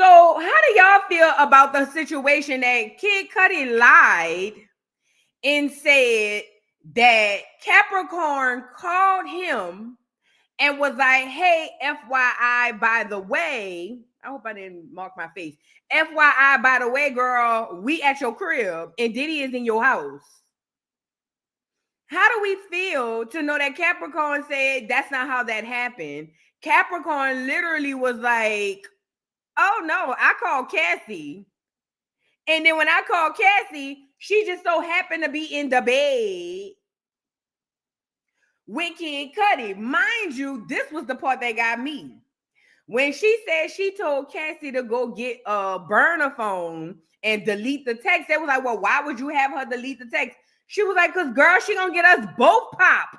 So how do y'all feel about the situation that Kid Cudi lied and said that Capricorn called him and was like, hey, FYI, by the way, I hope I didn't mark my face. FYI, by the way, girl, we at your crib and Diddy is in your house. How do we feel to know that Capricorn said that's not how that happened? Capricorn literally was like, oh no, I called Cassie. And then when I called Cassie, she just so happened to be in the bed with Kid Cudi. Mind you, this was the part that got me. When she said she told Cassie to go get a burner phone and delete the text, they was like, well, why would you have her delete the text? She was like, because girl, she gonna get us both popped.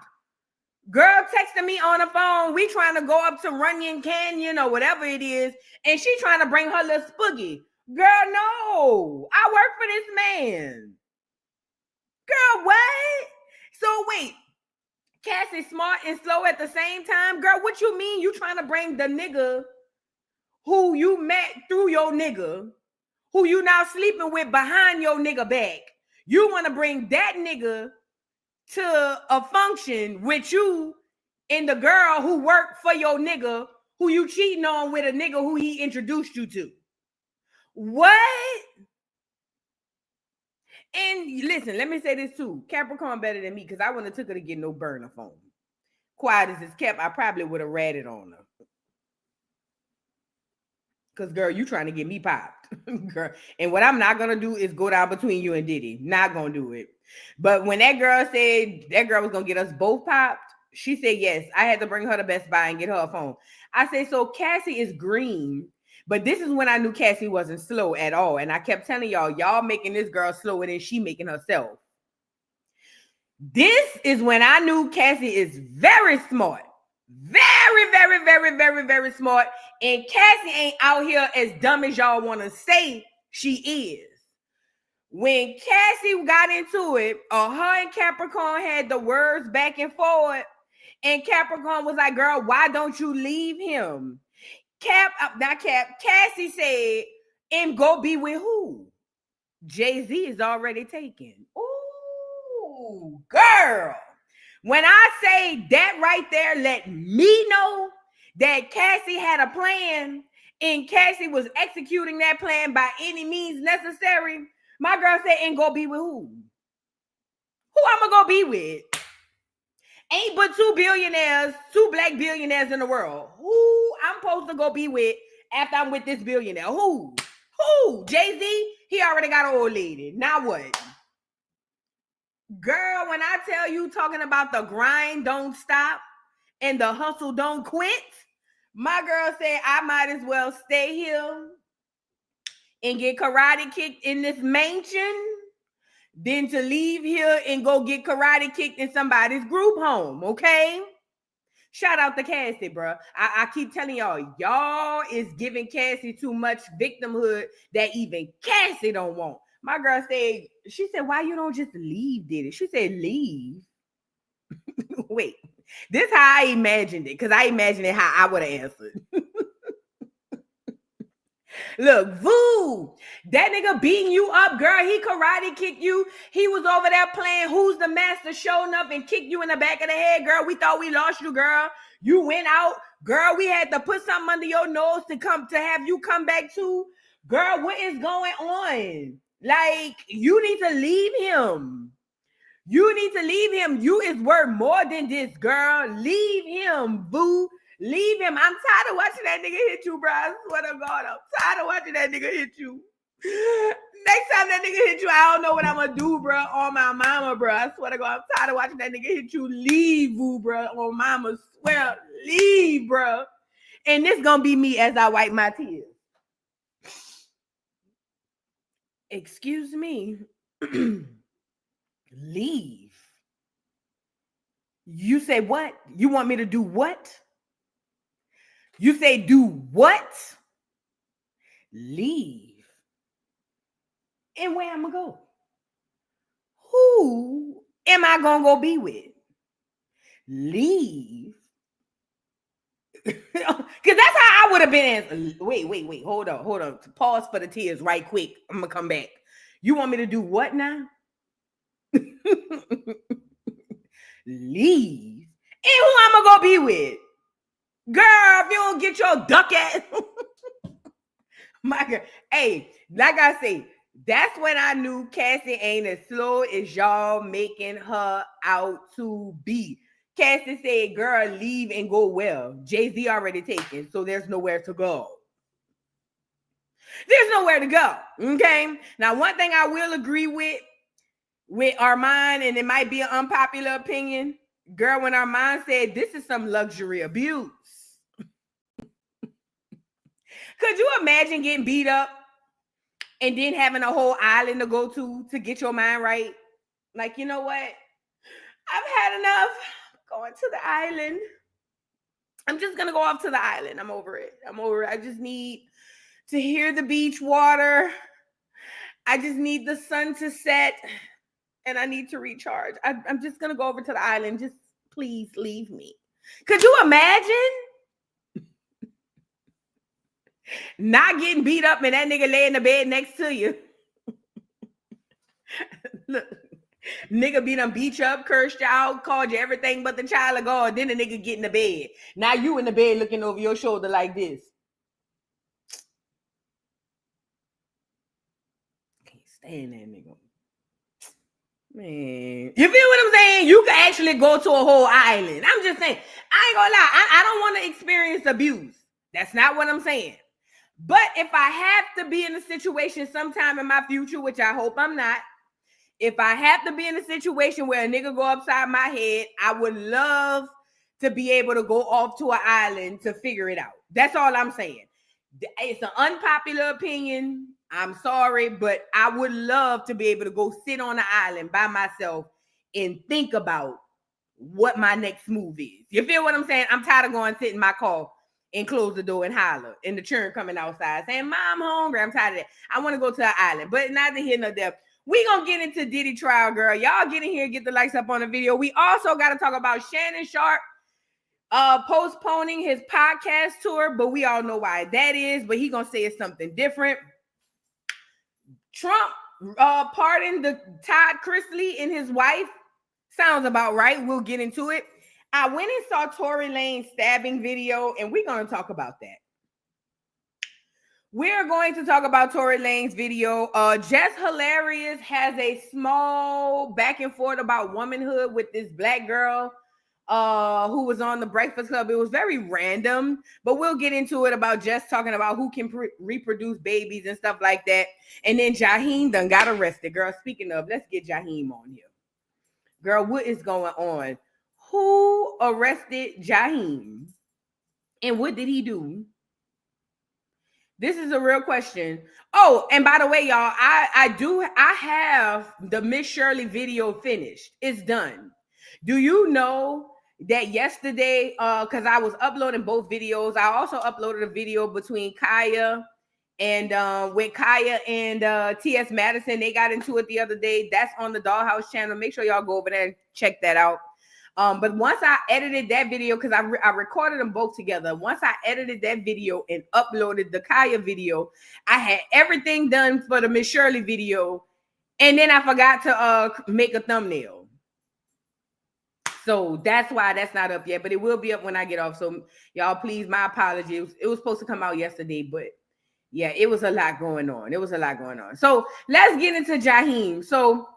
Girl texting me on the phone. We trying to go up to Runyon Canyon or whatever it is. And she trying to bring her little spoogie. Girl, no. I work for this man. Girl, what? So wait. Cassie smart and slow at the same time? Girl, what you mean you trying to bring the nigga who you met through your nigga, who you now sleeping with behind your nigga back? You want to bring that nigga to a function with you and the girl who worked for your nigga, who you cheating on with a nigga who he introduced you to. What? And listen, let me say this too. Capricorn better than me because I wouldn't have took her to get no burner phone. Quiet as it's kept, I probably would have ratted on her. Because, girl, you trying to get me popped. Girl. And what I'm not going to do is go down between you and Diddy. Not going to do it. But when that girl said that girl was going to get us both popped, she said yes. I had to bring her to Best Buy and get her a phone. I said, so Cassie is green. But this is when I knew Cassie wasn't slow at all. And I kept telling y'all making this girl slower than she making herself. This is when I knew Cassie is very smart. Very, very, very, very, very smart. And Cassie ain't out here as dumb as y'all want to say she is. When Cassie got into it, her and Capricorn had the words back and forth. And Capricorn was like, girl, why don't you leave him? Cassie said, and go be with who? Jay-Z is already taken. Ooh, girl. When I say that right there, let me know that Cassie had a plan and Cassie was executing that plan by any means necessary. My girl said, and go be with who? Who I'm gonna go be with? Ain't but two black billionaires in the world. Who I'm supposed to go be with after I'm with this billionaire? Who? Jay-Z? He already got an old lady. Now what? Girl, when I tell you talking about the grind don't stop and the hustle don't quit, my girl said I might as well stay here and get karate kicked in this mansion than to leave here and go get karate kicked in somebody's group home, okay? Shout out to Cassie, bro. I keep telling y'all is giving Cassie too much victimhood that even Cassie don't want. My girl said, she said, why you don't just leave, Diddy? She said, leave. Wait, this how I imagined it, because I imagined it how I would have answered. Look, Voo, that nigga beating you up, girl. He karate kicked you. He was over there playing Who's the Master, showing up and kicked you in the back of the head, girl. We thought we lost you, girl. You went out, girl. We had to put something under your nose to have you come back too. Girl, what is going on? Like, you need to leave him. You need to leave him. You is worth more than this, girl. Leave him, boo. Leave him. I'm tired of watching that nigga hit you, bro. I swear to God, I'm tired of watching that nigga hit you. Next time that nigga hit you, I don't know what I'm gonna do, bro. On my mama, bro. I swear to God, I'm tired of watching that nigga hit you. Leave, boo, bro. On mama, swear, leave, bro. And this gonna be me as I wipe my tears. Excuse me. Leave. You say what? You want me to do what? You say do what? Leave. And where am I go? Who am I gonna go be with? Leave. Because that's how I would have been answered. Wait. Hold on. Pause for the tears right quick. I'm going to come back. You want me to do what now? Leave. And who I'm going to go be with? Girl, if you don't get your duck ass. My girl. Hey, like I say, that's when I knew Cassie ain't as slow as y'all making her out to be. Cassie said, girl, leave and go well. Jay-Z already taken, so there's nowhere to go. There's nowhere to go, okay? Now, one thing I will agree with Armand, and it might be an unpopular opinion, girl, when Armand said, this is some luxury abuse. Could you imagine getting beat up and then having a whole island to go to get your mind right? Like, you know what? I've had enough going to the island. I'm just going to go off to the island. I'm over it. I just need to hear the beach water. I just need the sun to set and I need to recharge. I'm just going to go over to the island. Just please leave me. Could you imagine? Not getting beat up and that nigga lay in the bed next to you. Look, nigga beat you up, cursed you out, called you everything but the child of God. Then the nigga get in the bed. Now you in the bed looking over your shoulder like this. Can't stand that nigga. Man, you feel what I'm saying? You can actually go to a whole island. I'm just saying, I ain't gonna lie. I don't want to experience abuse. That's not what I'm saying. But if I have to be in a situation sometime in my future, which I hope I'm not, if I have to be in a situation where a nigga go upside my head, I would love to be able to go off to an island to figure it out. That's all I'm saying. It's an unpopular opinion. I'm sorry, but I would love to be able to go sit on an island by myself and think about what my next move is. You feel what I'm saying? I'm tired of going sit in my car and close the door and holler, and the children coming outside saying, Mom, I'm hungry. I'm tired of that. I want to go to an island, but neither here nor there. We gonna get into Diddy trial, girl. Y'all get in here, get the likes up on the video. We also got to talk about Shannon Sharpe postponing his podcast tour, but we all know why that is, but he gonna say it's something different. Trump pardoned the Todd Chrisley and his wife. Sounds about right. We'll get into it. I went and saw Tory Lanez stabbing video, and we're going to talk about that. We're going to talk about Tory Lanez video. Jess Hilarious has a small back and forth about womanhood with this black girl who was on the Breakfast Club. It was very random, but we'll get into it about Jess talking about who can reproduce babies and stuff like that. And then Jaheim done got arrested. Girl, speaking of, let's get Jaheim on here. Girl, what is going on? Who arrested Jaheim? And what did he do? This is a real question. Oh, and by the way, y'all, I have the Miss Shirley video finished. It's done. Do you know that yesterday, because I was uploading both videos, I also uploaded a video between Kaya and with Kaya and T.S. Madison. They got into it the other day. That's on the Dollhouse channel. Make sure y'all go over there and check that out. But once I edited that video, because I recorded them both together. Once I edited that video and uploaded the Kaya video, I had everything done for the Miss Shirley video. And then I forgot to make a thumbnail. So that's why that's not up yet, but it will be up when I get off. So y'all, please, my apologies. It was supposed to come out yesterday, but yeah, it was a lot going on. So let's get into Jaheim. So,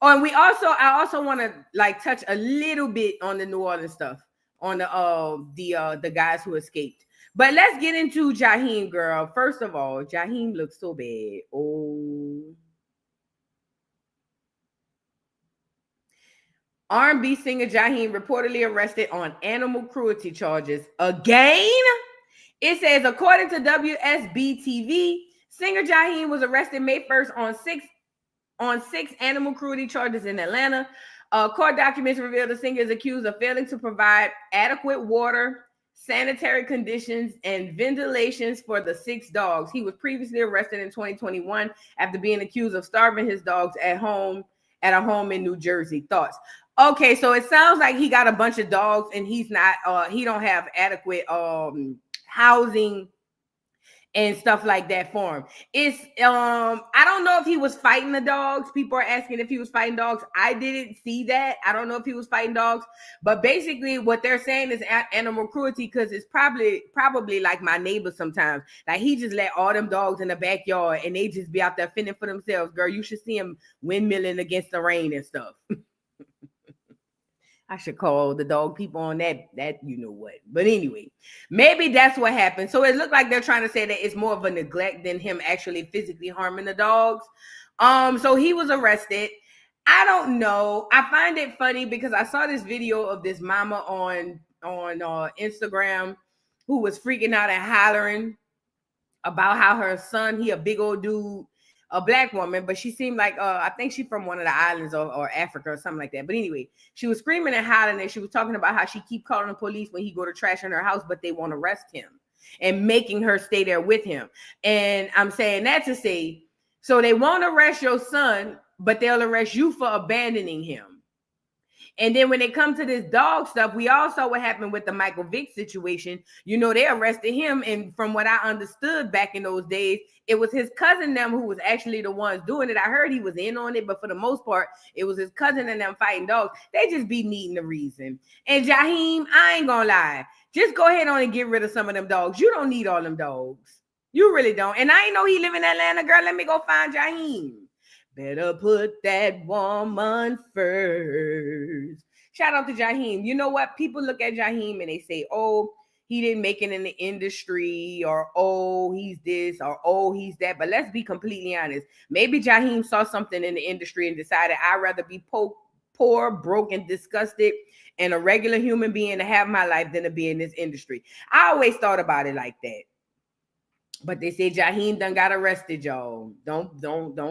and I also want to like touch a little bit on the New Orleans stuff, on the guys who escaped. But let's get into Jaheim, girl. First of all, Jaheim looks so bad. Oh. R&B singer Jaheim reportedly arrested on animal cruelty charges again. It says, according to WSB-TV, singer Jaheim was arrested May 1st on six animal cruelty charges in Atlanta. Court documents reveal the singer is accused of failing to provide adequate water, sanitary conditions, and ventilations for the 6 dogs. He was previously arrested in 2021 after being accused of starving his dogs at a home in New Jersey. Thoughts? Okay, so it sounds like he got a bunch of dogs and he's not he don't have adequate housing and stuff like that for him. It's I don't know if he was fighting the dogs. People are asking if he was fighting dogs. I didn't see that. I don't know if he was fighting dogs, but basically what they're saying is animal cruelty, because it's probably like my neighbor sometimes. Like he just let all them dogs in the backyard and they just be out there fending for themselves. Girl, you should see him windmilling against the rain and stuff. I should call the dog people on that you know what. But anyway, maybe that's what happened. So it looked like they're trying to say that it's more of a neglect than him actually physically harming the dogs. So he was arrested. I don't know. I find it funny because I saw this video of this mama on Instagram who was freaking out and hollering about how her son, he a big old dude, a black woman, but she seemed like I think she's from one of the islands or Africa or something like that. But anyway, she was screaming and hollering, and she was talking about how she keep calling the police when he go to trash in her house, but they won't arrest him, and making her stay there with him. And I'm saying that to say, so they won't arrest your son, but they'll arrest you for abandoning him. And then when it comes to this dog stuff, we all saw what happened with the Michael Vick situation. You know, they arrested him. And from what I understood back in those days, it was his cousin them who was actually the ones doing it. I heard he was in on it, but for the most part, it was his cousin and them fighting dogs. They just be needing the reason. And Jaheim, I ain't gonna lie. Just go ahead on and get rid of some of them dogs. You don't need all them dogs. You really don't. And I ain't know he live in Atlanta, girl. Let me go find Jaheim. Better put that woman first. Shout out to Jaheim. You know what? People look at Jaheim and they say, oh, he didn't make it in the industry, or oh, he's this, or oh, he's that. But let's be completely honest. Maybe Jaheim saw something in the industry and decided I'd rather be poor, broke, and disgusted and a regular human being to have my life than to be in this industry. I always thought about it like that. But they say Jaheim done got arrested, y'all. Don't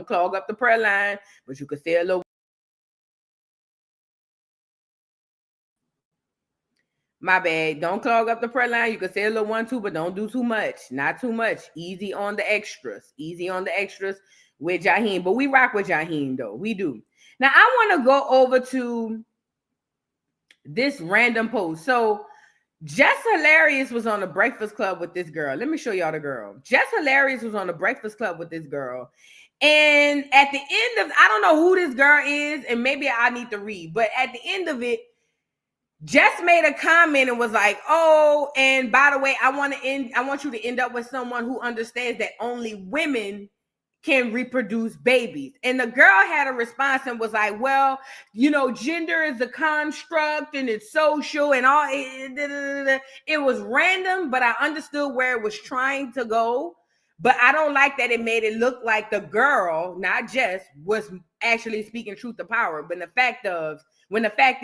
clog up the prayer line, but you could say a little. My bad. Don't clog up the prayer line. You could say a little 1-2, but don't do too much. Not too much. Easy on the extras. Easy on the extras with Jaheim. But we rock with Jaheim, though. We do. Now, I want to go over to this random post. So, Jess Hilarious was on the Breakfast Club with this girl. Let me show y'all the girl. Jess Hilarious was on the Breakfast Club with this girl. And at the end of, I don't know who this girl is, and maybe I need to read, but at the end of it, Jess made a comment and was like, oh, and by the way, I want you to end up with someone who understands that only women can reproduce babies. And the girl had a response and was like, well, you know, gender is a construct and it's social and all. It was random, but I understood where it was trying to go. But I don't like that it made it look like the girl, not Jess, was actually speaking truth to power. But the fact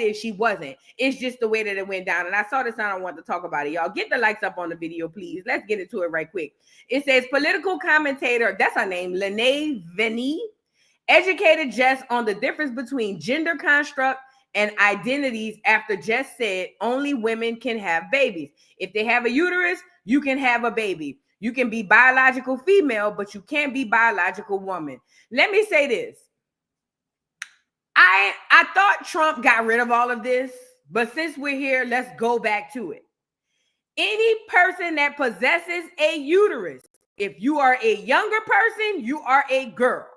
is she wasn't. It's just the way that it went down. And I saw this and I want to talk about it. Y'all get the likes up on the video, please. Let's get into it right quick. It says political commentator, that's her name, Lene Vinny, educated Jess on the difference between gender construct and identities after Jess said only women can have babies. If they have a uterus, you can have a baby. You can be biological female, but you can't be biological woman. Let me say this. I thought Trump got rid of all of this, but since we're here, let's go back to it. Any person that possesses a uterus, if you are a younger person, you are a girl.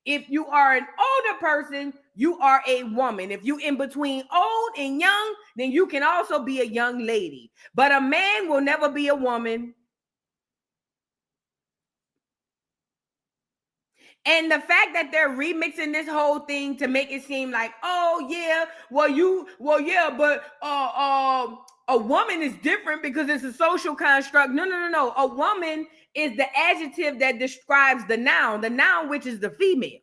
If you are an older person, you are a woman. If you in between old and young, then you can also be a young lady. But a man will never be a woman. And the fact that they're remixing this whole thing to make it seem like, oh yeah, but a woman is different because it's a social construct. No. A woman is the adjective that describes the noun which is the female.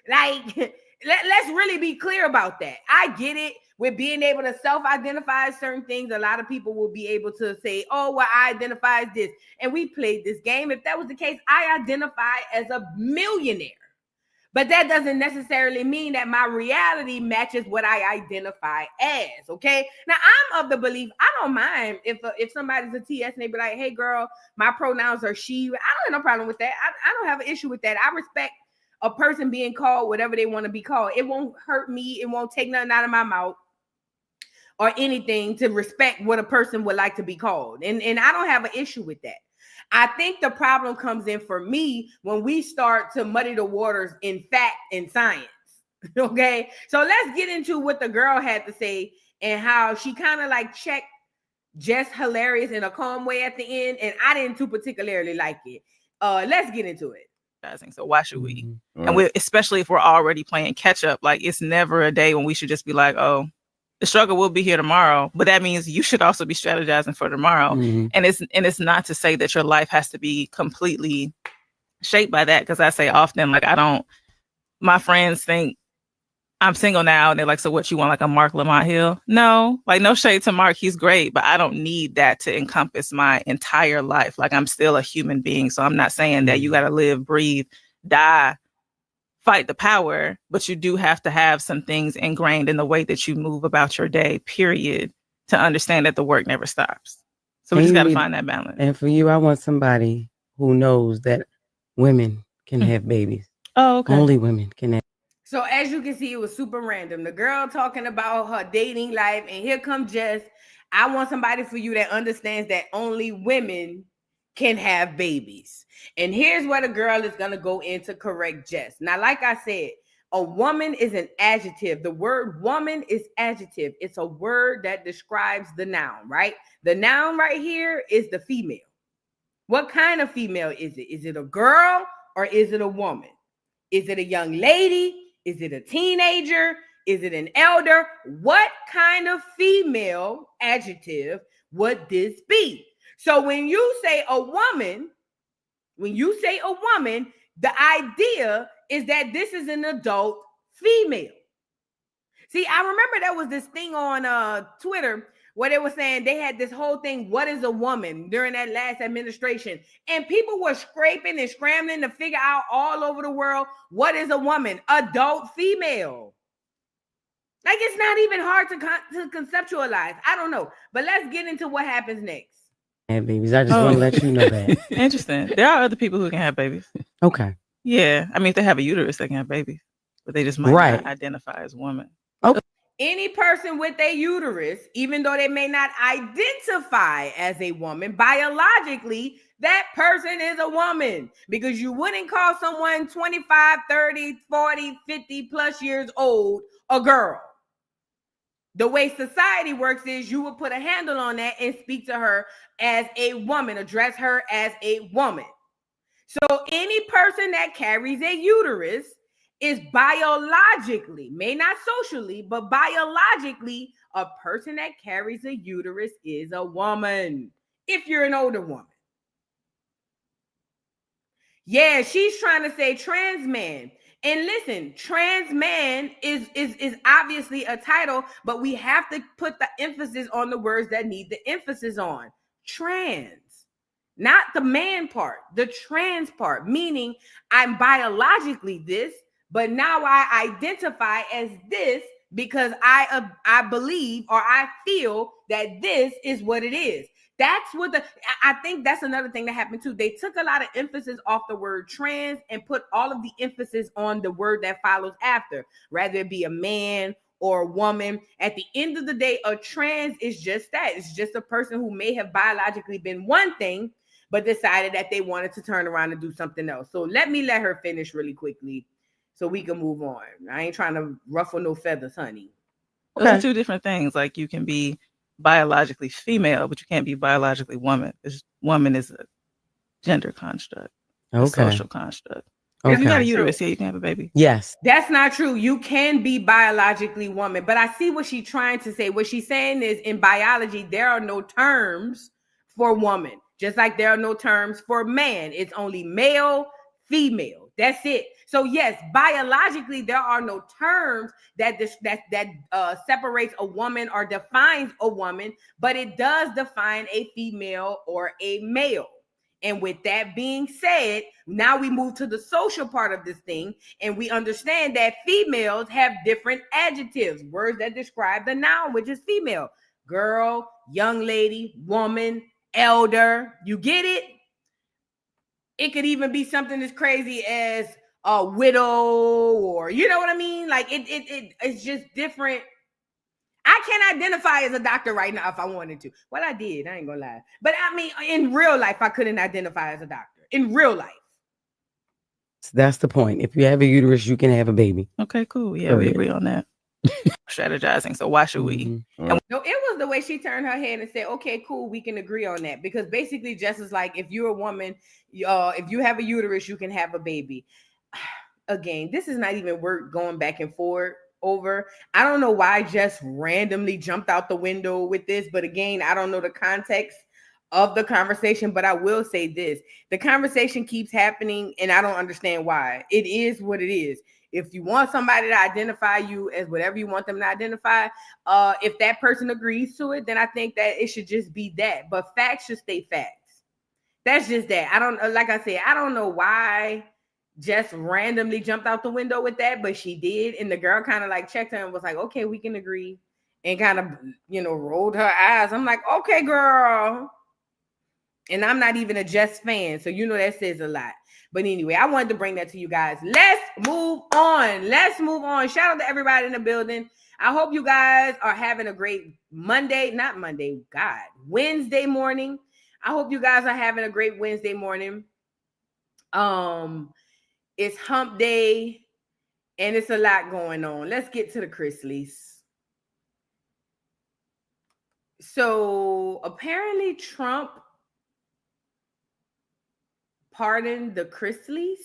Like, let's really be clear about that. I get it. With being able to self-identify certain things, a lot of people will be able to say, oh, well, I identify as this. And we played this game. If that was the case, I identify as a millionaire. But that doesn't necessarily mean that my reality matches what I identify as, okay? Now, I'm of the belief, I don't mind if somebody's a TS and they be like, hey, girl, my pronouns are she. I don't have no problem with that. I don't have an issue with that. I respect a person being called whatever they want to be called. It won't hurt me. It won't take nothing out of my mouth or anything to respect what a person would like to be called. And I don't have an issue with that. I think the problem comes in for me when we start to muddy the waters in fact and science. Okay, so let's get into what the girl had to say and how she kind of like checked Jess hilarious in a calm way at the end, and I didn't too particularly like it. Let's get into it. So why should we? And we, especially if we're already playing catch up, like it's never a day when we should just be like, oh, the struggle will be here tomorrow. But that means you should also be strategizing for tomorrow. And it's not to say that your life has to be completely shaped by that. Because I say often, like my friends think I'm single now, and they're like, so what, you want like a Mark Lamont Hill? No, like no shade to Mark, he's great, but I don't need that to encompass my entire life. Like I'm still a human being. So I'm not saying that you got to live, breathe, die, fight the power, but you do have to have some things ingrained in the way that you move about your day, period, to understand that the work never stops. So we just got to find that balance. And for you, I want somebody who knows that women can have babies. Oh, okay. Only women can have. So as you can see, it was super random. The girl talking about her dating life, and here comes Jess. I want somebody for you that understands that only women can have babies. And here's where the girl is going to go in to correct Jess. Now, like I said, a woman is an adjective. The word woman is adjective. It's a word that describes the noun, right? The noun right here is the female. What kind of female is it? Is it a girl or is it a woman? Is it a young lady? Is it a teenager? Is it an elder? What kind of female adjective would this be? So when you say a woman, the idea is that this is an adult female. See, I remember there was this thing on Twitter where they were saying they had this whole thing, what is a woman, during that last administration. And people were scraping and scrambling to figure out all over the world, what is a woman? Adult female. Like, it's not even hard to conceptualize. I don't know. But let's get into what happens next. Have babies. I just want to let you know that. Interesting. There are other people who can have babies. Okay. Yeah. I mean, if they have a uterus, they can have babies. But they just might not identify as women. Okay. Any person with a uterus, even though they may not identify as a woman, biologically, that person is a woman, because you wouldn't call someone 25, 30, 40, 50 plus years old a girl. The way society works is you would put a handle on that and speak to her as a woman, address her as a woman. So any person that carries a uterus is biologically, may not socially, but biologically, a person that carries a uterus is a woman, if you're an older woman. Yeah, she's trying to say trans man. And listen, trans man is obviously a title, but we have to put the emphasis on the words that need the emphasis on. Trans. Not the man part, the trans part, meaning I'm biologically this, but now I identify as this because I believe or I feel that this is what it is. That's what I think that's another thing that happened too. They took a lot of emphasis off the word trans and put all of the emphasis on the word that follows after, rather it be a man or a woman. At the end of the day, a trans is just that. It's just a person who may have biologically been one thing, but decided that they wanted to turn around and do something else. So let her finish really quickly so we can move on. I ain't trying to ruffle no feathers, honey. Those are two different things. Like, you can be biologically female, but you can't be biologically woman. Because woman is a gender construct, a social construct. If you got a uterus, yeah, you can have a baby. Yes. That's not true. You can be biologically woman, but I see what she's trying to say. What she's saying is, in biology, there are no terms for woman, just like there are no terms for man. It's only male, female. That's it. So yes, biologically, there are no terms that separates a woman or defines a woman, but it does define a female or a male. And with that being said, now we move to the social part of this thing, and we understand that females have different adjectives, words that describe the noun, which is female. Girl, young lady, woman, elder. You get it? It could even be something as crazy as a widow, or you know what I mean? Like it's just different. I can't identify as a doctor right now if I wanted to. Well, I did. I ain't gonna lie. But I mean, in real life, I couldn't identify as a doctor. In real life. So that's the point. If you have a uterus, you can have a baby. Okay, cool. Yeah, we agree on that. Strategizing. So why should we? No, it was the way she turned her head and said, okay, cool, we can agree on that. Because basically Jess is like, if you're a woman, if you have a uterus, you can have a baby. Again, this is not even worth going back and forth over. I don't know why Jess randomly jumped out the window with this, but again, I don't know the context of the conversation, but I will say this. The conversation keeps happening and I don't understand why. It is what it is. If you want somebody to identify you as whatever you want them to identify, if that person agrees to it, then I think that it should just be that. But facts should stay facts. That's just that. I don't, like I said, I don't know why Jess randomly jumped out the window with that, but she did. And the girl kind of like checked her and was like, okay, we can agree. And kind of, rolled her eyes. I'm like, okay, girl. And I'm not even a Jess fan. So, that says a lot. But anyway, I wanted to bring that to you guys. Let's move on. Shout out to everybody in the building. I hope you guys are having a great Wednesday morning. I hope you guys are having a great Wednesday morning. It's hump day and it's a lot going on. Let's get to the Chrisleys. So apparently Trump pardoned the Chrisleys.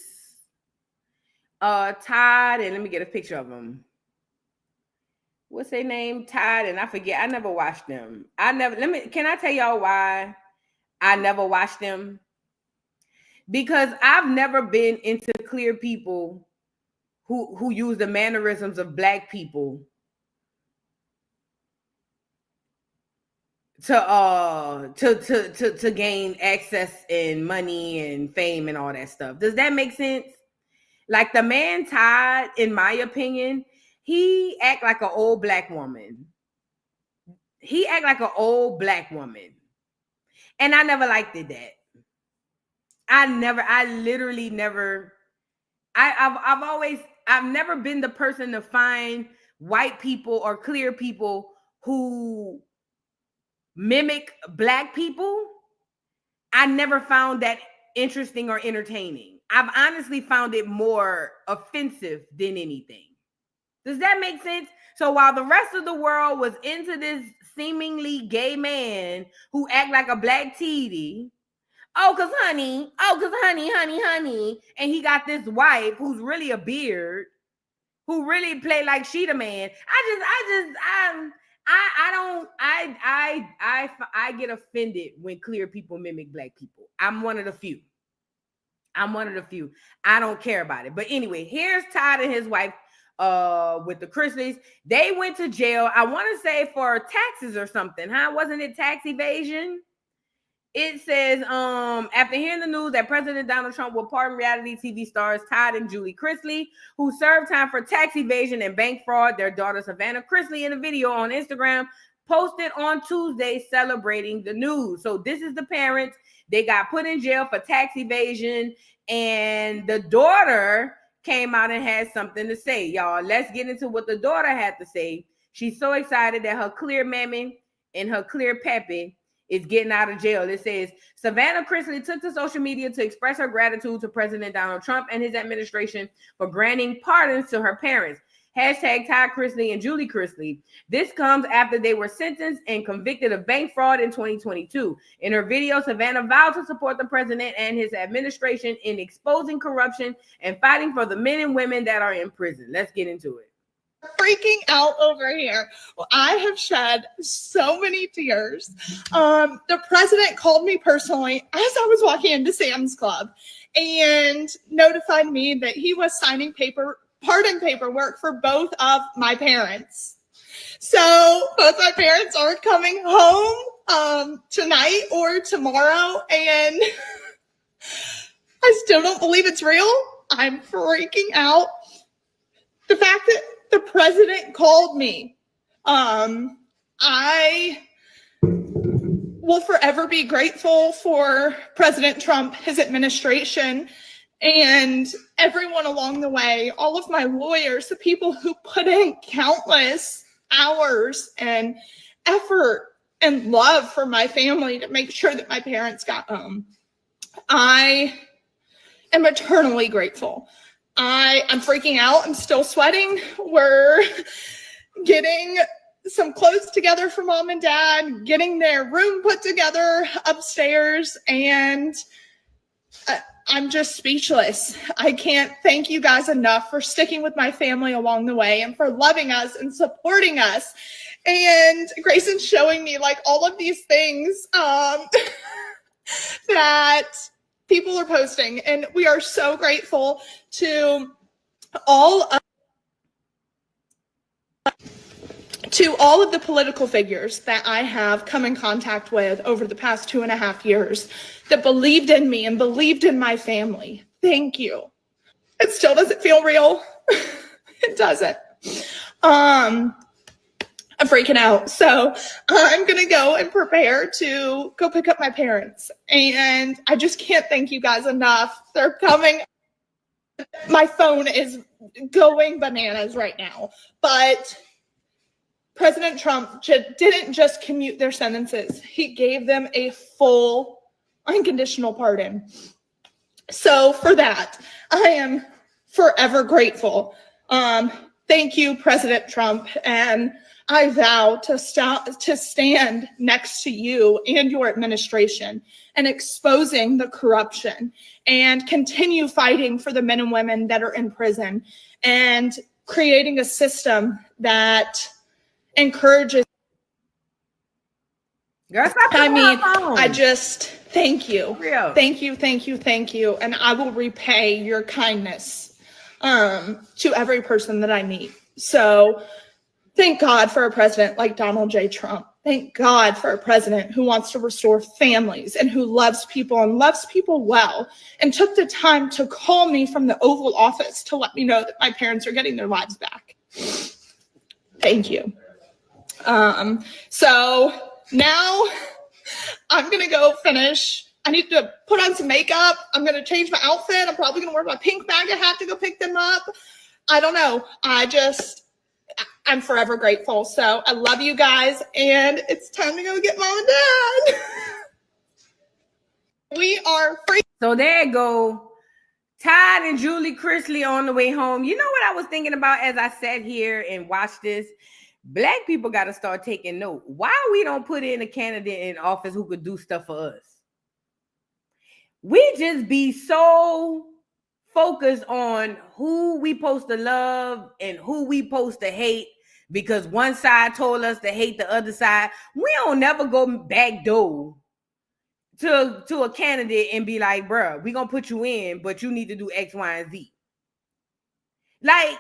Todd, and let me get a picture of them. What's their name? Todd, and I forget. I never watched them. Can I tell y'all why I never watched them? Because I've never been into clear people who use the mannerisms of Black people to gain access and money and fame and all that stuff. Does that make sense? Like the man Todd, in my opinion, he act like an old Black woman. And I never liked it that. I've never been the person to find white people or clear people who mimic Black people. I never found that interesting or entertaining. I've honestly found it more offensive than anything. Does that make sense? So while the rest of the world was into this seemingly gay man who act like a Black titty, cause honey, and he got this wife who's really a beard, who really play like she the man. I get offended when clear people mimic Black people. I'm one of the few. I don't care about it. But anyway, here's Todd and his wife with the Chrisleys. They went to jail, I want to say for taxes or something, huh? Wasn't it tax evasion? It says, after hearing the news that President Donald Trump will pardon reality TV stars Todd and Julie Chrisley, who served time for tax evasion and bank fraud, their daughter Savannah Chrisley, in a video on Instagram, posted on Tuesday celebrating the news. So this is the parents. They got put in jail for tax evasion, and the daughter came out and had something to say. Y'all, let's get into what the daughter had to say. She's so excited that her clear mammy and her clear peppy is getting out of jail. It says, Savannah Chrisley took to social media to express her gratitude to President Donald Trump and his administration for granting pardons to her parents. Hashtag Todd Chrisley and Julie Chrisley. This comes after they were sentenced and convicted of bank fraud in 2022. In her video, Savannah vowed to support the president and his administration in exposing corruption and fighting for the men and women that are in prison. Let's get into it. Freaking out over here. Well, I have shed so many tears. The president called me personally as I was walking into Sam's Club and notified me that he was signing pardon paperwork for both of my parents. So both my parents are coming home tonight or tomorrow, and I still don't believe it's real. I'm freaking out. The fact that the president called me, I will forever be grateful for President Trump, his administration, and everyone along the way, all of my lawyers, the people who put in countless hours and effort and love for my family to make sure that my parents got home. I am eternally grateful. I'm freaking out. I'm still sweating. We're getting some clothes together for mom and dad, getting their room put together upstairs, and I'm just speechless. I can't thank you guys enough for sticking with my family along the way and for loving us and supporting us. And Grayson's showing me like all of these things that people are posting, and we are so grateful to all of the political figures that I have come in contact with over the past 2.5 years that believed in me and believed in my family. Thank you. It still doesn't feel real. It doesn't. I'm freaking out. So I'm going to go and prepare to go pick up my parents. And I just can't thank you guys enough. They're coming. My phone is going bananas right now. But President Trump didn't just commute their sentences. He gave them a full unconditional pardon. So for that, I am forever grateful. Thank you, President Trump. And I vow to stand next to you and your administration and exposing the corruption and continue fighting for the men and women that are in prison and creating a system that encourages. Girl, stop I mean, my phone. I just thank you. Real. Thank you. And I will repay your kindness to every person that I meet. So thank God for a president like Donald J. Trump. Thank God for a president who wants to restore families and who loves people and loves people well and took the time to call me from the Oval Office to let me know that my parents are getting their lives back. Thank you. So now I'm going to go finish. I need to put on some makeup. I'm going to change my outfit. I'm probably going to wear my pink MAGA hat to go pick them up. I don't know. I'm forever grateful. So I love you guys, and it's time to go get mom and dad. We are free. So there you go. Todd and Julie Chrisley on the way home. You know what I was thinking about as I sat here and watched this? Black people got to start taking note. Why we don't put in a candidate in office who could do stuff for us? We just be so focused on who we supposed to love and who we supposed to hate because one side told us to hate the other side. We don't never go back door to a candidate and be like, bruh, we gonna put you in, but you need to do X, Y, and Z. Like,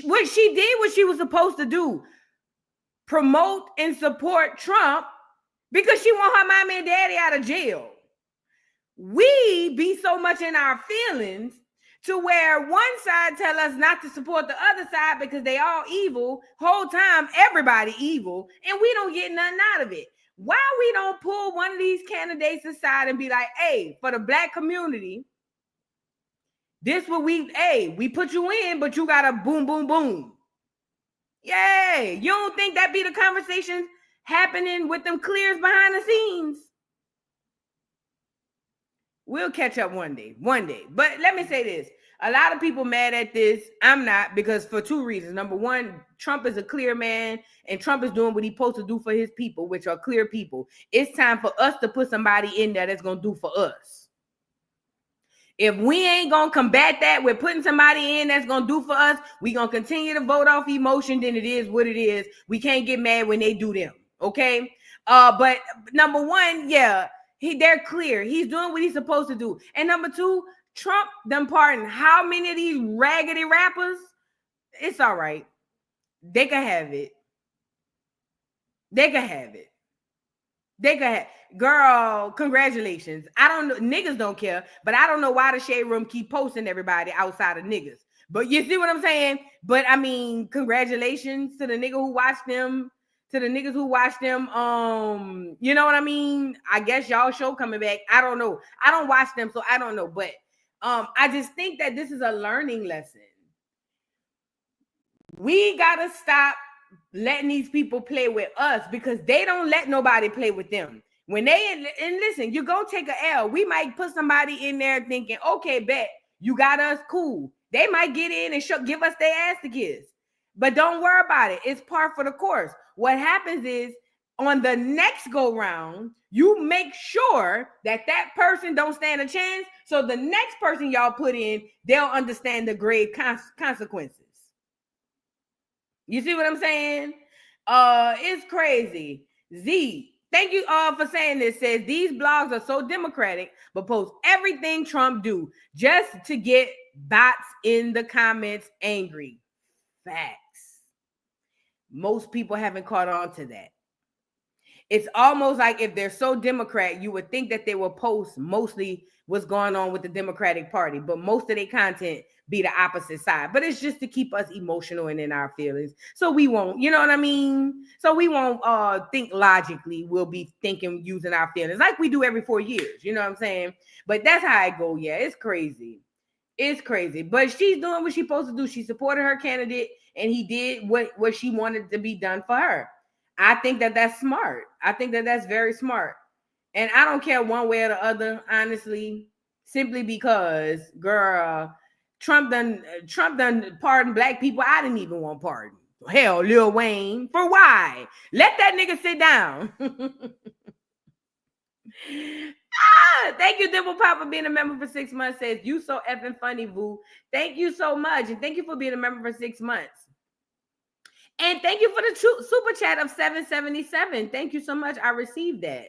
what she did what she was supposed to do. Promote and support Trump because she want her mommy and daddy out of jail. We be so much in our feelings to where one side tell us not to support the other side because they all evil. Whole time, everybody evil, and we don't get nothing out of it. Why we don't pull one of these candidates aside and be like, hey, for the black community, this what we put you in, but you gotta boom, boom, boom. Yay. You don't think that be the conversation happening with them clears behind the scenes? We'll catch up one day. But let me say this. A lot of people mad at this. I'm not, because for two reasons. Number one, Trump is a clear man, and Trump is doing what he's supposed to do for his people, which are clear people. It's time for us to put somebody in there that's going to do for us. If we ain't going to combat that, we're putting somebody in that's going to do for us, we're going to continue to vote off emotion, then it is what it is. We can't get mad when they do them, okay? But number one, yeah, they're clear. He's doing what he's supposed to do. And number two, Trump done pardoned how many of these raggedy rappers? It's all right. They can have it. Girl, congratulations. I don't know. Niggas don't care, but I don't know why the Shade Room keep posting everybody outside of niggas. But you see what I'm saying? But I mean, congratulations to the nigga who watched them, to the niggas who watched them. You know what I mean? I guess y'all show coming back. I don't know. I don't watch them, so I don't know. But I just think that this is a learning lesson. We gotta stop letting these people play with us because they don't let nobody play with them. When they, and listen, you go take a L. We might put somebody in there thinking, okay, bet you got us, cool. They might get in and give us their ass to kiss. But don't worry about it. It's par for the course. What happens is on the next go round, you make sure that that person don't stand a chance. So the next person y'all put in, they'll understand the grave consequences. You see what I'm saying? It's crazy. Z, thank you for saying this. Says these blogs are so democratic, but post everything Trump do just to get bots in the comments angry. Facts. Most people haven't caught on to that. It's almost like if they're so Democrat, you would think that they will post mostly what's going on with the Democratic Party, but most of their content be the opposite side. But it's just to keep us emotional and in our feelings. So we won't, you know what I mean? So we won't think logically. We'll be thinking using our feelings like we do every 4 years. You know what I'm saying? But that's how I go. Yeah, it's crazy. It's crazy. But she's doing what she's supposed to do. She supported her candidate and he did what she wanted to be done for her. I think that that's smart. I think that that's very smart. And I don't care one way or the other, honestly, simply because, girl, Trump done pardon black people. I didn't even want pardon. Hell, Lil Wayne, for why? Let that nigga sit down. Thank you, Dimple Pop, for being a member for 6 months. Says, you so effing funny, boo. Thank you so much. And thank you for being a member for 6 months. And thank you for the super chat of 777. Thank you so much. I received that.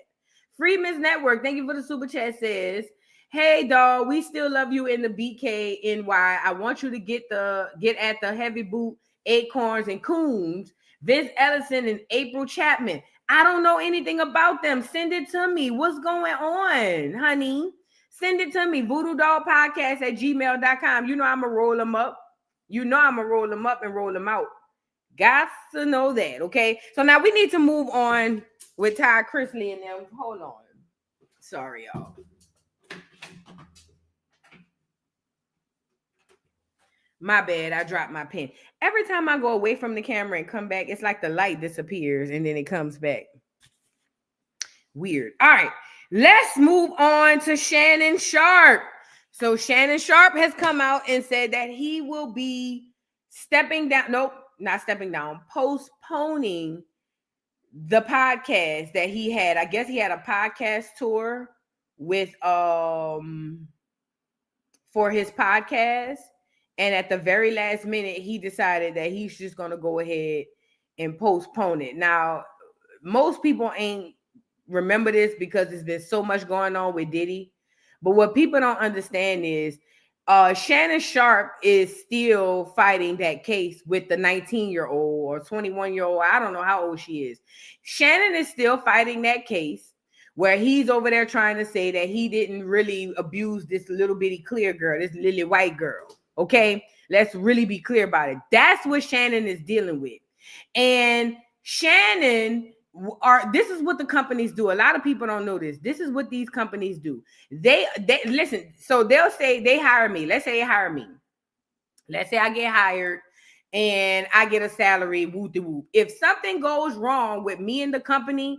Freeman's Network, thank you for the super chat. Says, hey, dog, we still love you in the BKNY. I want you to get at the Heavy Boot, Acorns, and Coons, Vince Ellison, and April Chapman. I don't know anything about them. Send it to me. What's going on, honey? Send it to me. VoodooDollPodcast@gmail.com. You know I'm going to roll them up. You know I'm going to roll them up and roll them out. Got to know that, okay? So now we need to move on with Todd Chrisley and them. Hold on. Sorry, y'all. My bad, I dropped my pen. Every time I go away from the camera and come back, it's like the light disappears and then it comes back. Weird. All right, let's move on to Shannon Sharpe. So Shannon Sharpe has come out and said that he will be stepping down. Nope. Not stepping down, postponing the podcast that he had. I guess he had a podcast tour with for his podcast. And at the very last minute, he decided that he's just going to go ahead and postpone it. Now, most people ain't remember this because there's been so much going on with Diddy. But what people don't understand is Shannon Sharpe is still fighting that case with the 19-year-old or 21-year-old. I don't know how old she is. Shannon is still fighting that case where he's over there trying to say that he didn't really abuse this little bitty clear girl, this lily white girl. Okay, let's really be clear about it. That's what Shannon is dealing with. And Shannon this is what the companies do. A lot of people don't know this. This is what these companies do. They listen. So they'll say they hire me. Let's say they hire me. Let's say I get hired and I get a salary. Whoop-de-whoop. If something goes wrong with me and the company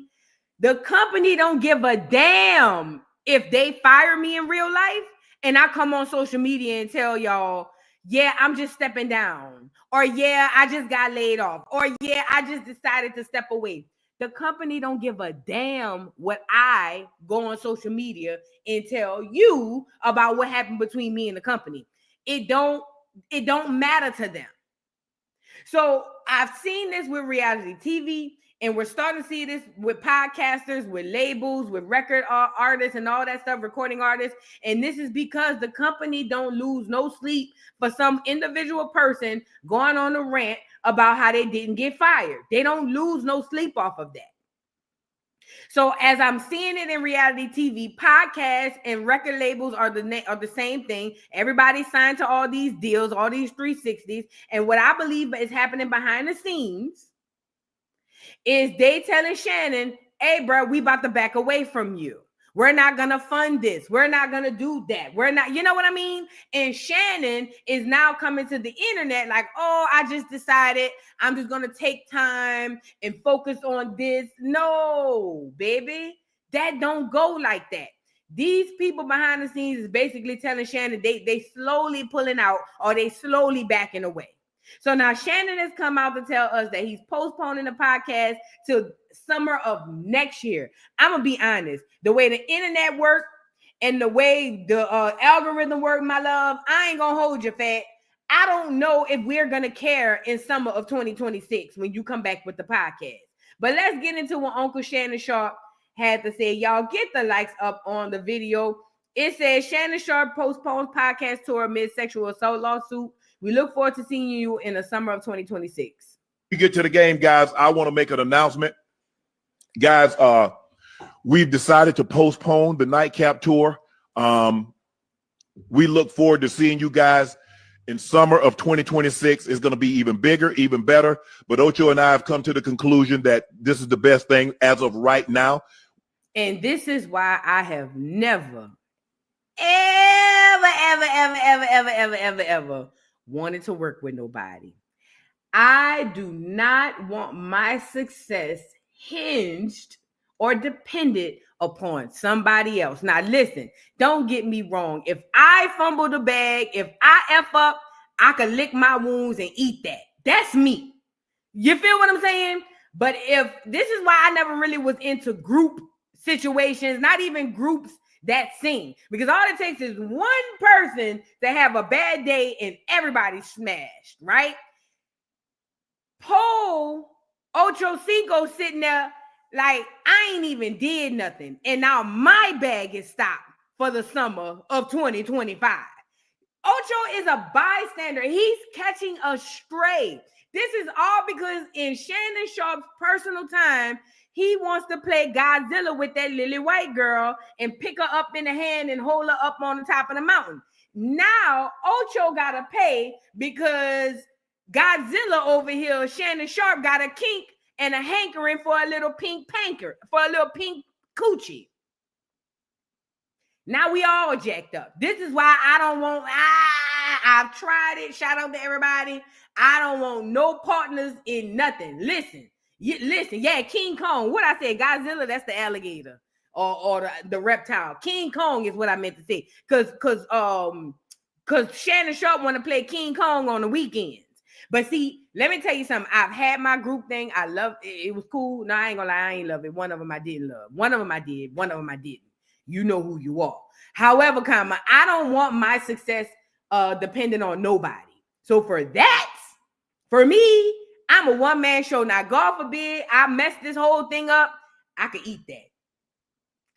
don't give a damn if they fire me in real life and I come on social media and tell y'all, yeah, I'm just stepping down, or yeah, I just got laid off, or yeah, I just decided to step away. The company don't give a damn what I go on social media and tell you about what happened between me and the company. It don't matter to them. So I've seen this with reality TV, and we're starting to see this with podcasters, with labels, with record artists and all that stuff, recording artists. And this is because the company don't lose no sleep for some individual person going on a rant about how they didn't get fired. They don't lose no sleep off of that. So as I'm seeing it in reality TV, podcasts and record labels are the same thing. Everybody signed to all these deals, all these 360s. And what I believe is happening behind the scenes is they telling Shannon, hey, bro, we about to back away from you. We're not going to fund this. We're not going to do that. We're not, you know what I mean? And Shannon is now coming to the internet like, oh, I just decided I'm just going to take time and focus on this. No, baby, that don't go like that. These people behind the scenes is basically telling Shannon they slowly pulling out or they slowly backing away. So now Shannon has come out to tell us that he's postponing the podcast till summer of next year. I'm going to be honest. The way the internet works and the way the algorithm work, my love, I ain't going to hold you fat. I don't know if we're going to care in summer of 2026 when you come back with the podcast. But let's get into what Uncle Shannon Sharpe had to say. Y'all get the likes up on the video. It says Shannon Sharpe postpones podcast tour amid sexual assault lawsuit. We look forward to seeing you in the summer of 2026. We get to the game, guys. I want to make an announcement. Guys, we've decided to postpone the nightcap tour. We look forward to seeing you guys in summer of 2026. It's going to be even bigger, even better. But Ocho and I have come to the conclusion that this is the best thing as of right now. And this is why I have never, ever wanted to work with nobody. I do not want my success hinged or dependent upon somebody else. Now listen, don't get me wrong. If I fumble the bag, if I F up, I can lick my wounds and eat that. That's me. You feel what I'm saying? But if this is why I never really was into group situations, not even groups that sing, because all it takes is one person to have a bad day and everybody's smashed, right? Poe Ocho Cinco sitting there like, I ain't even did nothing, and now my bag is stopped for the summer of 2025. Ocho is a bystander. He's catching a stray. This is all because in Shannon Sharpe's personal time, he wants to play Godzilla with that lily white girl and pick her up in the hand and hold her up on the top of the mountain. Now, Ocho got to pay because Godzilla over here, Shannon Sharpe, got a kink and a hankering for a little pink panker, for a little pink coochie. Now we all jacked up. This is why I don't want, I've tried it. Shout out to everybody. I don't want no partners in nothing. Listen, yeah, King Kong. What I said, Godzilla, that's the alligator or the reptile. King Kong is what I meant to say. Cause Shannon Sharpe want to play King Kong on the weekends. But see, let me tell you something. I've had my group thing. I love it. It was cool. No, I ain't gonna lie. I ain't love it. One of them I didn't love. One of them I did. One of them I didn't. You know who you are. However, I don't want my success dependent on nobody. So for me, I'm a one-man show. Now, God forbid I mess this whole thing up, I could eat that.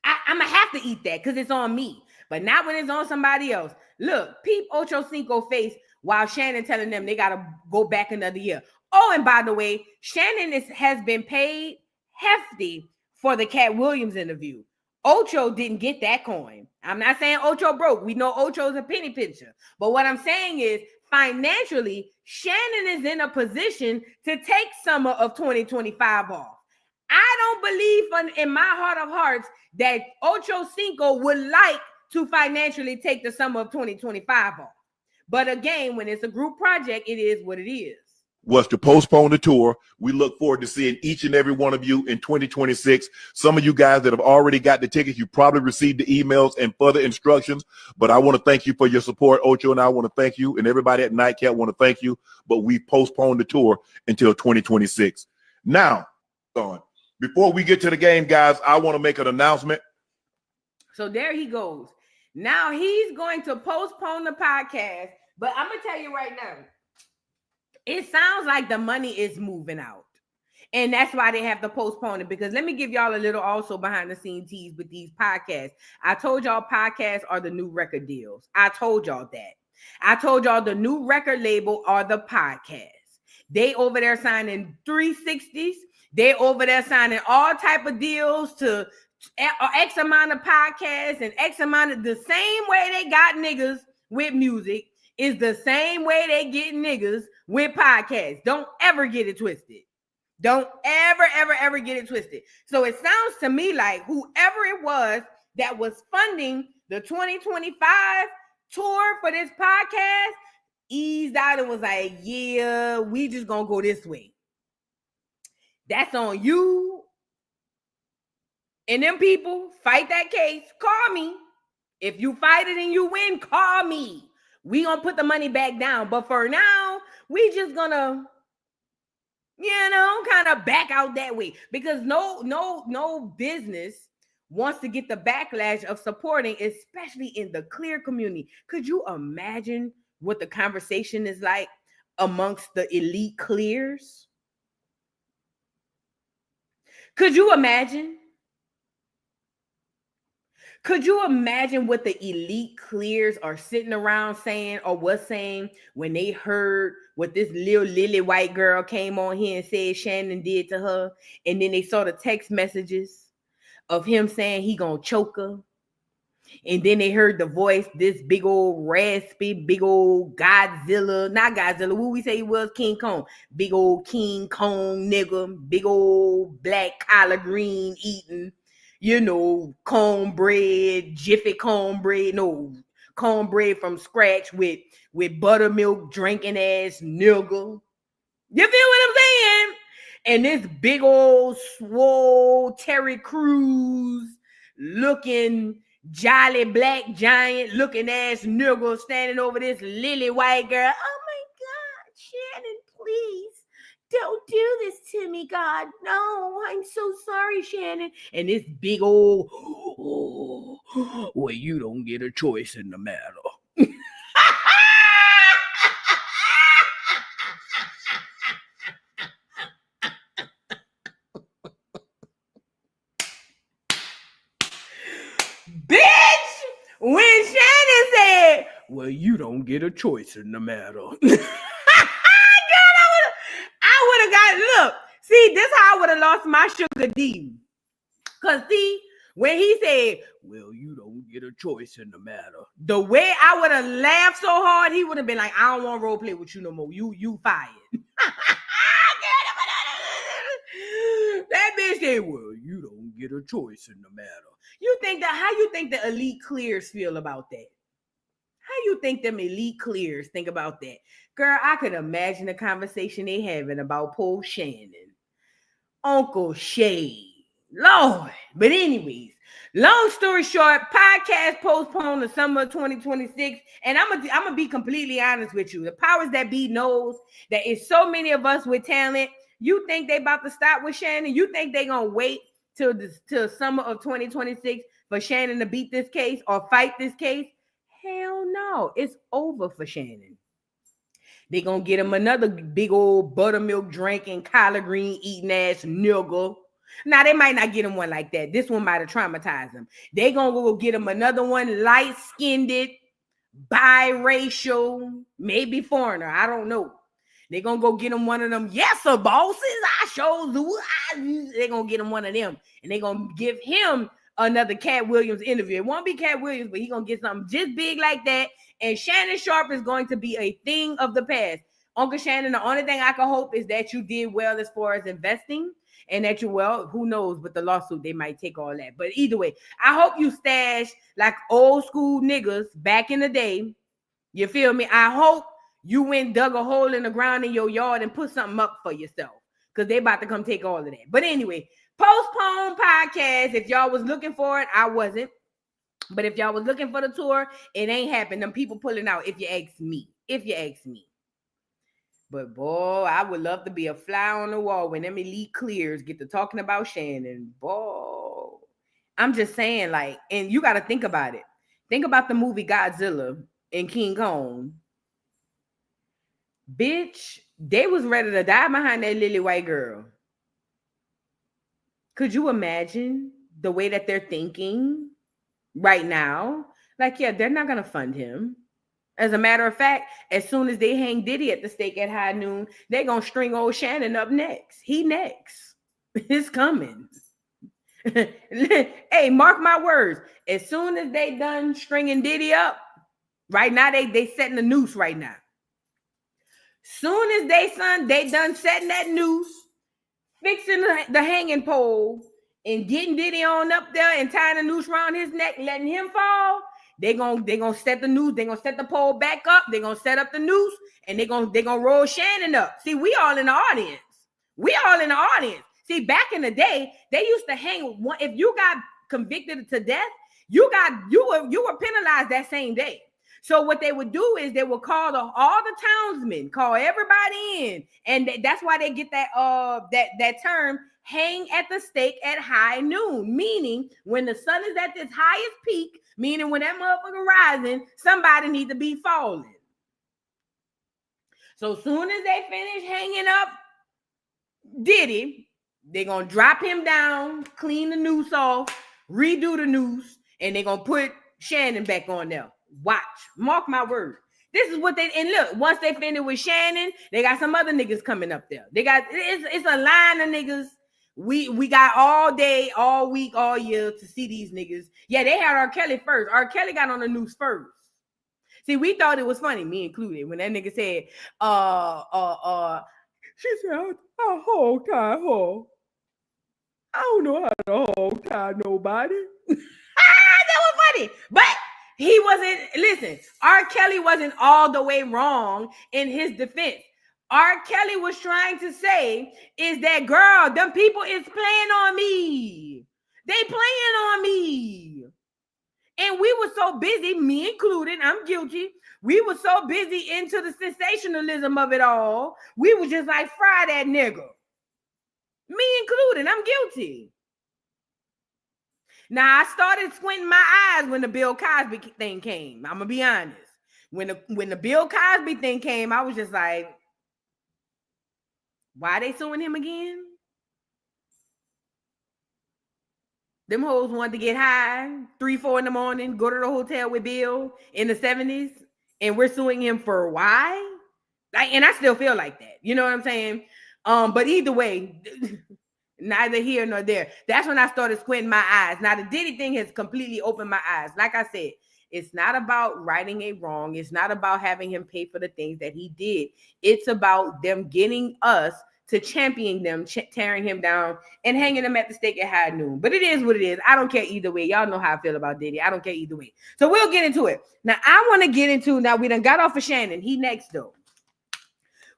I'm going to have to eat that because it's on me. But not when it's on somebody else. Look, peep Ocho Cinco face while Shannon telling them they got to go back another year. Oh, and by the way, Shannon has been paid hefty for the Cat Williams interview. Ocho didn't get that coin. I'm not saying Ocho broke. We know Ocho's a penny pincher. But what I'm saying is financially, Shannon is in a position to take summer of 2025 off. I don't believe in my heart of hearts that Ocho Cinco would like to financially take the summer of 2025 off. But again, when it's a group project, it is what it is. Was to postpone the tour. We look forward to seeing each and every one of you in 2026. Some of you guys that have already got the tickets, you probably received the emails and further instructions. But I want to thank you for your support. Ocho and I want to thank you, and everybody at Nightcap want to thank you. But we postponed the tour until 2026. Now, before we get to the game, guys, I want to make an announcement. So there he goes. Now he's going to postpone the podcast. But I'm going to tell you right now, it sounds like the money is moving out. And that's why they have to postpone it. Because let me give y'all a little also behind the scenes tease with these podcasts. I told y'all podcasts are the new record deals. I told y'all that. I told y'all the new record label are the podcasts. They over there signing 360s. They over there signing all type of deals to X amount of podcasts and X amount of the same way they got niggas with music is the same way they get niggas with podcasts. Don't ever get it twisted. Don't ever get it twisted. So it sounds to me like whoever it was that was funding the 2025 tour for this podcast eased out and was like, yeah, we just gonna go this way. That's on you. And them people, fight that case. Call me. If you fight it and you win, call me. We gonna put the money back down. But for now, we just gonna, kind of back out that way. Because no business wants to get the backlash of supporting, especially in the clear community. Could you imagine what the conversation is like amongst the elite clears? Could you imagine? Could you imagine what the elite clears are sitting around saying or was saying when they heard what this little lily white girl came on here and said Shannon did to her? And then they saw the text messages of him saying he gonna choke her. And then they heard the voice, this big old raspy, big old Godzilla, not Godzilla, who we say he was, King Kong. Big old King Kong nigga, big old black collard green eating, cornbread, Jiffy cornbread, cornbread from scratch with buttermilk drinking ass nigga. You feel what I'm saying? And this big old swole Terry Crews looking jolly black giant looking ass nigga standing over this lily white girl. Oh my God, Shannon, please don't do this to me, God. No, I'm so sorry, Shannon. And this big old, well, you don't get a choice in the matter. Bitch, when Shannon said, well, you don't get a choice in the matter. I would have got, look, see, this how I would have lost my sugar D. Because see, when he said, well, you don't get a choice in the matter, the way I would have laughed so hard, he would have been like, I don't want to role play with you no more. You fired. That bitch said, well, you don't get a choice in the matter. How you think the elite clears feel about that? How you think them elite clears think about that? Girl, I could imagine the conversation they having about poor Shannon. Uncle Shay. Lord. But anyways, long story short, podcast postponed to summer of 2026. And I'm gonna be completely honest with you. The powers that be knows that it's so many of us with talent. You think they about to stop with Shannon? You think they gonna wait till summer of 2026 for Shannon to beat this case or fight this case? Hell no. It's over for Shannon. They gonna get him another big old buttermilk drinking, collard green eating ass nigga. Now, they might not get him one like that. This one might have traumatized him. They gonna go get him another one, light-skinned, biracial, maybe foreigner. I don't know. They gonna go get him one of them, yes, sir, bosses. I show you. They gonna get him one of them. And they gonna give him another Cat Williams interview. It won't be Cat Williams, but he gonna get something just big like that. And Shannon Sharpe is going to be a thing of the past. Uncle Shannon, the only thing I can hope is that you did well as far as investing and that who knows, with the lawsuit, they might take all that. But either way, I hope you stash like old school niggas back in the day. You feel me? I hope you went dug a hole in the ground in your yard and put something up for yourself because they about to come take all of that. But anyway, Postpone podcast. If y'all was looking for it, I wasn't. But if y'all was looking for the tour, it ain't happened. Them people pulling out, if you ask me. But boy, I would love to be a fly on the wall when them elite clears get to talking about Shannon. Boy, I'm just saying, like, and you got to think about it. Think about the movie Godzilla and King Kong. Bitch, they was ready to die behind that lily white girl. Could you imagine the way that they're thinking right now? Like, yeah, they're not going to fund him. As a matter of fact, as soon as they hang Diddy at the stake at high noon, they're going to string old Shannon up next. He next. It's coming. Hey, mark my words. As soon as they done stringing Diddy up, right now, they setting the noose right now. Soon as they done setting that noose, fixing the hanging pole, and getting Diddy on up there and tying a noose around his neck, letting him fall, they gonna set the noose, they gonna set the pole back up, they gonna set up the noose, and they gonna roll Shannon up. See, we all in the audience. See, back in the day, they used to hang one. If you got convicted to death, you were penalized that same day. So what they would do is they would call all the townsmen, call everybody in, and that's why they get that term, hang at the stake at high noon, meaning when the sun is at its highest peak, meaning when that motherfucker rising, somebody needs to be falling. So soon as they finish hanging up Diddy, they're going to drop him down, clean the noose off, redo the noose, and they're going to put Shannon back on there. Watch. Mark my word. This is what and look, once they finish with Shannon, they got some other niggas coming up there. It's a line of niggas. We got all day, all week, all year to see these niggas. Yeah, they had R. Kelly first. R. Kelly got on the noose first. See, we thought it was funny, me included, when that nigga said, she said, I hog tie her. I don't know how to hog tie nobody. That was funny. But he wasn't, listen, R. Kelly wasn't all the way wrong in his defense. R. Kelly was trying to say is that, girl, them people is playing on me. They playing on me. And we were so busy, me included, I'm guilty. We were so busy into the sensationalism of it all. We were just like, fry that nigga. Me included, I'm guilty. Now, I started squinting my eyes when the Bill Cosby thing came. I'm going to be honest. When the Bill Cosby thing came, I was just like, why are they suing him again? Them hoes wanted to get high, 3-4 in the morning, go to the hotel with Bill in the 70s, and we're suing him for why? And I still feel like that. You know what I'm saying? But either way, neither here nor there. That's when I started squinting my eyes. Now, the Diddy thing has completely opened my eyes. Like I said, it's not about righting a wrong. It's not about having him pay for the things that he did. It's about them getting us to champion them, tearing him down and hanging him at the stake at high noon. But it is what it is. I don't care either way. Y'all know how I feel about Diddy. I don't care either way. So we'll get into it. Now, I want to get into, now we done got off of Shannon. He next, though.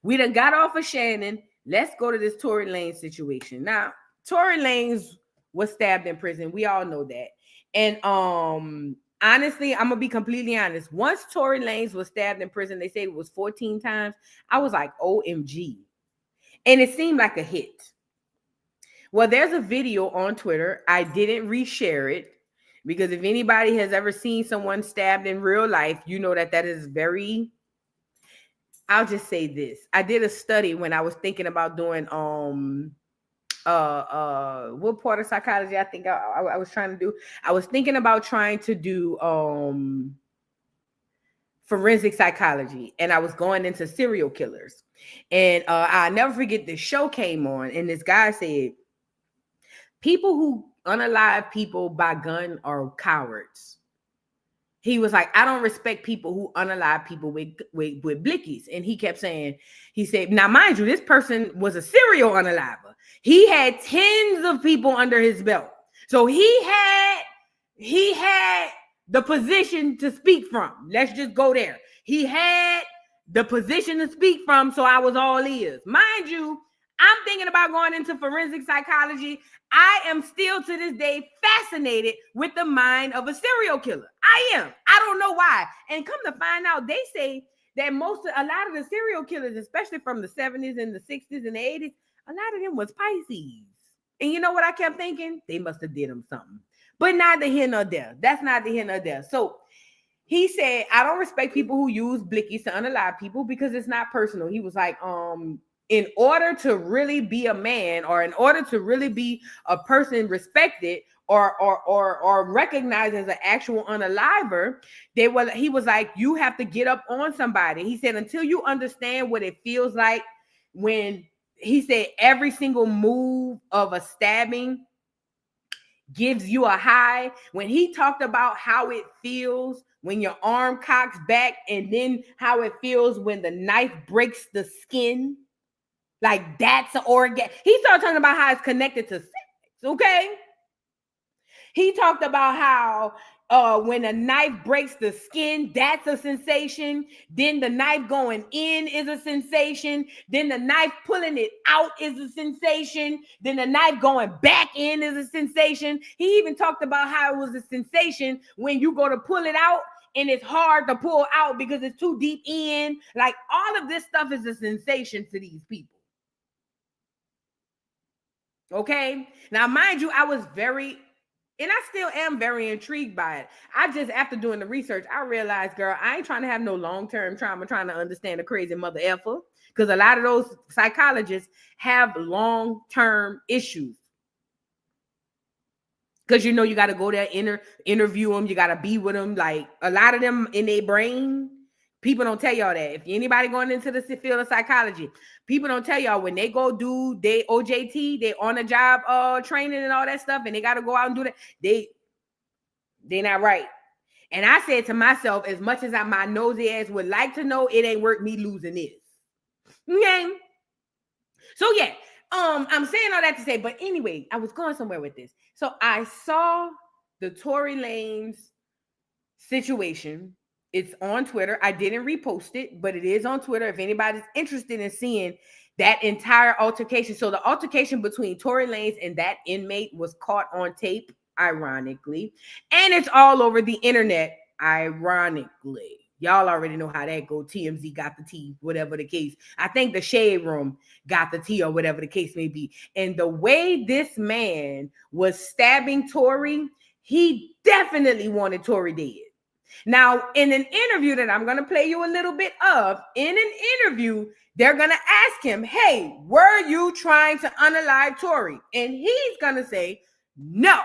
We done got off of Shannon. Let's go to this Tory Lanez situation. Now, Tory Lanez was stabbed in prison. We all know that. And honestly, I'm going to be completely honest. Once Tory Lanez was stabbed in prison, they said it was 14 times. I was like, OMG. And it seemed like a hit. Well, there's a video on Twitter. I didn't reshare it because if anybody has ever seen someone stabbed in real life, you know that is very, I'll just say this. I did a study when I was thinking about doing what part of psychology I think I was trying to do. I was thinking about trying to do forensic psychology, and I was going into serial killers. And I'll never forget, this show came on, and this guy said, people who unalive people by gun are cowards. He was like, I don't respect people who unalive people with blickies. And he kept saying, he said, now mind you, this person was a serial unaliver. He had tens of people under his belt. So he had the position to speak from. Let's just go there. He had the position to speak from, so I was all ears. Mind you, I'm thinking about going into forensic psychology. I am still to this day fascinated with the mind of a serial killer. I am. I don't know why. And come to find out, they say that a lot of the serial killers, especially from the 70s and the 60s and the 80s, a lot of them was Pisces. And you know what I kept thinking? They must have did them something. But neither here nor there. That's neither here nor there. So he said, I don't respect people who use blickies to unalive people because it's not personal. He was like, in order to really be a man, or in order to really be a person respected or recognized as an actual unaliver, he was like, you have to get up on somebody. He said, until you understand what it feels like when, he said, every single move of a stabbing gives you a high. When he talked about how it feels when your arm cocks back, and then how it feels when the knife breaks the skin, like that's an organ. He started talking about how it's connected to sex, okay? He talked about how when a knife breaks the skin, that's a sensation. Then the knife going in is a sensation. Then the knife pulling it out is a sensation. Then the knife going back in is a sensation. He even talked about how it was a sensation when you go to pull it out and it's hard to pull out because it's too deep in. Like, all of this stuff is a sensation to these people. Okay? Now, mind you, I was very... and I still am very intrigued by it. I just, after doing the research, I realized, girl, I ain't trying to have no long-term trauma, trying to understand the crazy mother effer, because a lot of those psychologists have long-term issues. Because, you know, you got to go there, interview them, you got to be with them. Like, a lot of them in their brain, people don't tell y'all that. If anybody going into the field of psychology, people don't tell y'all when they go do their OJT, they on the job training and all that stuff, and they got to go out and do that, they're not right. And I said to myself, as much as my nosy ass would like to know, it ain't worth me losing this. Okay? So yeah, I'm saying all that to say, but anyway, I was going somewhere with this. So I saw the Tory Lanez situation. It's on Twitter. I didn't repost it, but it is on Twitter if anybody's interested in seeing that entire altercation. So the altercation between Tory Lanez and that inmate was caught on tape, ironically, and it's all over the internet, ironically. Y'all already know how that go. TMZ got the tea, whatever the case. I think the Shade Room got the tea, or whatever the case may be. And the way this man was stabbing Tory, he definitely wanted Tory dead. Now, in an interview that I'm going to play you a little bit of, in an interview, they're going to ask him, hey, were you trying to unalive Tory? And he's going to say, no.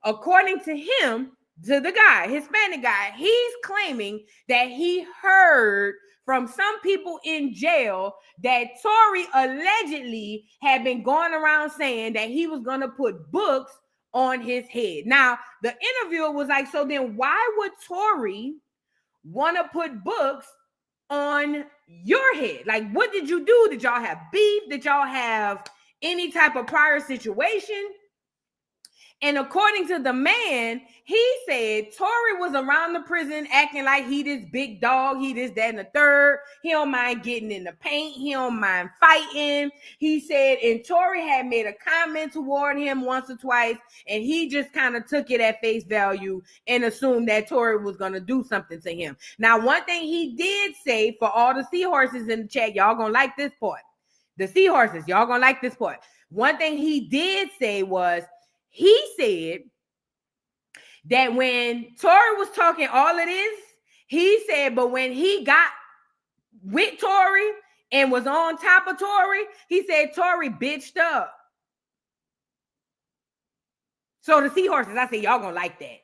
According to him, to the guy, Hispanic guy, he's claiming that he heard from some people in jail that Tory allegedly had been going around saying that he was going to put books on his head. Now, the interviewer was like, so then why would Tory want to put books on your head? Like, what did you do? Did y'all have beef? Did y'all have any type of prior situation? And according to the man, he said Tory was around the prison acting like he this big dog, he this, that, and the third. He don't mind getting in the paint. He don't mind fighting. He said, and Tory had made a comment toward him once or twice, and he just kind of took it at face value and assumed that Tory was going to do something to him. Now, one thing he did say, for all the seahorses in the chat, y'all going to like this part. The seahorses, y'all going to like this part. One thing he did say was, he said that when Tory was talking all of this, he said, but when he got with Tory and was on top of Tory, he said Tory bitched up. So the seahorses, I said, y'all gonna like that.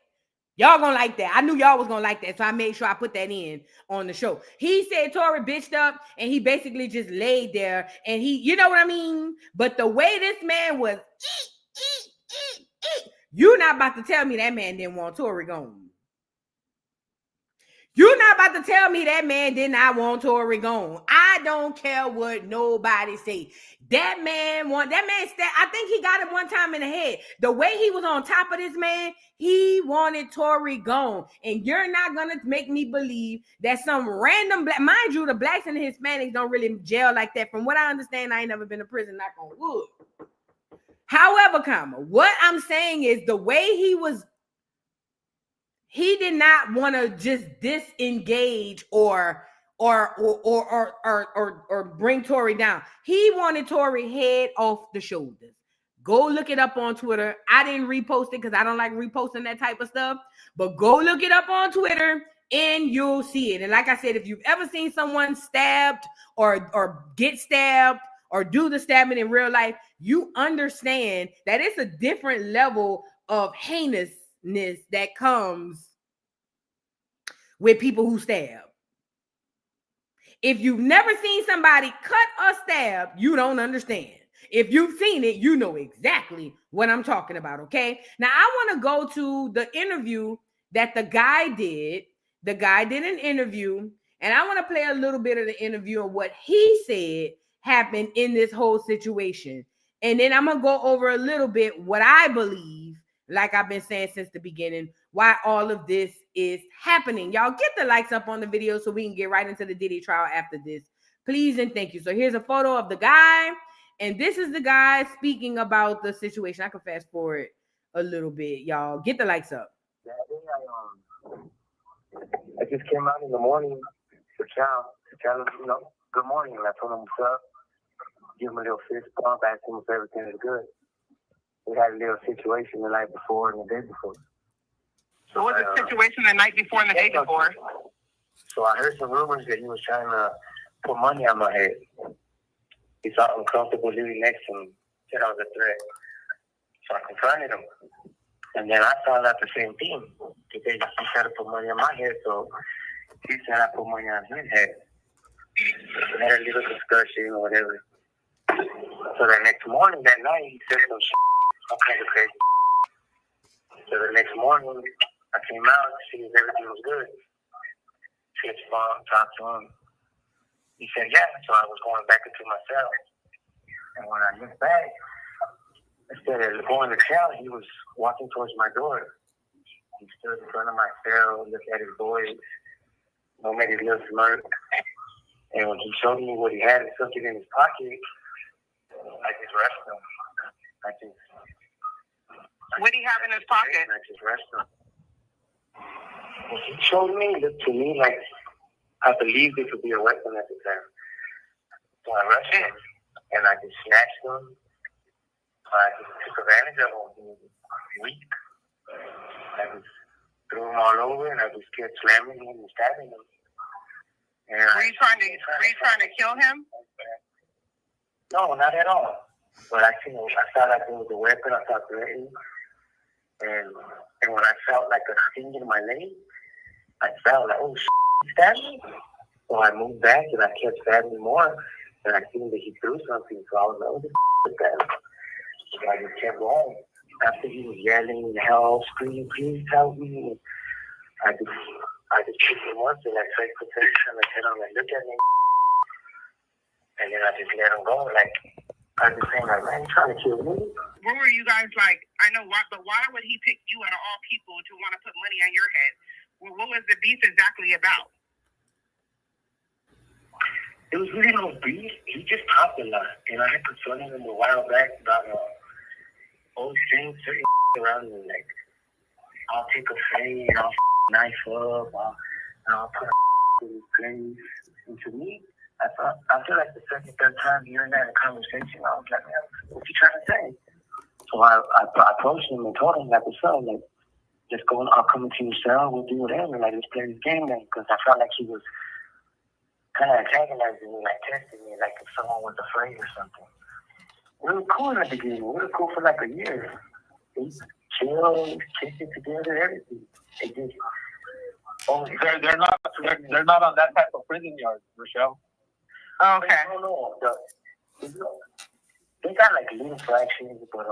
Y'all gonna like that. I knew y'all was gonna like that, so I made sure I put that in on the show. He said Tory bitched up, and he basically just laid there, and he, you know what I mean? But the way this man was, you're not about to tell me that man didn't want Tory gone. You're not about to tell me that man did not want Tory gone. I don't care what nobody say. That man, I think he got it one time in the head. The way he was on top of this man, he wanted Tory gone. And you're not going to make me believe that some random black, mind you, the blacks and the Hispanics don't really jail like that. From what I understand, I ain't never been to prison, knock on wood. However, what I'm saying is the way he did not want to just disengage or bring Tory down. He wanted Tory head off the shoulders. Go look it up on Twitter. I didn't repost it because I don't like reposting that type of stuff, but go look it up on Twitter and you'll see it. And like I said, if you've ever seen someone stabbed or get stabbed or do the stabbing in real life, you understand that it's a different level of heinousness that comes with people who stab. If you've never seen somebody cut or stab, you don't understand. If you've seen it, you know exactly what I'm talking about, okay? Now, I want to go to the interview that the guy did. The guy did an interview, and I want to play a little bit of the interview and what he said happened in this whole situation. And then I'm going to go over a little bit what I believe like I've been saying since the beginning, why all of this is happening. Y'all get the likes up on the video so we can get right into the Diddy trial after this. Please and thank you. So here's a photo of the guy, and this is the guy speaking about the situation. I can fast forward a little bit, y'all. Get the likes up. I just came out in the morning to tell him, good morning. And I told him what's up. Give him a little fist bump, ask him if everything is good. We had a little situation the night before and the day before. So what was the situation the night before and the day before? So I heard some rumors that he was trying to put money on my head. He felt uncomfortable living next to him. Said I was a threat. So I confronted him. And then I found out the same thing. He said he tried to put money on my head, so he said I put money on his head. We had a little discussion or whatever. So the next morning, that night, he said some shit. Okay, okay. So the next morning, I came out to see if everything was good. Fist bump, talked to him. He said, yeah. So I was going back into my cell. And when I looked back, instead of going to cell, he was walking towards my door. He stood in front of my cell, looked at his boys, made his little smirk. And when he showed me what he had and something in his pocket, I just rushed him. What did he have in his pocket? I just rushed him. What he showed me looked to me like I believed it could be a weapon at the time. So I rushed him and I just snatched him. I just took advantage of him. He was weak. I just threw him all over and I just kept slamming him and stabbing him. And were you trying to kill him? No, not at all. But I felt like it was a weapon. I felt threatened. And when I felt like a sting in my leg, I felt like, oh, he stabbed me. So I moved back and I kept stabbing more. And I seen that he threw something. So I was like, oh, this is that. So I just kept going. After he was yelling, help, screaming, please help me. I just picked him up and I tried to protection. I said, I'm like, look at me. And then I just let him go. Like, I was saying, like, man, you trying to kill me? What were you guys like? I know why, but why would he pick you out of all people to want to put money on your head? Well, what was the beef exactly about? It was really no beef. He just talked a lot. And I had confronted him a while back about always saying certain around me. Like, I'll take a fade, I'll knife up, I'll put in his place. And to me, I feel like the second, third time hearing that in a conversation, I was like, man, what you trying to say? So I approached him and told him, like, what's up? Like, just go, I'll come into your cell, we'll do whatever. Like, let's play this game then. Because I felt like he was kind of antagonizing me, like testing me, like if someone was afraid or something. We were cool in the beginning. We were cool for like a year. We chilled, kicked it together, everything. It just, they're not on that type of prison yard, Rochelle. Okay. No. They got like little fractions, but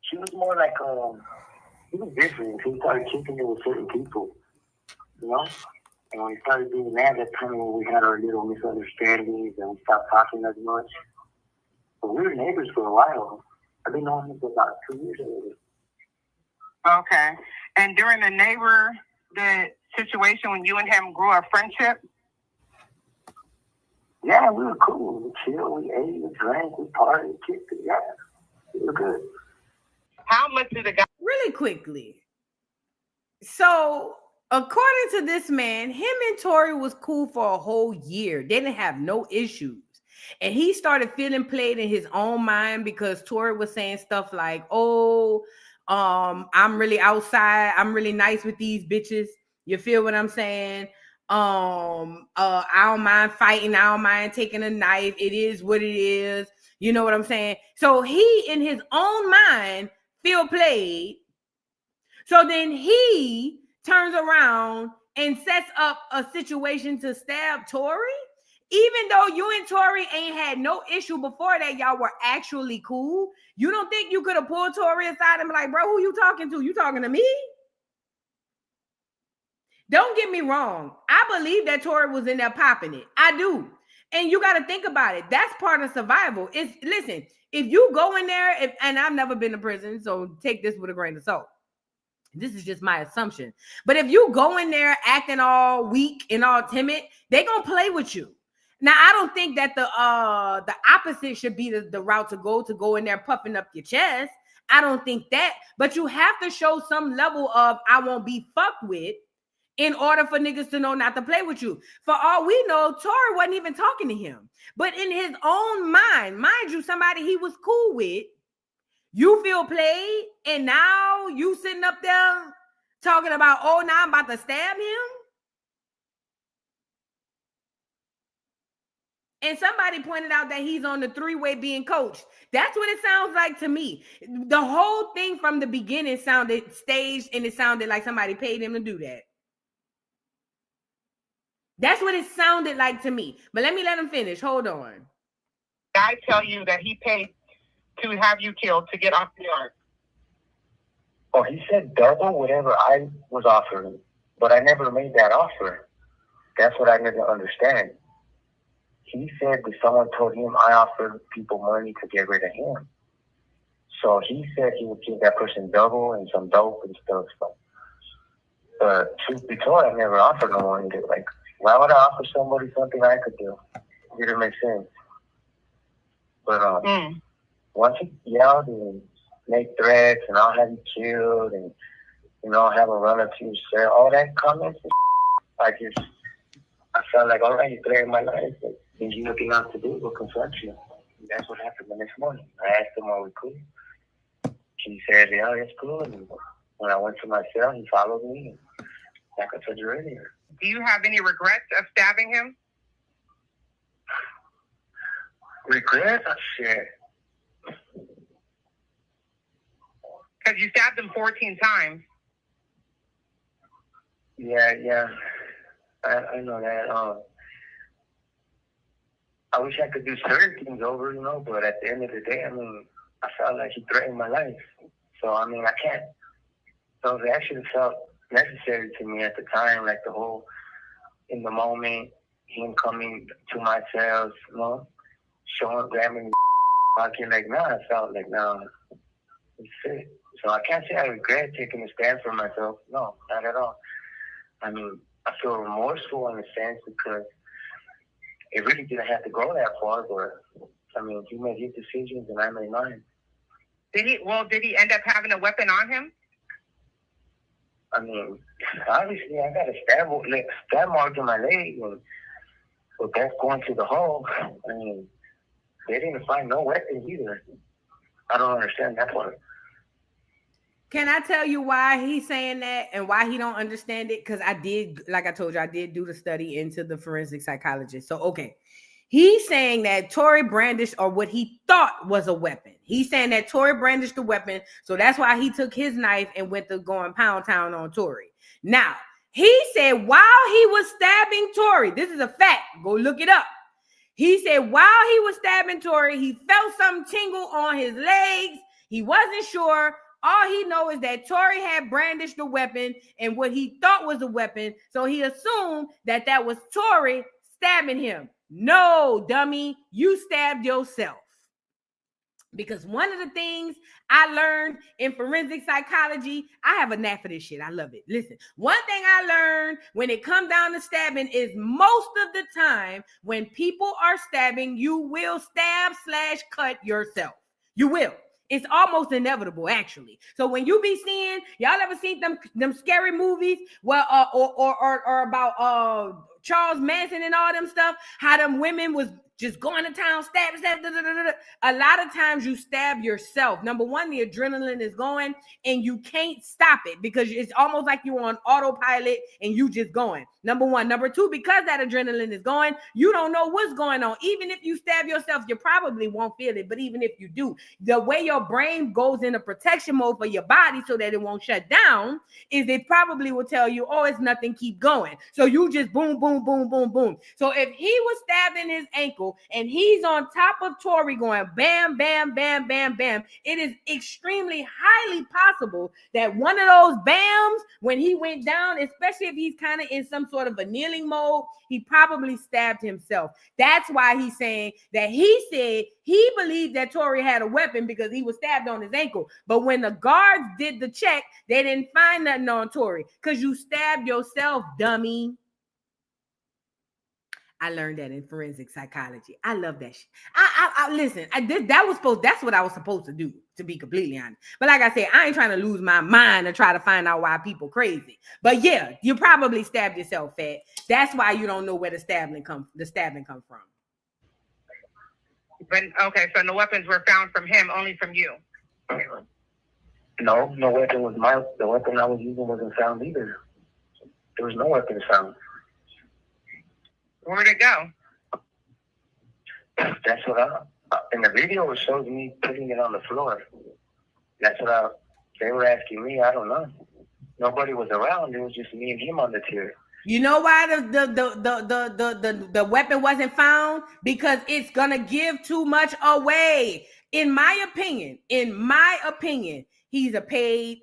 she was more like he was different. He started kicking it with certain people, you know. And when we started doing that, that's kind of when we had our little misunderstandings and we stopped talking as much. But we were neighbors for a while. I've been knowing him for about 2 years already. Okay. And during the situation when you and him grew a friendship? Yeah, we were cool. We chilled, we ate, we drank, we partied, kicked it. Yeah, we were good. How much did the guy... Really quickly. So, according to this man, him and Tory was cool for a whole year. They didn't have no issues. And he started feeling played in his own mind because Tory was saying stuff like, oh, I'm really outside. I'm really nice with these bitches. You feel what I'm saying? I don't mind fighting. I don't mind taking a knife. It is what it is. You know what I'm saying? So he, in his own mind, feel played. So then he turns around and sets up a situation to stab Tory. Even though you and Tory ain't had no issue before that, y'all were actually cool. You don't think you could have pulled Tory aside and be like, bro, who you talking to? You talking to me? Don't get me wrong. I believe that Tory was in there popping it. I do. And you got to think about it. That's part of survival. Listen, if you go in there, and I've never been to prison, so take this with a grain of salt. This is just my assumption. But if you go in there acting all weak and all timid, they're going to play with you. Now, I don't think that the opposite should be the route to go in there puffing up your chest. I don't think that. But you have to show some level of I won't be fucked with in order for niggas to know not to play with you. For all we know, Tory wasn't even talking to him. But in his own mind you, somebody he was cool with, you feel played, and now you sitting up there talking about, oh, now I'm about to stab him? And somebody pointed out that he's on the 3-way being coached. That's what it sounds like to me. The whole thing from the beginning sounded staged, and it sounded like somebody paid him to do that. That's what it sounded like to me. But let him finish. Hold on. I tell you that he paid to have you killed to get off the yard. Oh, he said double whatever I was offering, but I never made that offer. That's what I didn't understand. He said that someone told him I offered people money to get rid of him. So he said he would give that person double and some dope and stuff. But truth be told, I never offered no money. Like, why would I offer somebody something I could do? It didn't make sense. But once he yelled and made threats and I'll have you killed and, you know, have a run up to you, say all that comments, I felt like, all right, you threatened my life. Things you looking out to do will confront you. And that's what happened the next morning. I asked him, are we cool? He said, yeah, it's cool. And when I went to my cell, he followed me. Like I told you earlier. Do you have any regrets of stabbing him? Regrets? Oh, shit. Because you stabbed him 14 times. Yeah. I know that. I wish I could do certain things over, you know, but at the end of the day, I mean, I felt like he threatened my life. So, I mean, I can't. Those actions felt necessary to me at the time, like the whole, in the moment, him coming to my cells, you know, grabbing talking like, nah, I felt like, nah, it's it. So I can't say I regret taking a stand for myself. No, not at all. I mean, I feel remorseful in a sense because it really didn't have to go that far, but I mean, he made his decisions and I made mine. Did he end up having a weapon on him? I mean, obviously I got a stab mark in my leg, but that's going to the hole. I mean, they didn't find no weapons either. I don't understand that part. Can I tell you why he's saying that and why he don't understand it? Because I did, like I told you, I did do the study into the forensic psychologist. So, okay. He's saying that Tory brandished or what he thought was a weapon. He's saying that Tory brandished the weapon. So that's why he took his knife and went to going pound town on Tory. Now, he said while he was stabbing Tory, this is a fact. Go look it up. He said while he was stabbing Tory, he felt something tingle on his legs. He wasn't sure. All he knows is that Tory had brandished the weapon and what he thought was a weapon. So he assumed that that was Tory stabbing him. No, dummy, you stabbed yourself. Because one of the things I learned in forensic psychology, I have a knack for this shit. I love it. Listen, one thing I learned when it comes down to stabbing is most of the time when people are stabbing, you will stab/cut yourself. You will. It's almost inevitable, actually. So when you be seeing, y'all ever seen them scary movies where or about Charles Manson and all them stuff, how them women was just going to town, stab. A lot of times you stab yourself. Number one, the adrenaline is going and you can't stop it because it's almost like you're on autopilot and you just going. Number one. Number two, because that adrenaline is going, you don't know what's going on. Even if you stab yourself, you probably won't feel it. But even if you do, the way your brain goes into protection mode for your body so that it won't shut down is it probably will tell you, oh, it's nothing, keep going. So you just boom, boom, boom, boom, boom. So if he was stabbed in his ankle ankle, and he's on top of Tory going bam, bam, bam, bam, bam. It is extremely highly possible that one of those bams, when he went down, especially if he's kind of in some sort of a kneeling mode, he probably stabbed himself. That's why he's saying that he said he believed that Tory had a weapon because he was stabbed on his ankle. But when the guards did the check, they didn't find nothing on Tory because you stabbed yourself, dummy. I learned that in forensic psychology. I love that shit. I listen. That's what I was supposed to do, to be completely honest. But like I said, I ain't trying to lose my mind to try to find out why people crazy. But yeah, you probably stabbed yourself, Fat. That's why you don't know where the stabbing come from. But okay, so no weapons were found from him, only from you. No weapon was the weapon I was using wasn't found either. There was no weapon found. Where'd it go? That's what in the video it shows me putting it on the floor. That's what they were asking me. I don't know. Nobody was around. It was just me and him on the tier. You know why the weapon wasn't found? Because it's gonna give too much away. In my opinion, he's a paid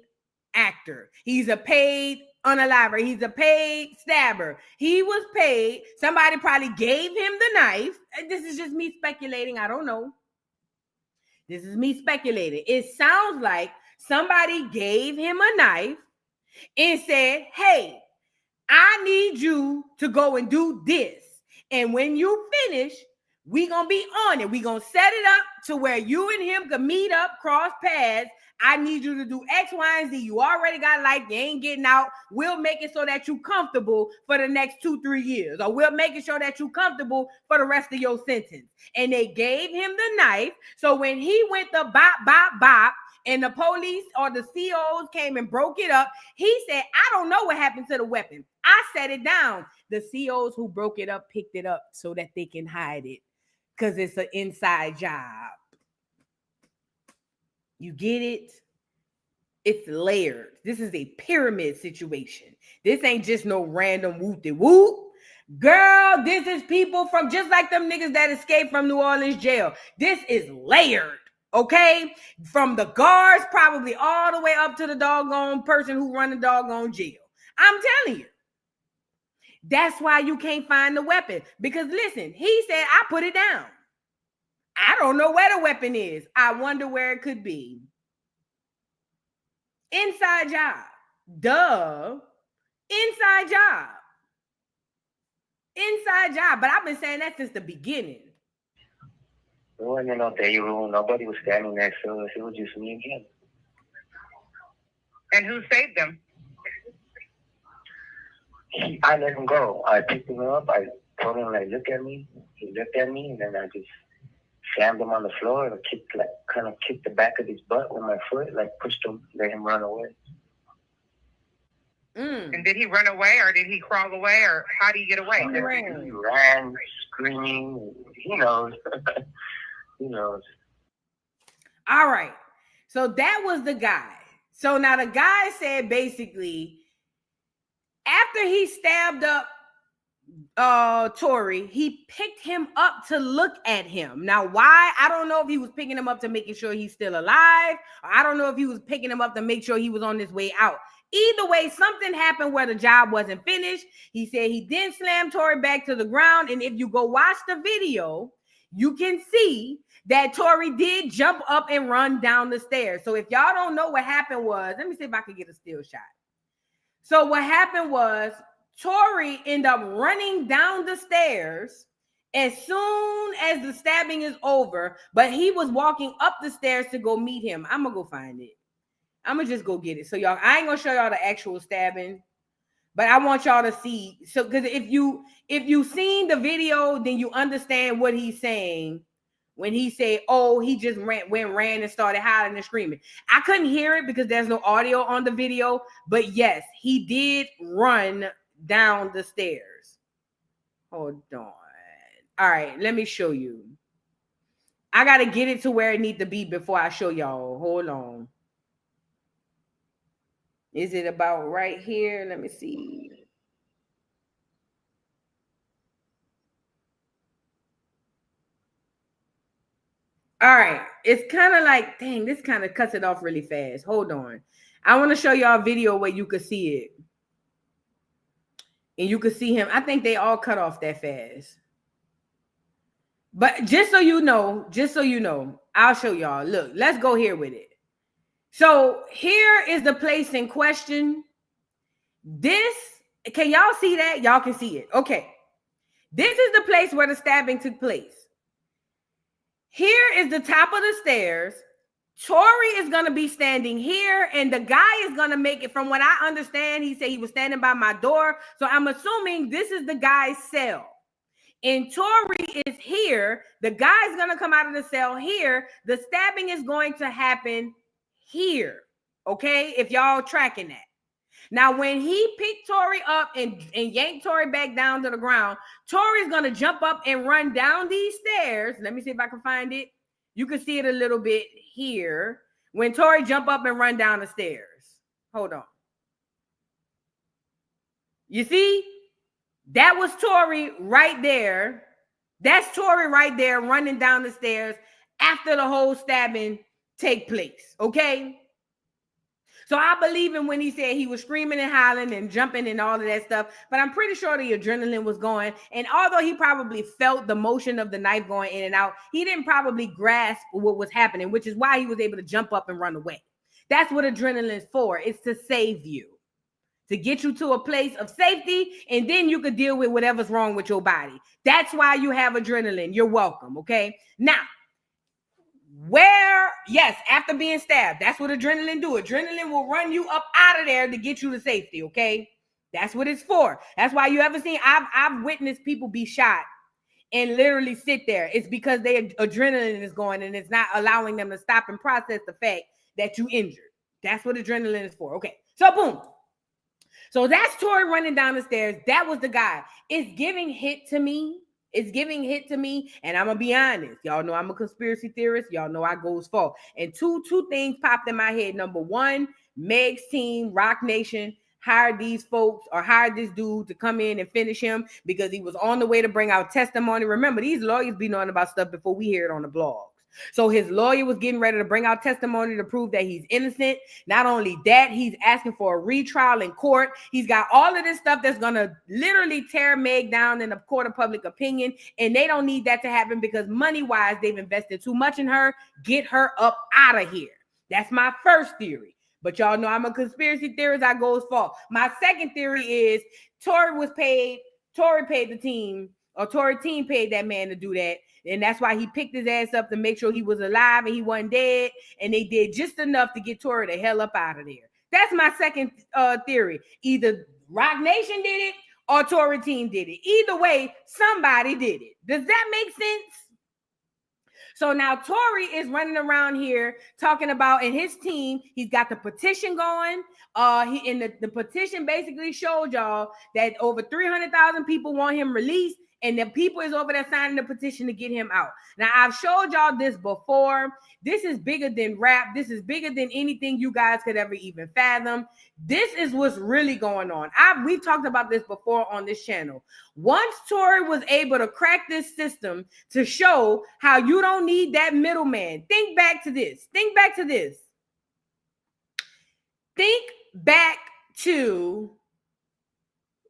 actor. He's a paid unaliver. He's a paid stabber. He was paid. Somebody probably gave him the knife. This is just me speculating. I don't know. This is me speculating. It sounds like somebody gave him a knife and said, hey, I need you to go and do this. And when you finish, we gonna be on it. We gonna set it up to where you and him can meet up, cross paths. I need you to do X, Y, and Z. You already got life. You ain't getting out. We'll make it so that you comfortable for the next 2-3 years. Or we'll make it sure that you comfortable for the rest of your sentence. And they gave him the knife. So when he went the bop, bop, bop, and the police or the COs came and broke it up, he said, I don't know what happened to the weapon. I set it down. The COs who broke it up picked it up so that they can hide it because it's an inside job. You get it? It's layered. This is a pyramid situation. This ain't just no random whoop-de-whoop. Girl, this is people from just like them niggas that escaped from New Orleans jail. This is layered, okay? From the guards probably all the way up to the doggone person who run the doggone jail. I'm telling you. That's why you can't find the weapon. Because listen, he said, I put it down. I don't know where the weapon is. I wonder where it could be. Inside job. Duh. Inside job. Inside job. But I've been saying that since the beginning. There wasn't no day room. Nobody was standing next to us. It was just me and him. And who saved them? I let him go. I picked him up. I told him, like, look at me. He looked at me, and then I just slammed him on the floor and kind of kicked the back of his butt with my foot, like pushed him, let him run away. And did he run away, or did he crawl away, or how did he get away? He ran, screaming. He knows. He knows. All right. So that was the guy. So now the guy said basically, after he stabbed up Tory, he picked him up to look at him. Now, why? I don't know if he was picking him up to making sure he's still alive, or I don't know if he was picking him up to make sure he was on his way out. Either way, something happened where the job wasn't finished. He said he then slammed Tory back to the ground, and if you go watch the video, you can see that Tory did jump up and run down the stairs. So if y'all don't know what happened was, let me see if I can get a still shot. So what happened was Tory ended up running down the stairs as soon as the stabbing is over, but he was walking up the stairs to go meet him. I'm going to go find it. I'm going to just go get it. So y'all, I ain't going to show y'all the actual stabbing, but I want y'all to see. So, because if you seen the video, then you understand what he's saying when he said, oh, he just ran and started howling and screaming. I couldn't hear it because there's no audio on the video, but yes, he did run down the stairs. Hold on. All right, let me show you. I got to get it to where it needs to be before I show y'all. Hold on. Is it about right here? Let me see. All right. It's kind of like, dang, this kind of cuts it off really fast. Hold on. I want to show y'all a video where you could see it. And you could see him. I think they all cut off that fast. But just so you know, I'll show y'all. Look, let's go here with it. So here is the place in question. This, can y'all see that? Y'all can see it. Okay. This is the place where the stabbing took place. Here is the top of the stairs. Tory is going to be standing here, and the guy is going to make it. From what I understand, he said he was standing by my door. So I'm assuming this is the guy's cell. And Tory is here. The guy's going to come out of the cell here. The stabbing is going to happen here. Okay? If y'all tracking that. Now, when he picked Tory up and yanked Tory back down to the ground, Tory's going to jump up and run down these stairs. Let me see if I can find it. You can see it a little bit here. When Tory jump up and run down the stairs. Hold on. You see? That was Tory right there. That's Tory right there running down the stairs after the whole stabbing take place. Okay? So I believe him when he said he was screaming and hollering and jumping and all of that stuff. But I'm pretty sure the adrenaline was going. And although he probably felt the motion of the knife going in and out, he didn't probably grasp what was happening, which is why he was able to jump up and run away. That's what adrenaline is for. It's to save you, to get you to a place of safety, and then you could deal with whatever's wrong with your body. That's why you have adrenaline. You're welcome, okay? Now, yes, after being stabbed, that's what adrenaline do. Adrenaline will run you up out of there to get you to safety, okay? That's what it's for. That's why you ever seen, I've witnessed people be shot and literally sit there. It's because their adrenaline is going and it's not allowing them to stop and process the fact that you injured. That's what adrenaline is for. Okay, so boom. So that's Tory running down the stairs. That was the guy. It's giving hit to me. It's giving hit to me, and I'm gonna be honest. Y'all know I'm a conspiracy theorist. Y'all know I goes for. And two things popped in my head. Number one, Meg's team, Rock Nation, hired these folks or hired this dude to come in and finish him because he was on the way to bring out testimony. Remember, these lawyers be knowing about stuff before we hear it on the blogs. So his lawyer was getting ready to bring out testimony to prove that he's innocent. Not only that, he's asking for a retrial in court. He's got all of this stuff that's going to literally tear Meg down in the court of public opinion. And they don't need that to happen because money-wise, they've invested too much in her. Get her up out of here. That's my first theory. But y'all know I'm a conspiracy theorist. I go as far. My second theory is Tory paid the team, or Tory team paid that man to do that. And that's why he picked his ass up to make sure he was alive and he wasn't dead. And they did just enough to get Tory the hell up out of there. That's my second theory. Either Rock Nation did it or Tory team did it. Either way, somebody did it. Does that make sense? So now Tory is running around here talking about, in his team, he's got the petition going. The petition basically showed y'all that over 300,000 people want him released. And the people is over there signing the petition to get him out. Now, I've showed y'all this before. This is bigger than rap. This is bigger than anything you guys could ever even fathom. This is what's really going on. We've talked about this before on this channel. Once Tory was able to crack this system to show how you don't need that middleman. Think back to this. Think back to this. Think back to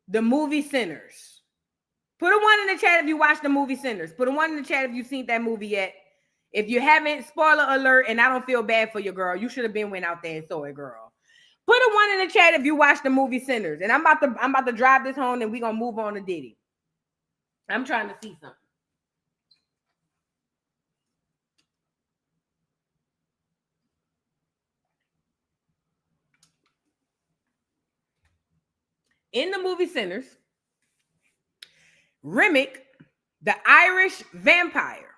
the movie Sinners. Put a 1 in the chat if you watched the movie Sinners. Put a 1 in the chat if you've seen that movie yet. If you haven't, spoiler alert, and I don't feel bad for you, girl. You should have been went out there and saw it, girl. Put a 1 in the chat if you watched the movie Sinners. And I'm about to drive this home and we're gonna move on to Diddy. I'm trying to see something. In the movie Sinners, Remick, the Irish vampire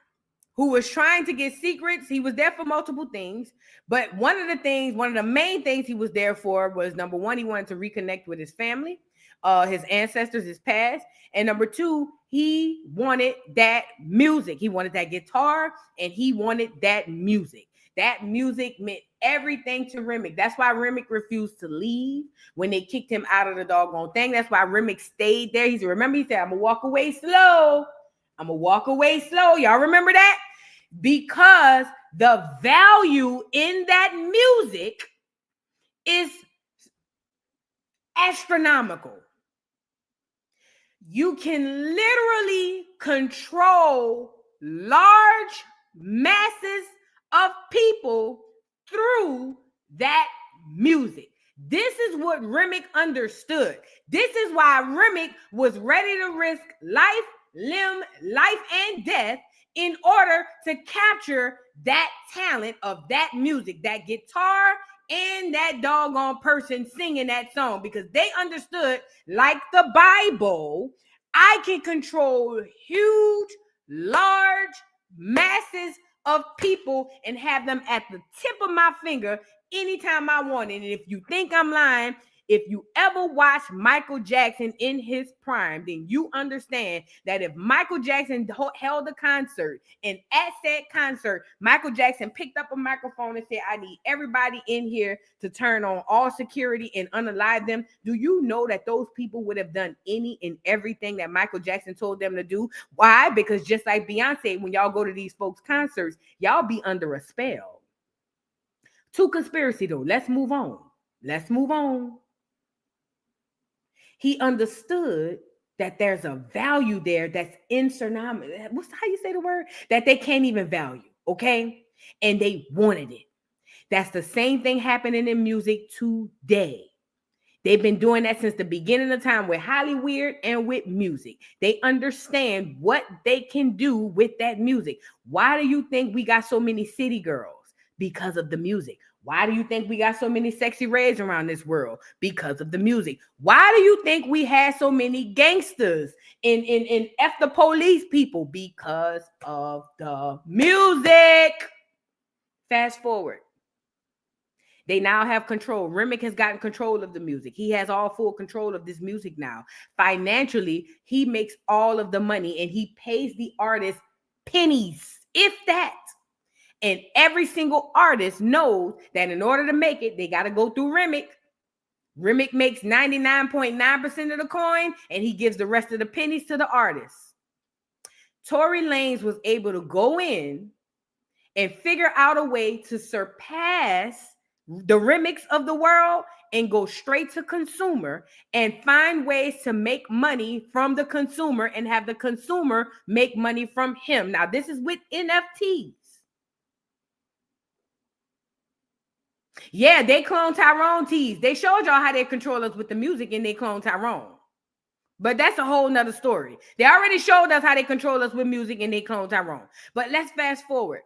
who was trying to get secrets, he was there for multiple things, but one of the main things he was there for was, number one, he wanted to reconnect with his family, his ancestors, his past, and number two, he wanted that music. He wanted that guitar, and he wanted that music. That music meant everything to Remick. That's why Remick refused to leave when they kicked him out of the doggone thing. That's why Remick stayed there. He said, I'm gonna walk away slow. I'm gonna walk away slow. Y'all remember that? because the value in that music is astronomical. You can literally control large masses of people through that music. This is what Remick understood. This is why Remick was ready to risk life and death in order to capture that talent of that music, that guitar and that doggone person singing that song, because they understood, like the Bible, I can control huge, large masses of people and have them at the tip of my finger anytime I want it. And if you think I'm lying, if you ever watch Michael Jackson in his prime, then you understand that if Michael Jackson held a concert, and at that concert, Michael Jackson picked up a microphone and said, I need everybody in here to turn on all security and unalive them, do you know that those people would have done any and everything that Michael Jackson told them to do? Why? Because just like Beyonce, when y'all go to these folks' concerts, y'all be under a spell. To conspiracy though, let's move on. He understood that there's a value there that's insurmountable. What's how you say the word? That they can't even value, okay? And they wanted it. That's the same thing happening in music today. They've been doing that since the beginning of time with Hollywood and with music. They understand what they can do with that music. Why do you think we got so many city girls? Because of the music. Why do you think we got so many sexy reds around this world? Because of the music. Why do you think we had so many gangsters in F the police people? Because of the music. Fast forward. They now have control. Remick has gotten control of the music. He has all full control of this music now. Financially, he makes all of the money and he pays the artist pennies, if that. And every single artist knows that in order to make it, they got to go through Remick. Remick makes 99.9% of the coin, and he gives the rest of the pennies to the artists. Tory Lanez was able to go in and figure out a way to surpass the Remicks of the world and go straight to consumer and find ways to make money from the consumer and have the consumer make money from him. Now, this is with NFTs. Yeah, they clone Tyrone tees. They showed y'all how they control us with the music and they clone Tyrone. But that's a whole nother story. They already showed us how they control us with music and they clone Tyrone. But let's fast forward.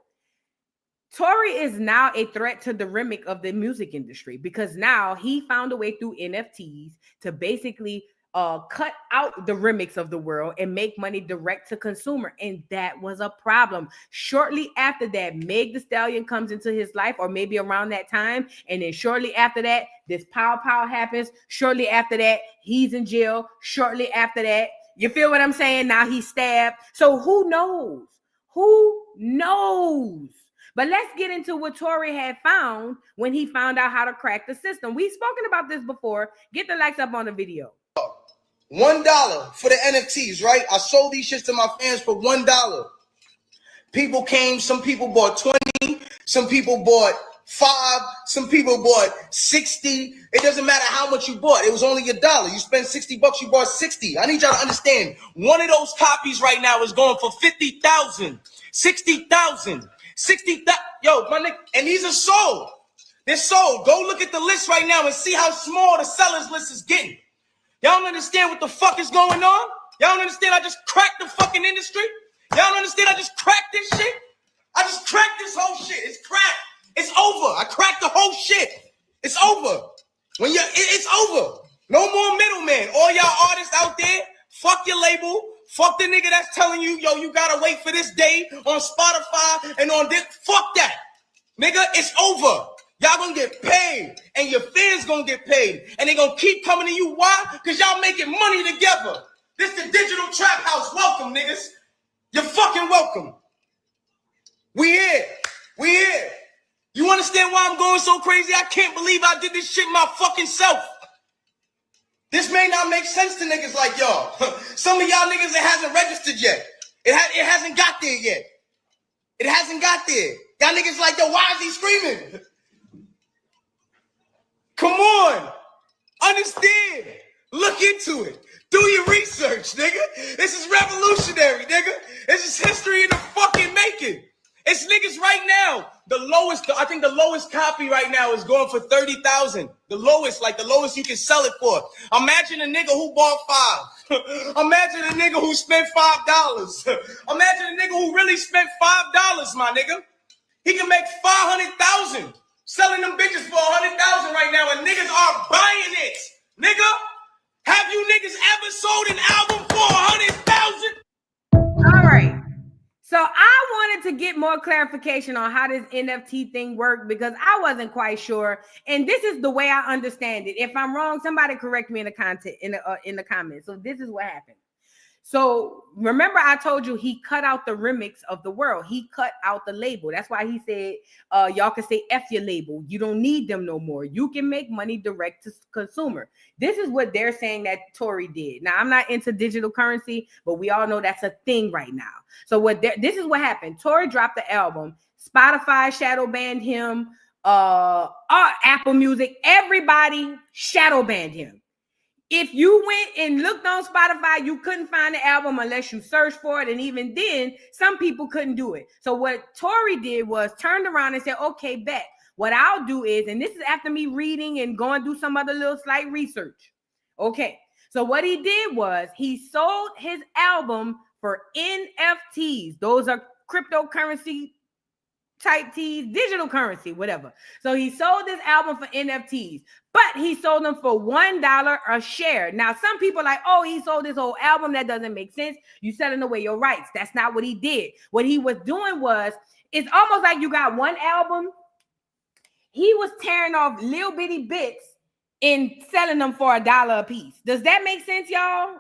Tory is now a threat to the Remick of the music industry because now he found a way through NFTs to basically cut out the Remicks of the world and make money direct to consumer. And that was a problem. Shortly after that, Meg Thee Stallion comes into his life, or maybe around that time. And then shortly after that, this pow happens. Shortly after that, he's in jail. Shortly after that, you feel what I'm saying? Now he's stabbed. So who knows? Who knows? But let's get into what Tory had found when he found out how to crack the system. We've spoken about this before. Get the likes up on the video. $1 for the NFTs, right? I sold these shits to my fans for $1. People came, some people bought 20, some people bought 5, some people bought 60. It doesn't matter how much you bought. It was only $1. You spent $60, you bought 60. I need y'all to understand. One of those copies right now is going for 50,000, 60,000, 60,000. Yo, my nigga, and these are sold. They're sold. Go look at the list right now and see how small the sellers list is getting. Y'all don't understand what the fuck is going on? Y'all don't understand I just cracked the fucking industry? Y'all don't understand I just cracked this shit? I just cracked this whole shit. It's cracked. It's over. I cracked the whole shit. It's over. It's over. No more middleman. All y'all artists out there, fuck your label. Fuck the nigga that's telling you, yo, you gotta wait for this day on Spotify and on this. Fuck that. Nigga, it's over. Y'all gonna get paid, and your fans gonna get paid, and they gonna keep coming to you. Why? Because y'all making money together. This the digital trap house. Welcome, niggas. You're fucking welcome. We here. We here. You understand why I'm going so crazy? I can't believe I did this shit my fucking self. This may not make sense to niggas like y'all. Some of y'all niggas, it hasn't registered yet. It hasn't got there yet. It hasn't got there. Y'all niggas like, yo, why is he screaming? Come on. Understand. Look into it. Do your research, nigga. This is revolutionary, nigga. This is history in the fucking making. It's niggas right now. I think the lowest copy right now is going for 30,000. The lowest you can sell it for. Imagine a nigga who bought 5. Imagine a nigga who spent $5. Imagine a nigga who really spent $5, my nigga. He can make 500,000 selling them bitches for 100,000 right now, and niggas are buying it, nigga. Have you niggas ever sold an album for 100,000? All right. So I wanted to get more clarification on how this NFT thing worked because I wasn't quite sure. And this is the way I understand it. If I'm wrong, somebody correct me in the comments. So this is what happened. So remember I told you he cut out the remix of the world. He cut out the label. That's why he said, y'all can say F your label. You don't need them no more. You can make money direct to consumer. This is what they're saying that Tory did. Now, I'm not into digital currency, but we all know that's a thing right now. So this is what happened. Tory dropped the album. Spotify shadow banned him. Apple Music, everybody shadow banned him. If you went and looked on Spotify, you couldn't find the album unless you searched for it. And even then, some people couldn't do it. So what Tory did was turned around and said, okay, bet. What I'll do is, and this is after me reading and going through some other little slight research. Okay, so what he did was he sold his album for NFTs. Those are cryptocurrency type T's, digital currency, whatever. So he sold this album for NFTs, but he sold them for $1 a share. Now, some people are like, oh, he sold this whole album. That doesn't make sense. You selling away your rights. That's not what he did. What he was doing was, it's almost like you got one album. He was tearing off little bitty bits and selling them for $1 a piece. Does that make sense, y'all?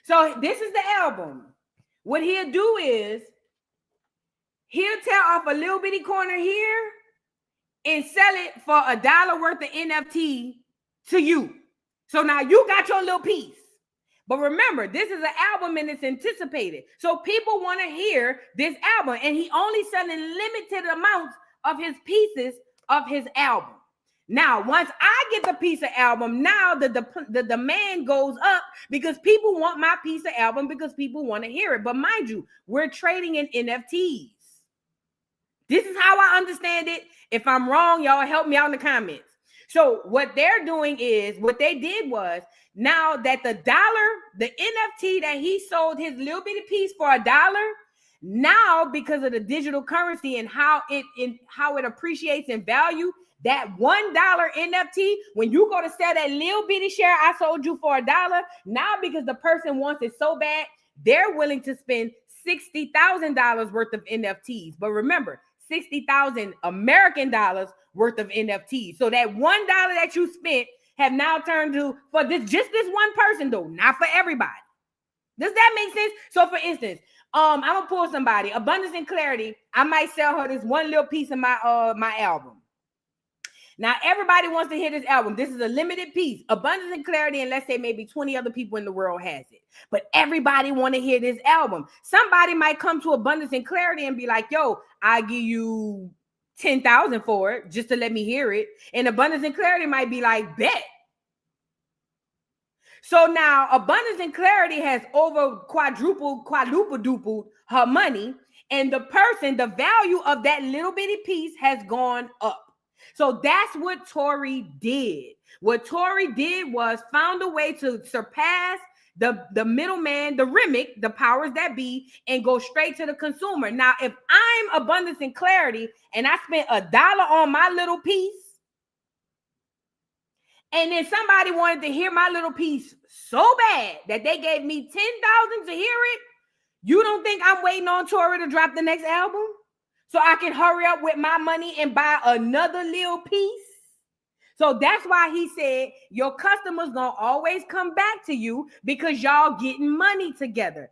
So this is the album. What he'll do is, he'll tear off a little bitty corner here and sell it for $1 worth of NFT to you. So now you got your little piece. But remember, this is an album and it's anticipated. So people want to hear this album. And he only selling limited amounts of his pieces of his album. Now, once I get the piece of album, now the demand goes up because people want my piece of album because people want to hear it. But mind you, we're trading in NFTs. This is how I understand it. If I'm wrong, y'all help me out in the comments. So what they're doing is, what they did was, now that the NFT that he sold his little bitty piece for $1, now because of the digital currency and how it appreciates in value, that $1 NFT, when you go to sell that little bitty share I sold you for $1, now because the person wants it so bad, they're willing to spend $60,000 worth of NFTs. But remember, 60,000 American dollars worth of NFTs. So that $1 that you spent have now turned to, for just this one person though, not for everybody. Does that make sense? So for instance, I'm gonna pull somebody, Abundance and Clarity. I might sell her this one little piece of my album. Now everybody wants to hear this album. This is a limited piece. Abundance and Clarity, and let's say maybe 20 other people in the world has it. But everybody want to hear this album. Somebody might come to Abundance and Clarity and be like, yo, I give you 10,000 for it just to let me hear it. And Abundance and Clarity might be like, bet. So now Abundance and Clarity has over quadrupled her money. And the value of that little bitty piece has gone up. So that's what Tory did. What Tory did was found a way to surpass the middleman, the Remick, the powers that be, and go straight to the consumer. Now, if I'm Abundance and Clarity and I spent $1 on my little piece, and then somebody wanted to hear my little piece so bad that they gave me 10,000 to hear it, you don't think I'm waiting on Tory to drop the next album so I can hurry up with my money and buy another little piece? So that's why he said your customers gonna always come back to you because y'all getting money together.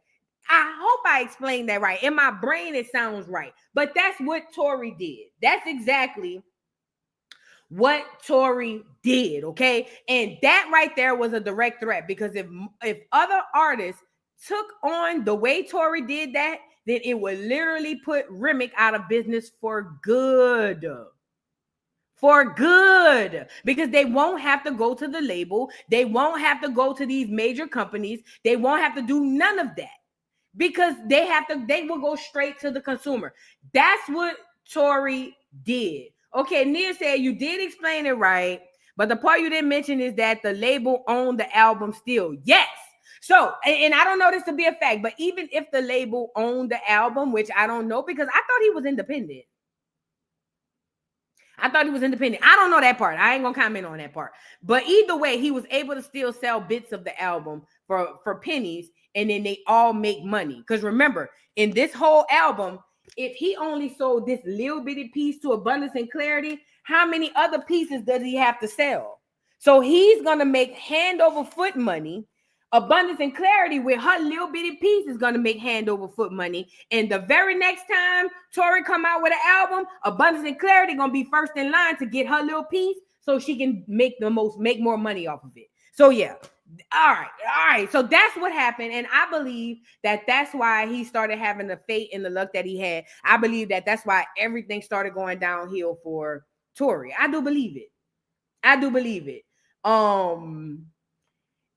I hope I explained that right. In my brain, it sounds right. But that's what Tory did. That's exactly what Tory did, okay? And that right there was a direct threat because if other artists took on the way Tory did that, then it would literally put Remick out of business for good. For good, because they won't have to go to the label. They won't have to go to these major companies. They won't have to do none of that because they will go straight to the consumer. That's what Tory did. Okay, Nia said you did explain it right, but the part you didn't mention is that the label owned the album still. Yes. So, and I don't know this to be a fact, but even if the label owned the album, which I don't know because I thought he was independent. I don't know that part. I ain't gonna comment on that part. But either way, he was able to still sell bits of the album for pennies, and then they all make money. Because remember, in this whole album, if he only sold this little bitty piece to Abundance and Clarity, how many other pieces does he have to sell? So he's gonna make hand over foot money. Abundance and Clarity with her little bitty piece is going to make hand over foot money. And the very next time Tory come out with an album, Abundance and Clarity going to be first in line to get her little piece so she can make more money off of it. So yeah. All right. So that's what happened. And I believe that that's why he started having the fate and the luck that he had. I believe that that's why everything started going downhill for Tory. I do believe it.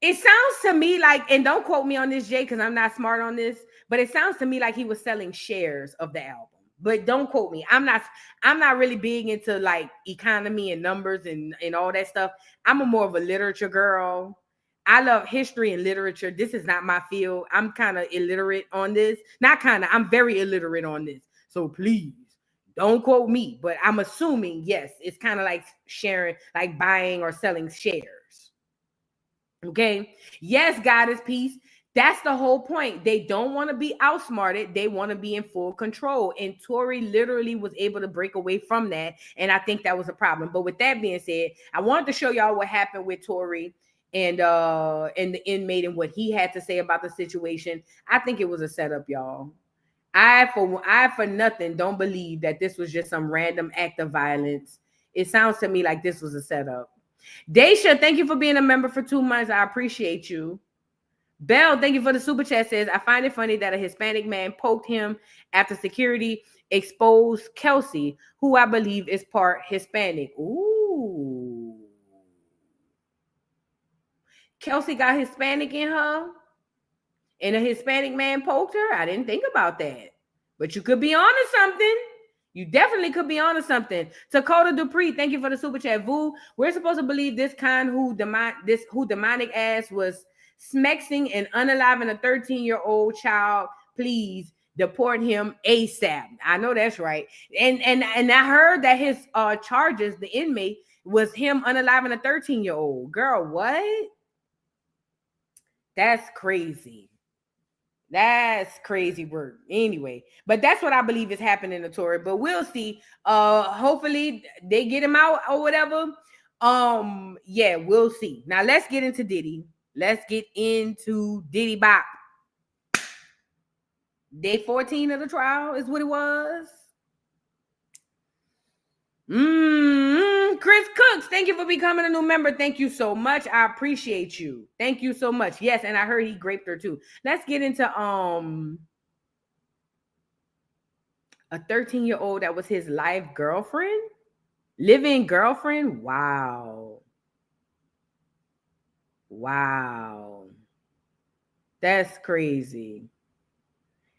It sounds to me like, and don't quote me on this, Jay, because I'm not smart on this, but it sounds to me like he was selling shares of the album. But don't quote me. I'm not really big into like economy and numbers and all that stuff. I'm more of a literature girl. I love history and literature. This is not my field. I'm kind of illiterate on this. I'm very illiterate on this. So please don't quote me. But I'm assuming, yes, it's kind of like sharing, like buying or selling shares. Okay. Yes, Goddess Peace. That's the whole point. They don't want to be outsmarted. They want to be in full control. And Tory literally was able to break away from that. And I think that was a problem. But with that being said, I wanted to show y'all what happened with Tory and the inmate and what he had to say about the situation. I think it was a setup, y'all. I for nothing don't believe that this was just some random act of violence. It sounds to me like this was a setup. Daisha, thank you for being a member for 2 months. I appreciate you. Bell, thank you for the super chat. Says, I find it funny that a Hispanic man poked him after security exposed Kelsey, who I believe is part Hispanic. Ooh. Kelsey got Hispanic in her, and a Hispanic man poked her. I didn't think about that. But you could be onto something. You definitely could be onto something. Dakota Dupree, thank you for the super chat. Vu, we're supposed to believe this kind who demonic ass was smexing and unaliving a 13-year-old child. Please deport him ASAP. I know that's right. And I heard that his charges, the inmate, was him unaliving a 13-year-old. Girl, what? That's crazy. That's crazy work. Anyway, but that's what I believe is happening to Tory. But we'll see. Hopefully they get him out or whatever. Yeah, we'll see. Now let's get into Diddy. Let's get into Diddy Bop. Day 14 of the trial is what it was. Chris Cooks, thank you for becoming a new member. Thank you so much. I appreciate you. Thank you so much. Yes, and I heard he raped her too. Let's get into a 13-year-old that was his live girlfriend, living girlfriend. Wow. That's crazy.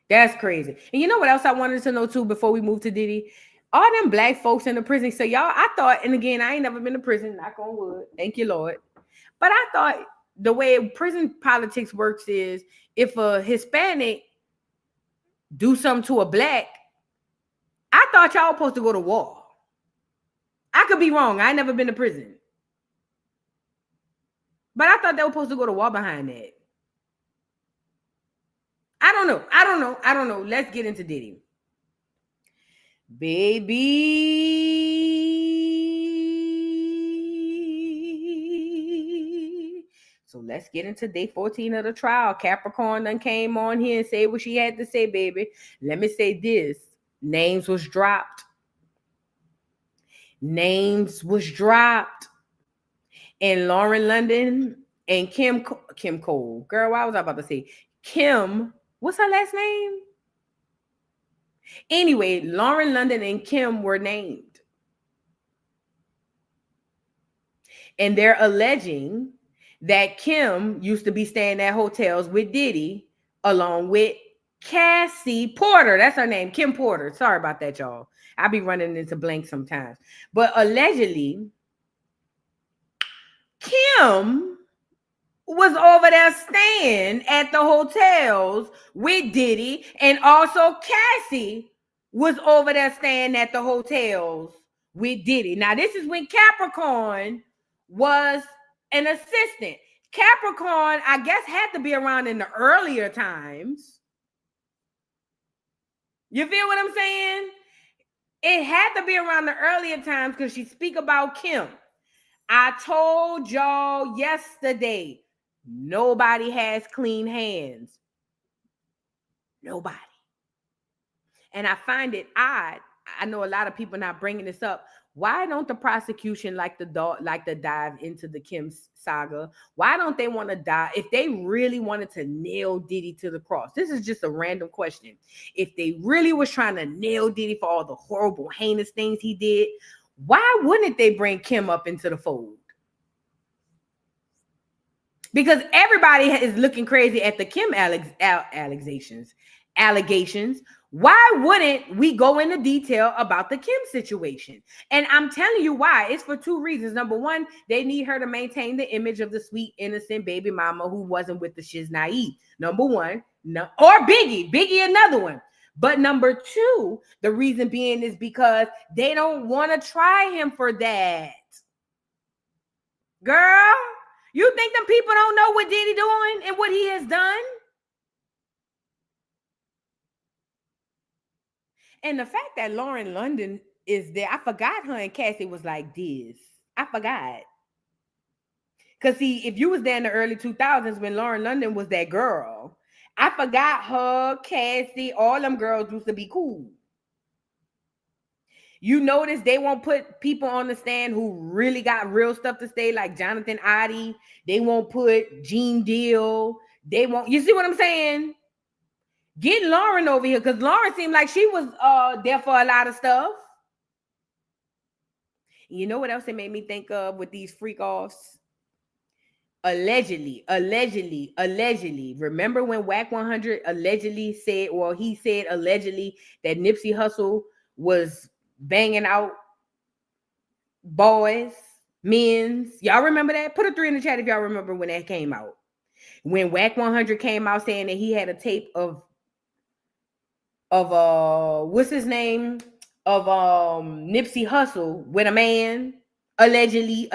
And you know what else I wanted to know too before we move to Diddy? All them black folks in the prison. So y'all, I thought, and again, I ain't never been to prison, knock on wood. Thank you, Lord. But I thought the way prison politics works is if a Hispanic do something to a black, I thought y'all were supposed to go to war. I could be wrong. I ain't never been to prison. But I thought they were supposed to go to war behind that. I don't know. Let's get into Diddy. Baby. So let's get into day 14 of the trial. Capricorn done came on here and said what she had to say, baby. Let me say this. Names was dropped. And Lauren London and Kim Cole. Girl, what was I about to say? Kim, what's her last name? Anyway, Lauren London and Kim were named. And they're alleging that Kim used to be staying at hotels with Diddy along with Cassie Porter. That's her name, Kim Porter. Sorry about that, y'all. I be running into blank sometimes. But allegedly, Kim was over there staying at the hotels with Diddy, and also Cassie was over there staying at the hotels with Diddy. Now, this is when Capricorn was an assistant. Capricorn, I guess, had to be around in the earlier times. You feel what I'm saying? It had to be around the earlier times because she speak about Kim. I told y'all yesterday, nobody has clean hands. Nobody. And I find it odd. I know a lot of people not bringing this up. Why don't the prosecution like to dive into the Kim saga? Why don't they want to dive? If they really wanted to nail Diddy to the cross, this is just a random question. If they really was trying to nail Diddy for all the horrible, heinous things he did, why wouldn't they bring Kim up into the fold? Because everybody is looking crazy at the Kim allegations. Why wouldn't we go into detail about the Kim situation? And I'm telling you why. It's for two reasons. Number one, they need her to maintain the image of the sweet, innocent baby mama who wasn't with the shiz naive. Number one, or Biggie, another one. But number two, the reason being is because they don't want to try him for that. Girl, you think them people don't know what Diddy doing and what he has done? And the fact that Lauren London is there, I forgot her and Cassie was like this. I forgot. Because see, if you was there in the early 2000s when Lauren London was that girl, I forgot her, Cassie, all them girls used to be cool. You notice they won't put people on the stand who really got real stuff to say, like Jonathan Oddie. They won't put Gene Deal. They won't, you see what I'm saying? Get Lauren over here, because Lauren seemed like she was there for a lot of stuff. You know what else it made me think of with these freak offs? Allegedly. Remember when Whack 100 allegedly said, well, he said allegedly that Nipsey Hussle was banging out boys, men's. Y'all remember that? Put a 3 in the chat if y'all remember when that came out. When Whack 100 came out saying that he had a tape of what's his name? Of Nipsey Hussle with a man. Allegedly.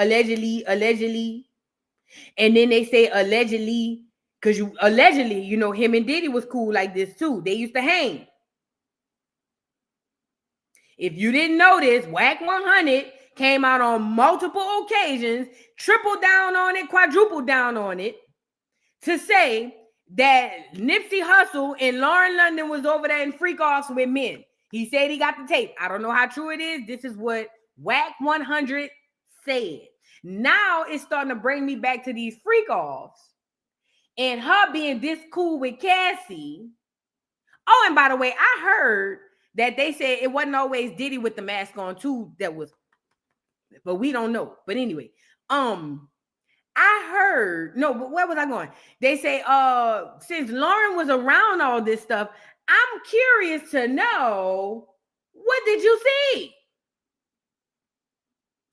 And then they say allegedly, because you know, him and Diddy was cool like this too. They used to hang. If you didn't notice, Whack 100 came out on multiple occasions, triple down on it, quadruple down on it, to say that Nipsey Hussle and Lauren London was over there in freak offs with men. He said he got the tape. I don't know how true it is. This is what Whack 100 said. Now it's starting to bring me back to these freak offs and her being this cool with Cassie. Oh, and by the way, I heard that they said it wasn't always Diddy with the mask on too. That was, but we don't know. But anyway, I heard, no, but where was I going? They say, since Lauren was around all this stuff, I'm curious to know, what did you see?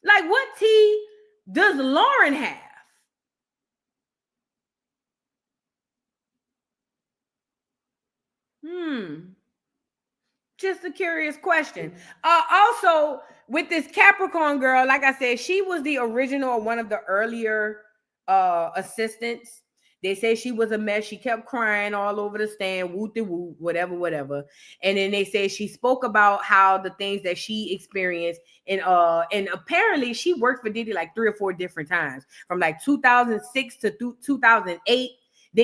Like, what tea does Lauren have? Just a curious question. Also, with this Capricorn girl, like I said, she was the original, one of the earlier assistants. They say she was a mess. She kept crying all over the stand, whoop-de-whoop, whatever. And then they say she spoke about how the things that she experienced, and apparently she worked for Diddy like 3 or 4 different times, from like 2006 to 2008.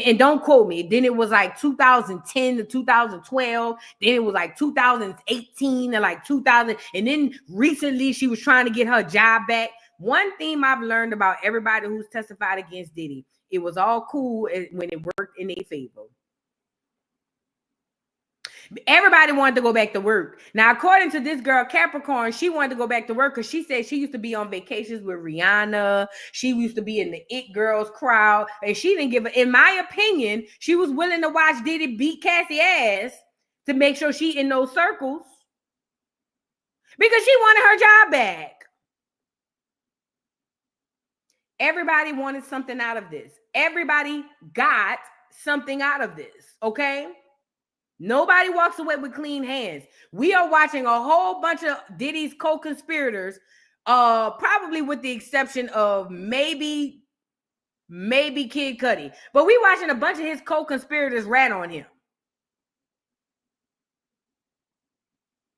And don't quote me. Then it was like 2010 to 2012. Then it was like 2018 to like 2000. And then recently she was trying to get her job back. One theme I've learned about everybody who's testified against Diddy, it was all cool when it worked in their favor. Everybody wanted to go back to work. Now, according to this girl, Capricorn, she wanted to go back to work because she said she used to be on vacations with Rihanna. She used to be in the It Girls crowd. And she didn't give a, in my opinion, she was willing to watch Diddy beat Cassie ass to make sure she in those circles because she wanted her job back. Everybody wanted something out of this. Everybody got something out of this, okay? Nobody walks away with clean hands. We are watching a whole bunch of Diddy's co-conspirators, probably with the exception of maybe Kid Cudi. But we watching a bunch of his co-conspirators rat on him.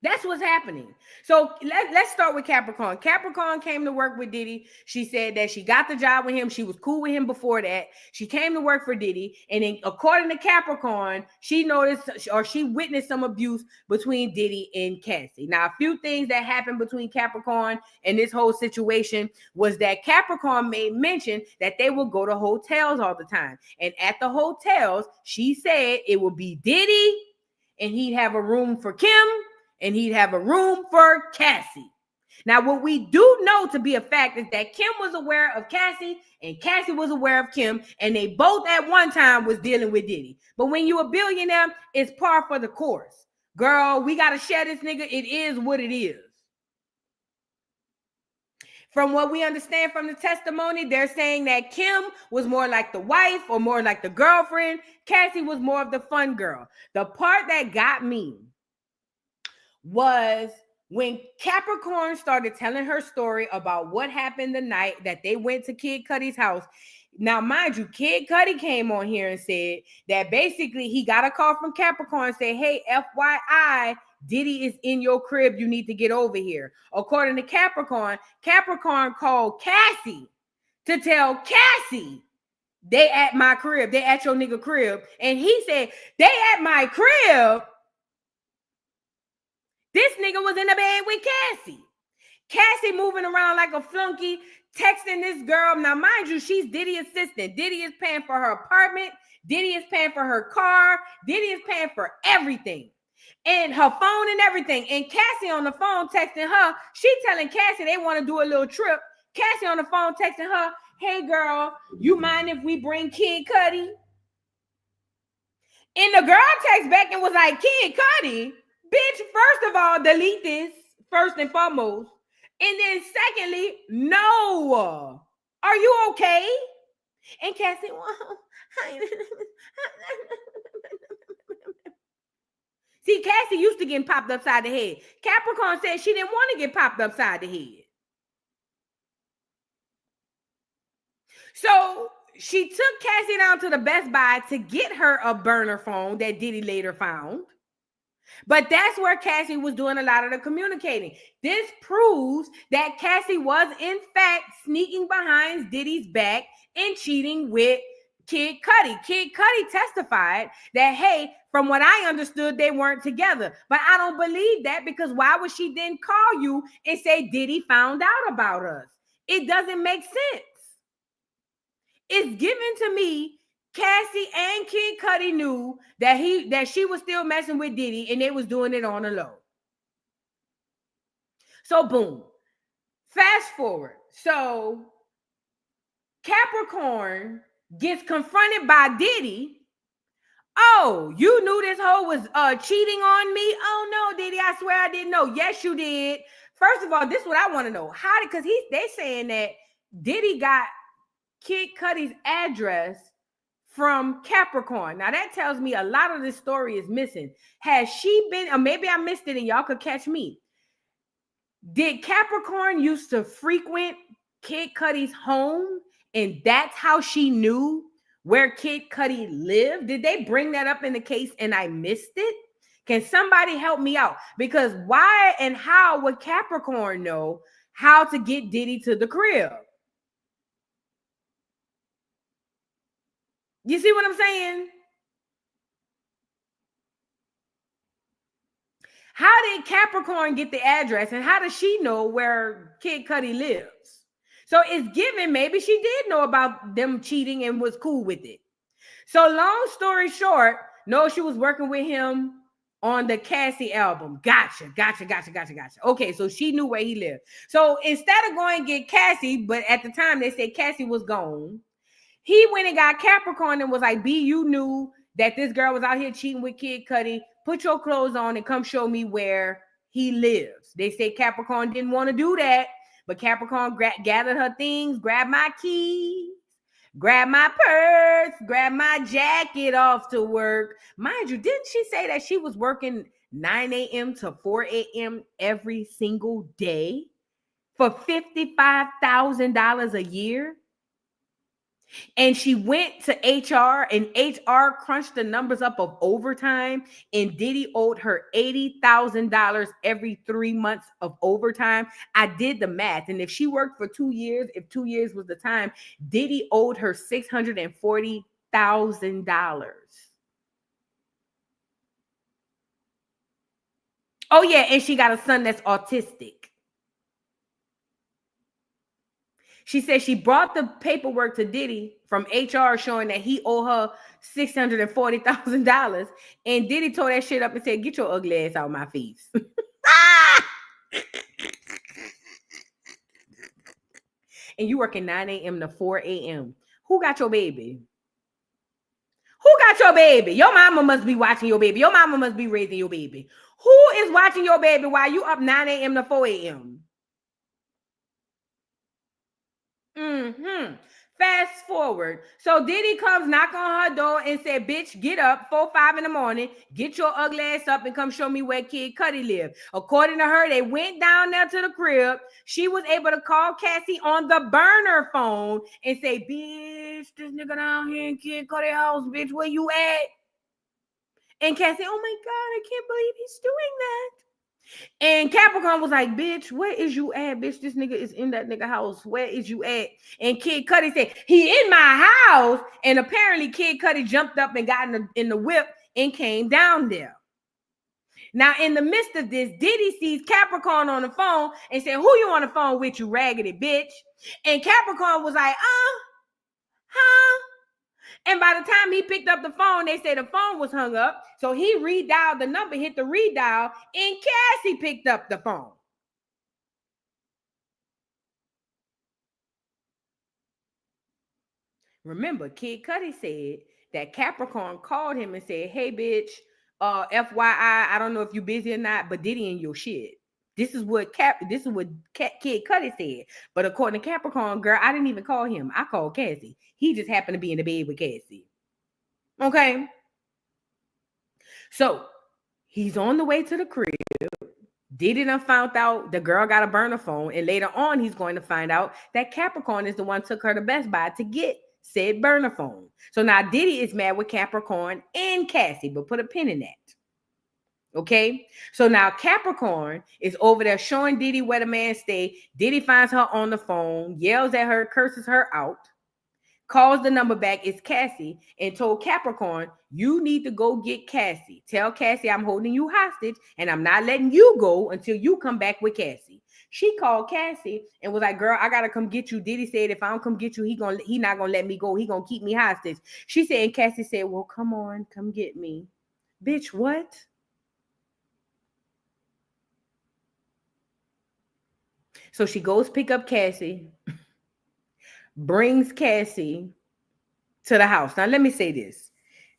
That's what's happening. So let's start with Capricorn. Capricorn came to work with Diddy. She said that she got the job with him. She was cool with him before that. She came to work for Diddy. And then according to Capricorn, she noticed or she witnessed some abuse between Diddy and Cassie. Now, a few things that happened between Capricorn and this whole situation was that Capricorn made mention that they would go to hotels all the time. And at the hotels, she said it would be Diddy and he'd have a room for Kim. And he'd have a room for Cassie. Now, what we do know to be a fact is that Kim was aware of Cassie and Cassie was aware of Kim. And they both at one time was dealing with Diddy. But when you're a billionaire, it's par for the course. Girl, we got to share this nigga. It is what it is. From what we understand from the testimony, they're saying that Kim was more like the wife or more like the girlfriend. Cassie was more of the fun girl. The part that got me was when Capricorn started telling her story about what happened the night that they went to Kid Cudi's house. Now, mind you, Kid Cudi came on here and said that basically he got a call from Capricorn and said, hey, FYI, Diddy is in your crib. You need to get over here. According to Capricorn, Capricorn called Cassie to tell Cassie they at my crib. They at your nigga crib. And he said, they at my crib. This nigga was in the bed with Cassie. Cassie moving around like a flunky, texting this girl. Now, mind you, she's Diddy's assistant. Diddy is paying for her apartment. Diddy is paying for her car. Diddy is paying for everything. And her phone and everything. And Cassie on the phone texting her. She telling Cassie they want to do a little trip. Cassie on the phone texting her, hey, girl, you mind if we bring Kid Cudi? And the girl texts back and was like, Kid Cudi? Bitch, first of all, delete this, first and foremost. And then secondly, no. Are you okay? And Cassie, well, see, Cassie used to getting popped upside the head. Capricorn said she didn't want to get popped upside the head. So she took Cassie down to the Best Buy to get her a burner phone that Diddy later found. But that's where Cassie was doing a lot of the communicating. This proves that Cassie was, in fact, sneaking behind Diddy's back and cheating with Kid Cudi. Kid Cudi testified that, hey, from what I understood, they weren't together. But I don't believe that because why would she then call you and say Diddy found out about us? It doesn't make sense. It's given to me Cassie and Kid Cudi knew that she was still messing with Diddy and they was doing it on the low. So boom. Fast forward. So Capricorn gets confronted by Diddy. Oh, you knew this hoe was cheating on me? Oh no, Diddy, I swear I didn't know. Yes, you did. First of all, this is what I want to know. How did, because they saying that Diddy got Kid Cudi's address from Capricorn. Now that tells me a lot of this story is missing. Has she been, or maybe I missed it and y'all could catch me. Did Capricorn used to frequent Kid Cudi's home and that's how she knew where Kid Cudi lived? Did they bring that up in the case and I missed it? Can somebody help me out? Because why and how would Capricorn know how to get Diddy to the crib? You see what I'm saying? How did Capricorn get the address and how does she know where Kid Cudi lives? So it's given maybe she did know about them cheating and was cool with it. So long story short, no, she was working with him on the Cassie album. Gotcha. Okay, so she knew where he lived. So instead of going and get Cassie, but at the time they said Cassie was gone, he went and got Capricorn and was like, B, you knew that this girl was out here cheating with Kid Cudi. Put your clothes on and come show me where he lives. They say Capricorn didn't want to do that, but Capricorn gathered her things, grabbed my keys, grabbed my purse, grabbed my jacket off to work. Mind you, didn't she say that she was working 9 a.m. to 4 a.m. every single day for $55,000 a year? And she went to HR and HR crunched the numbers up of overtime, and Diddy owed her $80,000 every 3 months of overtime. I did the math. And if she worked for 2 years, if 2 years was the time, Diddy owed her $640,000. Oh yeah, and she got a son that's autistic. She said she brought the paperwork to Diddy from HR showing that he owed her $640,000. And Diddy tore that shit up and said, get your ugly ass out of my face. And you working 9 a.m. to 4 a.m. Who got your baby? Who got your baby? Your mama must be watching your baby. Your mama must be raising your baby. Who is watching your baby while you up 9 a.m. to 4 a.m.? Fast forward. So Diddy comes, knock on her door and said, bitch, get up 4, 5 in the morning, get your ugly ass up and come show me where Kid Cudi live. According to her, they went down there to the crib. She was able to call Cassie on the burner phone and say, bitch, this nigga down here in Kid Cudi house, bitch, where you at? And Cassie, oh my God, I can't believe he's doing that. And Capricorn was like, bitch, where is you at? Bitch, this nigga is in that nigga house. Where is you at? And Kid Cudi said, he in my house. And apparently Kid Cudi jumped up and got in the whip and came down there. Now, in the midst of this, Diddy sees Capricorn on the phone and said, who you on the phone with, you raggedy bitch? And Capricorn was like, huh? And by the time he picked up the phone, they said the phone was hung up. So he redialed the number, hit the redial, and Cassie picked up the phone. Remember, Kid Cudi said that Capricorn called him and said, hey, bitch, FYI, I don't know if you're busy or not, but Diddy in your shit. This is what Kid Cudi said. But according to Capricorn, girl, I didn't even call him. I called Cassie. He just happened to be in the bed with Cassie. Okay. So he's on the way to the crib. Diddy done found out the girl got a burner phone. And later on, he's going to find out that Capricorn is the one took her to Best Buy to get said burner phone. So now Diddy is mad with Capricorn and Cassie, but put a pin in that. Okay, so now Capricorn is over there showing Diddy where the man stay. Diddy finds her on the phone, yells at her, curses her out, calls the number back. It's Cassie, and told Capricorn, you need to go get Cassie. Tell Cassie I'm holding you hostage and I'm not letting you go until you come back with Cassie. She called Cassie and was like, girl, I gotta come get you. Diddy said if I don't come get you, he not gonna let me go. He gonna keep me hostage. She said, and Cassie said, well, come on, come get me. Bitch, what? So she goes pick up Cassie, brings Cassie to the house. Now, let me say this.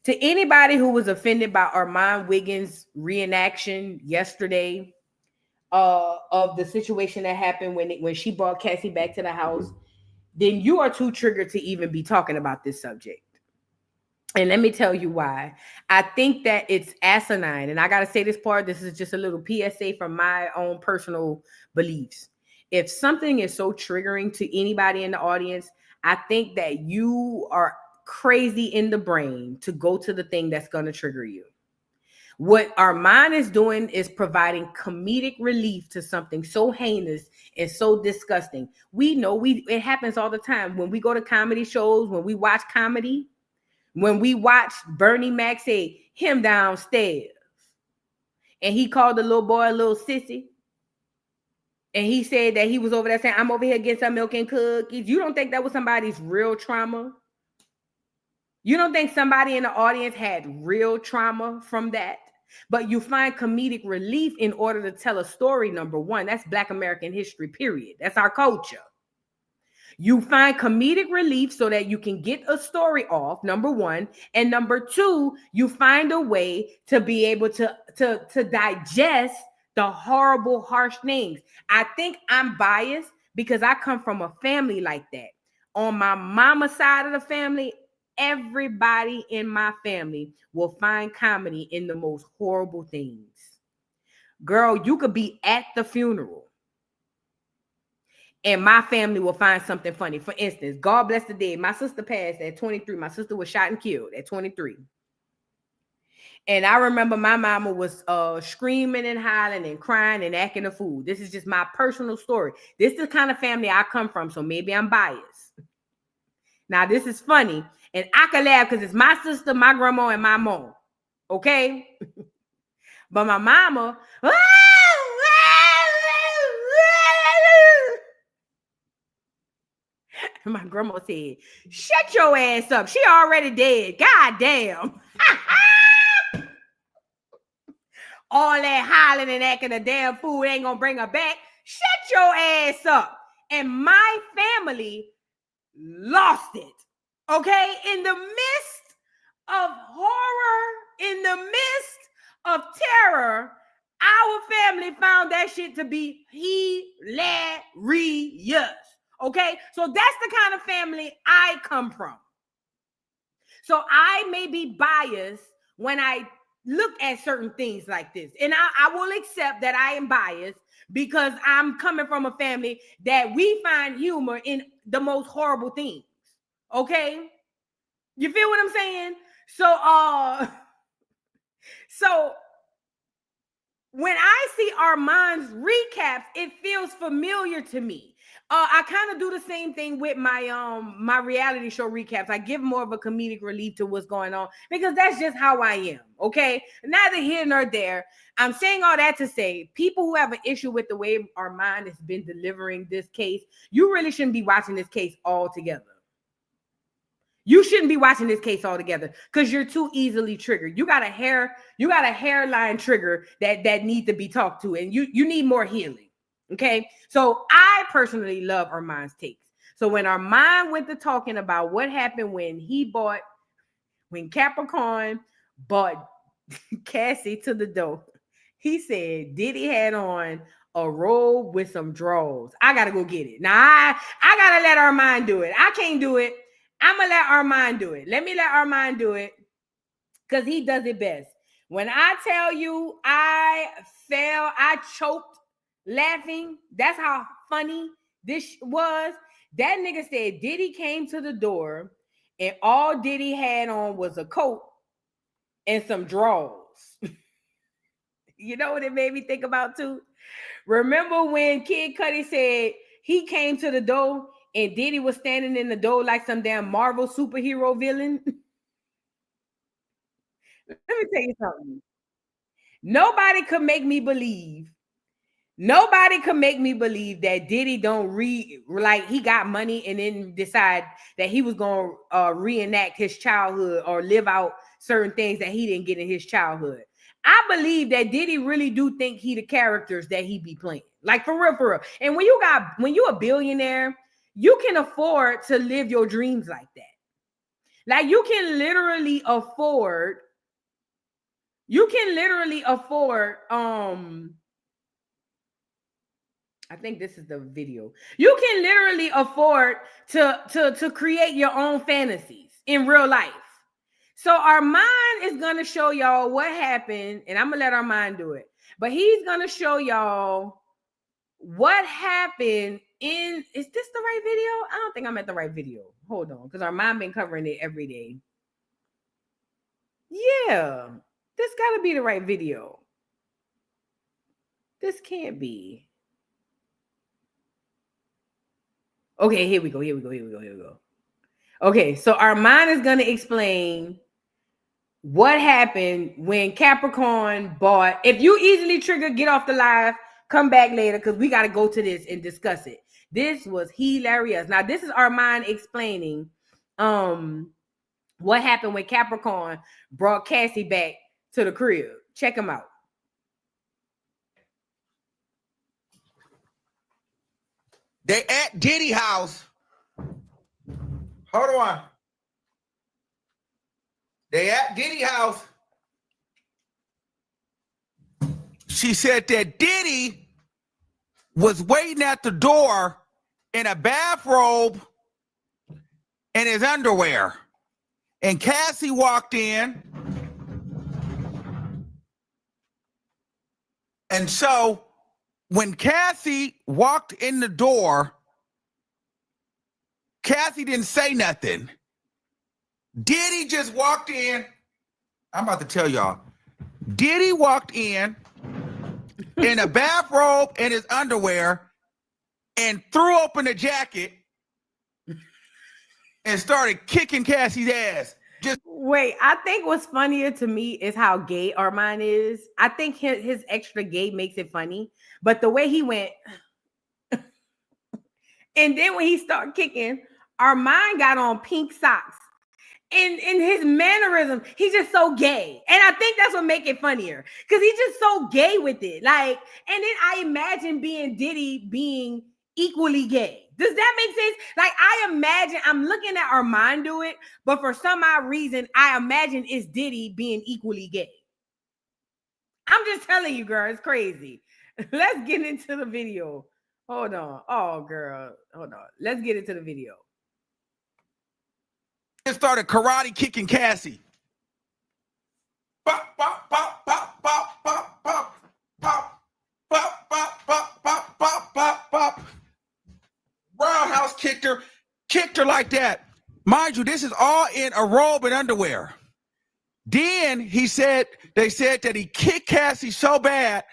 To anybody who was offended by Armand Wiggins' reenaction yesterday of the situation that happened when she brought Cassie back to the house, then you are too triggered to even be talking about this subject. And let me tell you why. I think that it's asinine. And I got to say this part. This is just a little PSA from my own personal beliefs. If something is so triggering to anybody in the audience, I think that you are crazy in the brain to go to the thing that's going to trigger you. What Armand is doing is providing comedic relief to something so heinous and so disgusting. We know it happens all the time. When we go to comedy shows, when we watch comedy, when we watch Bernie Mac say him downstairs, and he called the little boy a little sissy, and he said that he was over there saying, I'm over here getting some milk and cookies. You don't think that was somebody's real trauma? You don't think somebody in the audience had real trauma from that? But you find comedic relief in order to tell a story, number one. That's Black American history, period. That's our culture. You find comedic relief so that you can get a story off, number one. And number two, you find a way to be able to digest the horrible, harsh things. I think I'm biased because I come from a family like that. On my mama's side of the family, everybody in my family will find comedy in the most horrible things. Girl, you could be at the funeral and my family will find something funny. For instance, God bless the dead. My sister passed at 23. My sister was shot and killed at 23. And I remember my mama was screaming and hollering and crying and acting a fool. This is just my personal story. This is the kind of family I come from, so maybe I'm biased. Now, this is funny, and I can laugh because it's my sister, my grandma, and my mom, okay? But my mama, my grandma said, shut your ass up. She already dead. God damn. All that hollering and acting a damn fool ain't gonna bring her back. Shut your ass up. And my family lost it. Okay? In the midst of horror, in the midst of terror, our family found that shit to be hilarious. Okay? So that's the kind of family I come from. So I may be biased when I look at certain things like this. And I will accept that I am biased because I'm coming from a family that we find humor in the most horrible things. Okay? You feel what I'm saying? So when I see Armand's recaps, it feels familiar to me. I kind of do the same thing with my reality show recaps. I give more of a comedic relief to what's going on because that's just how I am, okay? Neither here nor there. I'm saying all that to say, people who have an issue with the way Armand has been delivering this case, you really shouldn't be watching this case all together. You shouldn't be watching this case all together because you're too easily triggered. You got a hairline trigger that needs to be talked to, and you need more healing. Okay, so I personally love Armand's takes. So when Armand went to talking about what happened when Capricorn bought Cassie to the door, he said Diddy had on a robe with some drawers. I gotta go get it. Now I gotta let Armand do it. I can't do it. I'm gonna let Armand do it. Let me let Armand do it because he does it best. When I tell you I choked laughing. That's how funny this was. That nigga said Diddy came to the door and all Diddy had on was a coat and some drawers. You know what it made me think about too? Remember when Kid Cudi said he came to the door and Diddy was standing in the door like some damn Marvel superhero villain? Let me tell you something. Nobody could make me believe that Diddy don't he got money and then decide that he was going to reenact his childhood or live out certain things that he didn't get in his childhood. I believe that Diddy really do think he the characters that he be playing. Like for real. And when you a billionaire, you can afford to live your dreams like that. Like you can literally afford I think this is the video. You can literally afford to create your own fantasies in real life. So Armand is going to show y'all what happened, and I'm going to let Armand do it. But he's going to show y'all what happened is this the right video? I don't think I'm at the right video. Hold on, because Armand been covering it every day. Yeah, this got to be the right video. This can't be. Okay, here we go. Okay, so Armand is going to explain what happened when Capricorn bought. If you easily trigger, get off the live, come back later because we got to go to this and discuss it. This was hilarious. Now, this is Armand explaining what happened when Capricorn brought Cassie back to the crib. Check him out. They at Diddy house. Hold on. They at Diddy house. She said that Diddy was waiting at the door in a bathrobe and his underwear. And Cassie walked in. And so when Cassie walked in the door, Cassie didn't say nothing. Diddy just walked in. I'm about to tell y'all. Diddy walked in a bathrobe and his underwear and threw open the jacket and started kicking Cassie's ass. Just wait, I think what's funnier to me is how gay Armand is. I think his extra gay makes it funny, but the way he went, and then when he started kicking, Armand got on pink socks. In his mannerism, he's just so gay. And I think that's what makes it funnier. Because he's just so gay with it. Like, and then I imagine Diddy being equally gay. Does that make sense? Like, I imagine, I'm looking at Armand do it, but for some odd reason, I imagine it's Diddy being equally gay. I'm just telling you, girl, it's crazy. Let's get into the video. Hold on. Oh, girl. Hold on. Let's get into the video. Just started karate kicking Cassie. Pop, pop, pop, pop, pop, pop, pop, pop, pop, pop, pop, pop, pop, pop, pop. Roundhouse kicked her like that. Mind you, this is all in a robe and underwear. Then they said that he kicked Cassie so bad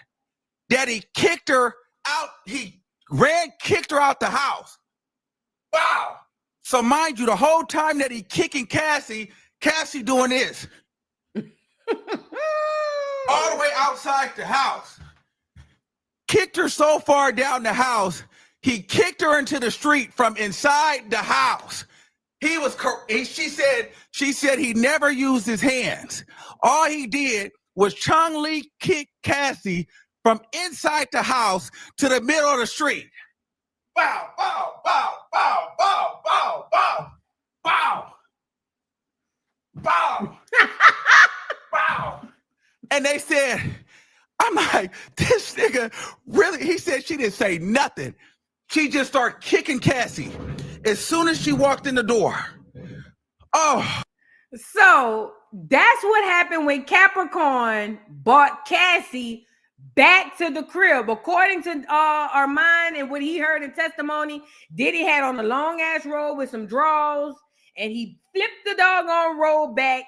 that he kicked her out. He kicked her out the house. Wow. So mind you, the whole time that he kicking Cassie doing this. All the way outside the house. Kicked her so far down the house, he kicked her into the street from inside the house. She said he never used his hands. All he did was Chung-Li kick Cassie from inside the house to the middle of the street. Bow, bow, bow, bow, bow, bow, bow, bow, bow, bow. And they said, I'm like, this nigga really, he said she didn't say nothing. She just started kicking Cassie as soon as she walked in the door. Oh. So that's what happened when Capricorn brought Cassie back to the crib. According to Armand and what he heard in testimony, Diddy had on a long ass robe with some drawers, and he flipped the doggone robe back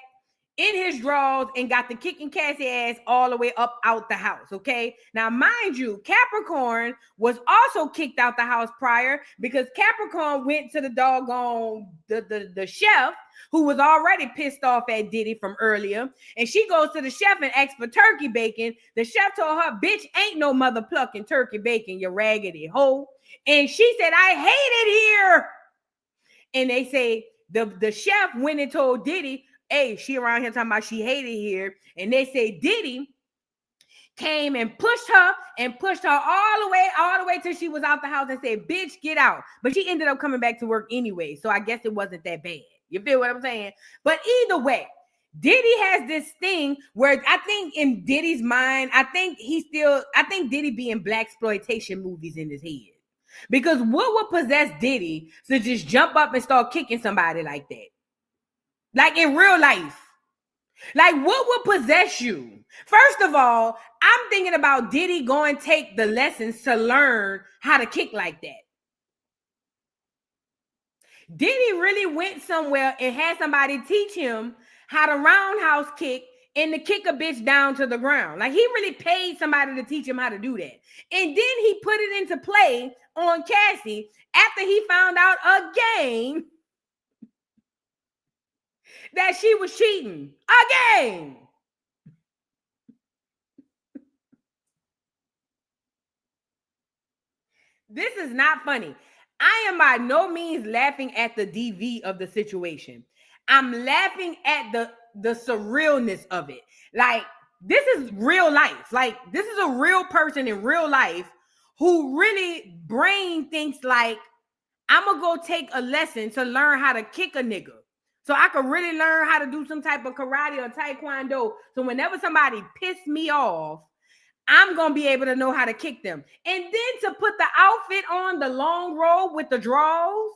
in his drawers and got the kicking Cassie ass all the way up out the house. Okay, now mind you, Capricorn was also kicked out the house prior because Capricorn went to the doggone the chef, who was already pissed off at Diddy from earlier. And she goes to the chef and asks for turkey bacon. The chef told her, bitch, ain't no mother plucking turkey bacon, you raggedy hoe. And she said, I hate it here. And they say the chef went and told Diddy, hey, she around here talking about she hated here. And they say Diddy came and pushed her all the way till she was out the house and said, bitch, get out. But she ended up coming back to work anyway. So I guess it wasn't that bad. You feel what I'm saying? But either way, Diddy has this thing where I think in Diddy's mind, I think Diddy be in blaxploitation movies in his head. Because what would possess Diddy to just jump up and start kicking somebody like that? Like in real life. Like what would possess you? First of all, I'm thinking about Diddy going to take the lessons to learn how to kick like that. Diddy really went somewhere and had somebody teach him how to roundhouse kick and to kick a bitch down to the ground. Like he really paid somebody to teach him how to do that. And then he put it into play on Cassie after he found out again that she was cheating again. This is not funny. I am by no means laughing at the DV of the situation. I'm laughing at the surrealness of it. Like this is real life. Like, this is a real person in real life who really brain thinks like, I'm gonna go take a lesson to learn how to kick a nigga. So I could really learn how to do some type of karate or taekwondo. So whenever somebody piss me off, I'm going to be able to know how to kick them. And then to put the outfit on, the long robe with the draws.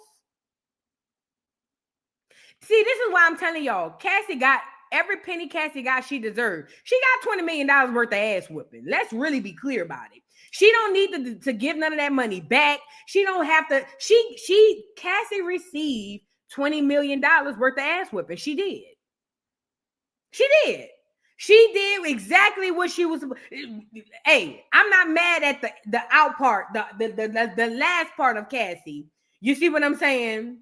See, this is why I'm telling y'all, Cassie got every penny Cassie got, she deserved. She got $20 million worth of ass whooping. Let's really be clear about it. She don't need to give none of that money back. She don't have to. Cassie received $20 million worth of ass whipping. She did. She did exactly what she was. Hey, I'm not mad at the out part, the last part of Cassie. You see what I'm saying?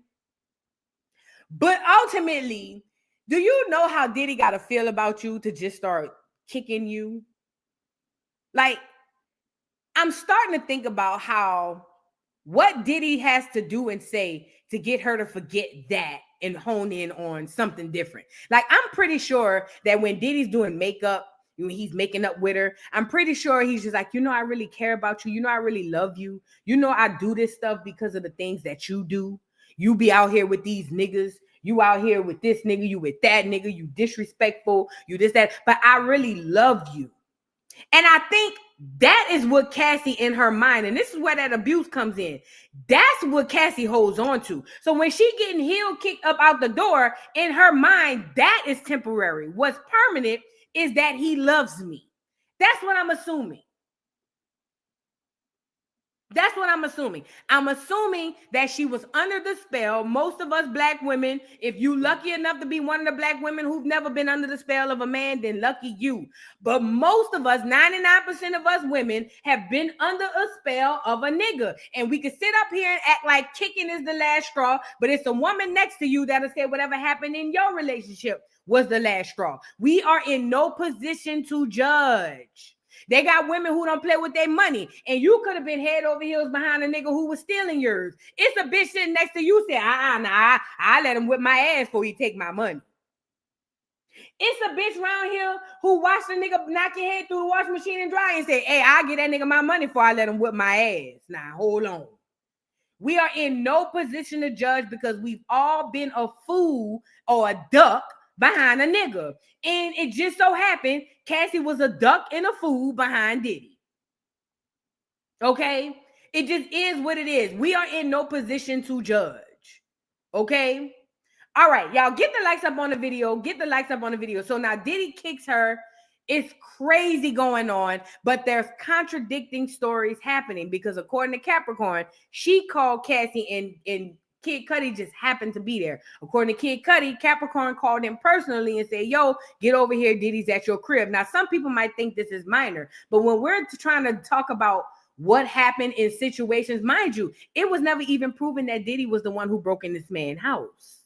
But ultimately, do you know how Diddy got to feel about you to just start kicking you? Like, I'm starting to think about what Diddy has to do and say to get her to forget that and hone in on something different. Like, I'm pretty sure that when Diddy's doing makeup, when he's making up with her, I'm pretty sure he's just like, I really care about you. I really love you. I do this stuff because of the things that you do. You be out here with these niggas. You out here with this nigga. You with that nigga. You disrespectful. You this, that. But I really love you. And I think that is what Cassie in her mind, and this is where that abuse comes in. That's what Cassie holds on to. So when she getting heel kicked up out the door, in her mind, that is temporary. What's permanent is that he loves me. That's what I'm assuming. That's what I'm assuming. I'm assuming that she was under the spell. Most of us black women, if you lucky enough to be one of the black women who've never been under the spell of a man, then lucky you. But most of us, 99% of us women, have been under a spell of a nigga. And we can sit up here and act like kicking is the last straw, but it's a woman next to you that'll say whatever happened in your relationship was the last straw. We are in no position to judge. They got women who don't play with their money, and you could have been head over heels behind a nigga who was stealing yours. It's a bitch sitting next to you say, nah, I let him whip my ass before he take my money. It's a bitch around here who watched a nigga knock your head through the washing machine and dry and say, hey, I'll get that nigga my money before I let him whip my ass. Now, hold on. We are in no position to judge because we've all been a fool or a duck behind a nigga. And it just so happened Cassie was a duck and a fool behind Diddy. Okay? It just is what it is. We are in no position to judge. Okay? All right, y'all, get the likes up on the video. Get the likes up on the video. So now Diddy kicks her. It's crazy going on, but there's contradicting stories happening because according to Capricorn, she called Cassie and Kid Cudi just happened to be there. According to Kid Cudi, Capricorn called him personally and said, yo, get over here. Diddy's at your crib. Now, some people might think this is minor, but when we're trying to talk about what happened in situations, mind you, it was never even proven that Diddy was the one who broke in this man's house.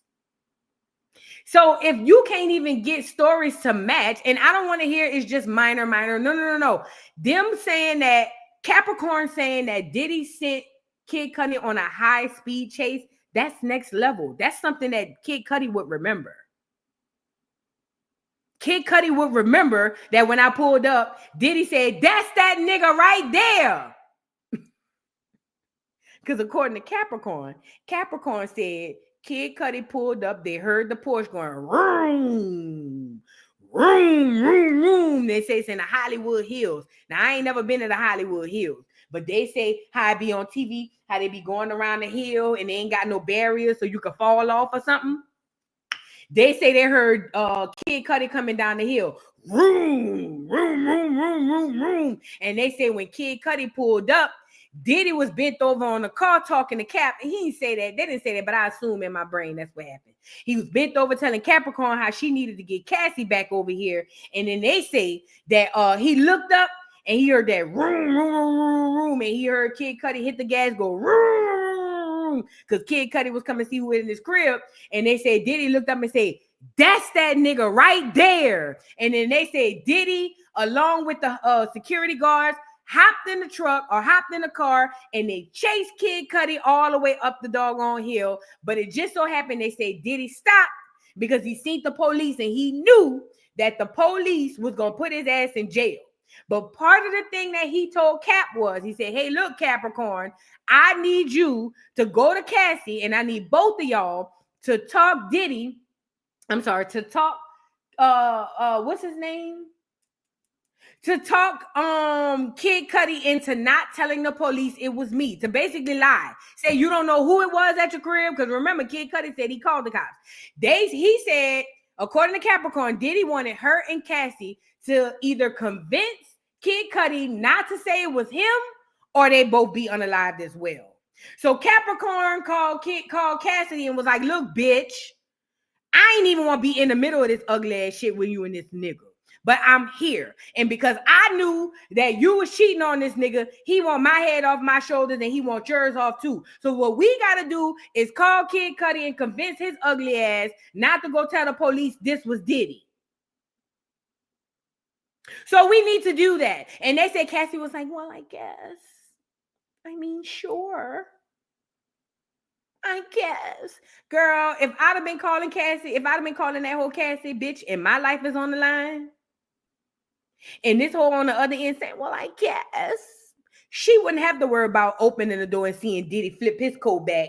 So if you can't even get stories to match, and I don't want to hear it's just minor. No. Them saying that, Capricorn saying that Diddy sent Kid Cudi on a high-speed chase, that's next level. That's something that Kid Cudi would remember. Kid Cudi would remember that when I pulled up, Diddy said, that's that nigga right there. Because according to Capricorn, Capricorn said, Kid Cudi pulled up, they heard the Porsche going, room, room, room, room. They say it's in the Hollywood Hills. Now, I ain't never been to the Hollywood Hills, but they say how it be on TV, how they be going around the hill and they ain't got no barriers so you can fall off or something. They say they heard Kid Cudi coming down the hill. Room, room, room, room, room, room. And they say when Kid Cudi pulled up, Diddy was bent over on the car talking to Cap. And he didn't say that. They didn't say that, but I assume in my brain that's what happened. He was bent over telling Capricorn how she needed to get Cassie back over here. And then they say that he looked up and he heard that room, room, room, room. And he heard Kid Cudi hit the gas, go room, because Kid Cudi was coming to see who was in his crib. And they said Diddy looked up and said, that's that nigga right there. And then they said Diddy, along with the security guards, hopped in the truck or hopped in the car and they chased Kid Cudi all the way up the doggone hill. But it just so happened they said Diddy stopped because he seen the police and he knew that the police was going to put his ass in jail. But part of the thing that he told Cap was, he said, hey, look, Capricorn, I need you to go to Cassie, and I need both of y'all to talk Diddy. I'm sorry, to talk, what's his name? To talk Kid Cudi into not telling the police it was me, to basically lie. Say you don't know who it was at your crib, because remember, Kid Cudi said he called the cops. He said, according to Capricorn, Diddy wanted her and Cassie to either convince Kid Cudi not to say it was him, or they both be unalived as well. So Capricorn called Cassidy and was like, look, bitch, I ain't even want to be in the middle of this ugly ass shit with you and this nigga. But I'm here. And because I knew that you was cheating on this nigga, he want my head off my shoulders and he want yours off too. So what we got to do is call Kid Cudi and convince his ugly ass not to go tell the police this was Diddy. So we need to do that. And they said, Cassie was like, well, I guess. I mean, sure. I guess. Girl, if I'd have been calling Cassie, if I'd have been calling that whole Cassie bitch and my life is on the line, and this whole on the other end saying, well, I guess, she wouldn't have to worry about opening the door and seeing Diddy flip his coat back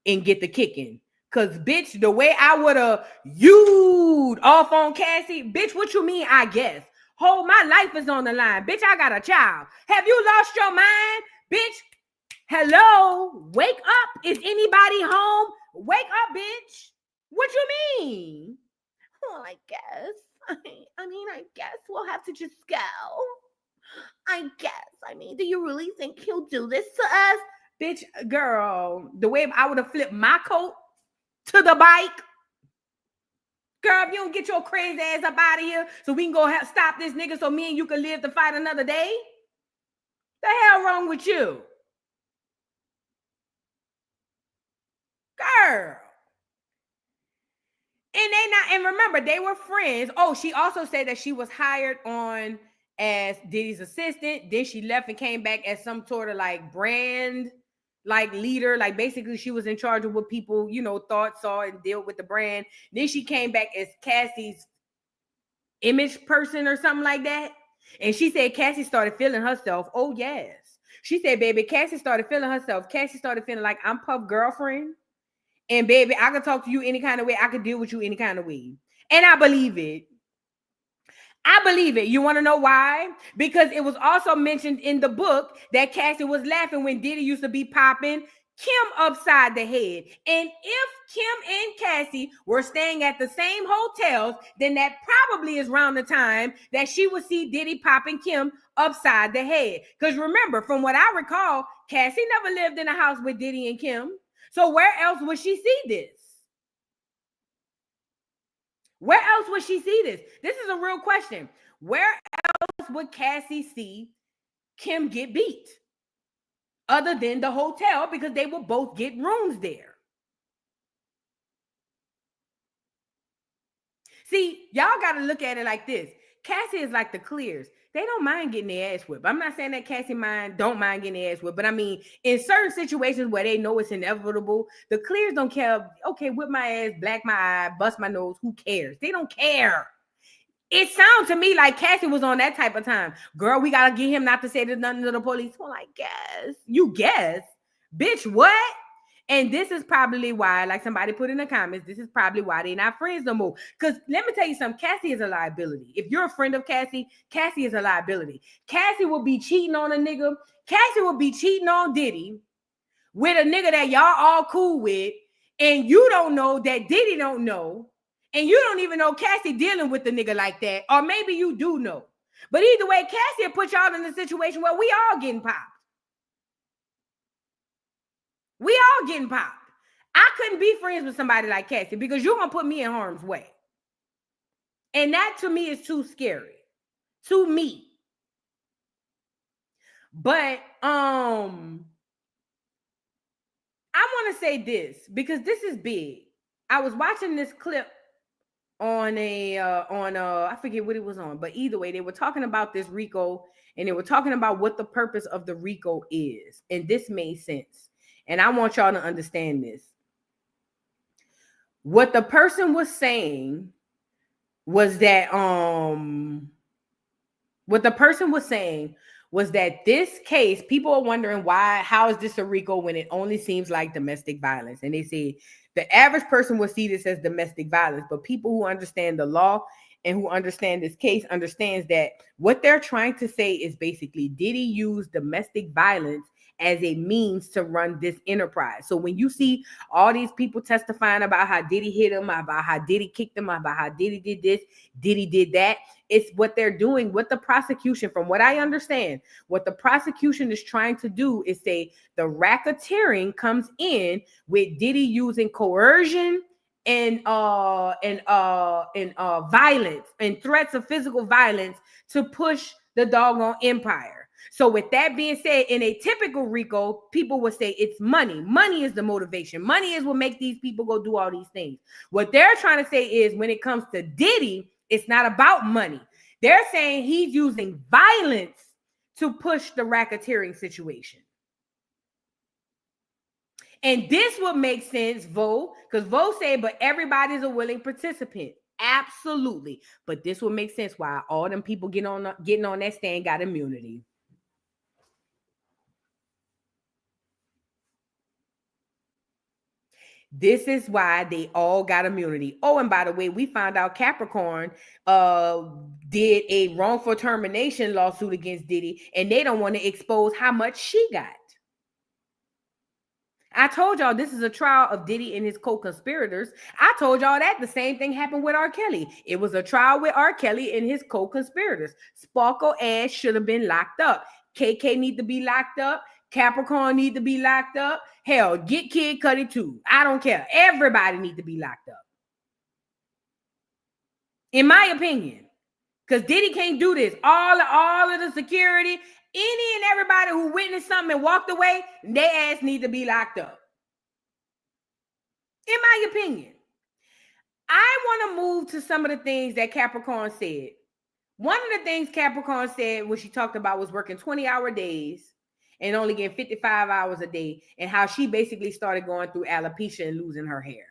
and get the kicking. Because, bitch, the way I would have used off on Cassie, bitch, what you mean, I guess? Hold, my life is on the line. Bitch, I got a child. Have you lost your mind? Bitch, hello? Wake up. Is anybody home? Wake up, bitch. What you mean? Well, I guess. I guess we'll have to just go. I guess. Do you really think he'll do this to us? Bitch, girl, the way I would have flipped my coat to the bike. Girl, if you don't get your crazy ass up out of here so we can go stop this nigga so me and you can live to fight another day. The hell wrong with you? Girl. And remember, they were friends. Oh, she also said that she was hired on as Diddy's assistant. Then she left and came back as some sort of like brand like leader. Like basically she was in charge of what people, thought, saw, and dealt with the brand. Then she came back as Cassie's image person or something like that. And she said Cassie started feeling herself. Oh, yes. She said, baby, Cassie started feeling herself. Cassie started feeling like I'm Puff girlfriend. And baby, I could talk to you any kind of way. I could deal with you any kind of way. And I believe it. I believe it. You want to know why? Because it was also mentioned in the book that Cassie was laughing when Diddy used to be popping Kim upside the head. And if Kim and Cassie were staying at the same hotels, then that probably is around the time that she would see Diddy popping Kim upside the head. Because remember, from what I recall, Cassie never lived in a house with Diddy and Kim. So where else would she see this? Where else would she see this? This is a real question. Where else would Cassie see Kim get beat? Other than the hotel, because they will both get rooms there. See, y'all got to look at it like this. Cassie is like the Clears. They don't mind getting their ass whipped. I'm not saying that Cassie don't mind getting their ass whipped, but I mean, in certain situations where they know it's inevitable, the Clears don't care. Okay, whip my ass, black my eye, bust my nose. Who cares? They don't care. It sounds to me like Cassie was on that type of time. Girl, we got to get him not to say nothing to the police. Well, I guess. You guess? Bitch, what? And this is probably why, like somebody put in the comments, this is probably why they're not friends no more. Because let me tell you something, Cassie is a liability. If you're a friend of Cassie, Cassie is a liability. Cassie will be cheating on a nigga. Cassie will be cheating on Diddy with a nigga that y'all all cool with, and you don't know that Diddy don't know, and you don't even know Cassie dealing with the nigga like that, or maybe you do know. But either way, Cassie will put y'all in a situation where we all getting popped. We all getting popped. I couldn't be friends with somebody like Cassie because you're going to put me in harm's way. And that to me is too scary. To me. But I want to say this because this is big. I was watching this clip on I forget what it was on, but either way, they were talking about this RICO and they were talking about what the purpose of the RICO is. And this made sense. And I want y'all to understand this. What the person was saying was that what the person was saying was that this case, people are wondering how is this a RICO when it only seems like domestic violence? And they say the average person will see this as domestic violence, but people who understand the law and who understand this case understands that what they're trying to say is basically Diddy used domestic violence as a means to run this enterprise. So when you see all these people testifying about how Diddy hit him, about how Diddy kicked him, about how Diddy did this, Diddy did that, it's what they're doing with the prosecution. From what I understand, what the prosecution is trying to do is say the racketeering comes in with Diddy using coercion and violence and threats of physical violence to push the doggone empire. So with that being said, in a typical RICO, people would say it's money. Money is the motivation. Money is what makes these people go do all these things. What they're trying to say is when it comes to Diddy, it's not about money. They're saying he's using violence to push the racketeering situation. And this would make sense, Vo, because Vo said, but everybody's a willing participant. Absolutely. But this would make sense why all them people getting on that stand got immunity. This is why they all got immunity. Oh, and by the way, we found out Capricorn did a wrongful termination lawsuit against Diddy, and they don't want to expose how much she got. I told y'all this is a trial of Diddy and his co-conspirators. I told y'all that the same thing happened with R. Kelly. It was a trial with R. Kelly and his co-conspirators. Sparkle ass should have been locked up. KK need to be locked up. Capricorn need to be locked up. Hell, get Kid Cudi too. I don't care. Everybody need to be locked up. In my opinion. Because Diddy can't do this. All of the security, any and everybody who witnessed something and walked away, their ass need to be locked up. In my opinion. I want to move to some of the things that Capricorn said. One of the things Capricorn said when she talked about was working 20-hour days and only getting 55 hours a day, and how she basically started going through alopecia and losing her hair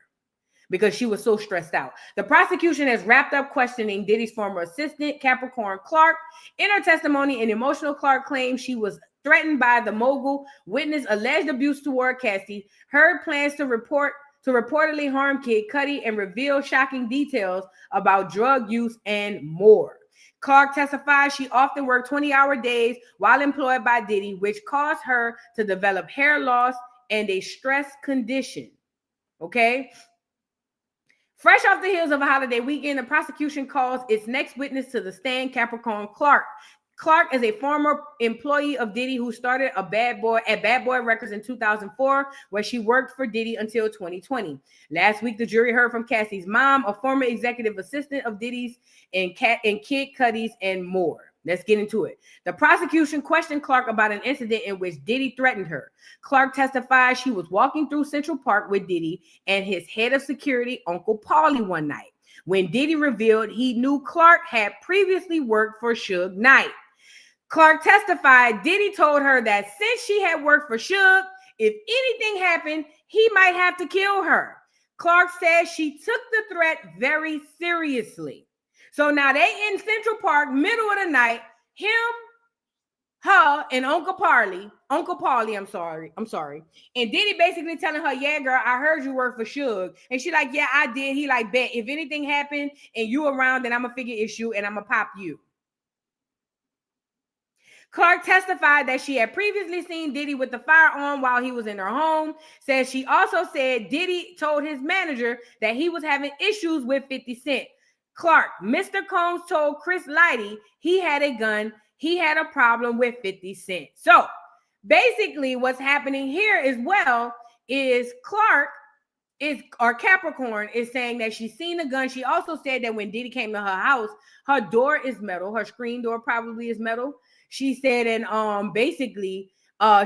because she was so stressed out. The prosecution has wrapped up questioning Diddy's former assistant, Capricorn Clark. In her testimony, an emotional Clark claimed she was threatened by the mogul, witnessed alleged abuse toward Cassie, heard plans to reportedly harm Kid Cudi, and reveal shocking details about drug use and more. Clark testified she often worked 20-hour days while employed by Diddy, which caused her to develop hair loss and a stress condition. Okay? Fresh off the heels of a holiday weekend, the prosecution calls its next witness to the stand, Capricorn Clark. Clark is a former employee of Diddy who started at Bad Boy Records in 2004, where she worked for Diddy until 2020. Last week, the jury heard from Cassie's mom, a former executive assistant of Diddy's, and Kid Cudi's, and more. Let's get into it. The prosecution questioned Clark about an incident in which Diddy threatened her. Clark testified she was walking through Central Park with Diddy and his head of security, Uncle Paulie, one night, when Diddy revealed he knew Clark had previously worked for Suge Knight. Clark testified Diddy told her that since she had worked for Suge, if anything happened, he might have to kill her. Clark says she took the threat very seriously. So now they in Central Park, middle of the night, him, her, and Uncle Paulie, I'm sorry. And Diddy basically telling her, yeah, girl, I heard you work for Suge. And she like, yeah, I did. He like, bet if anything happened and you around, then I'm going to figure issue and I'm going to pop you. Clark testified that she had previously seen Diddy with the firearm while he was in her home. Says she also said Diddy told his manager that he was having issues with 50 Cent. Clark, Mr. Combs told Chrisleys he had a gun. He had a problem with 50 Cent. So basically what's happening here as well is Capricorn is saying that she's seen a gun. She also said that when Diddy came to her house, her door is metal. Her screen door probably is metal. She said, and basically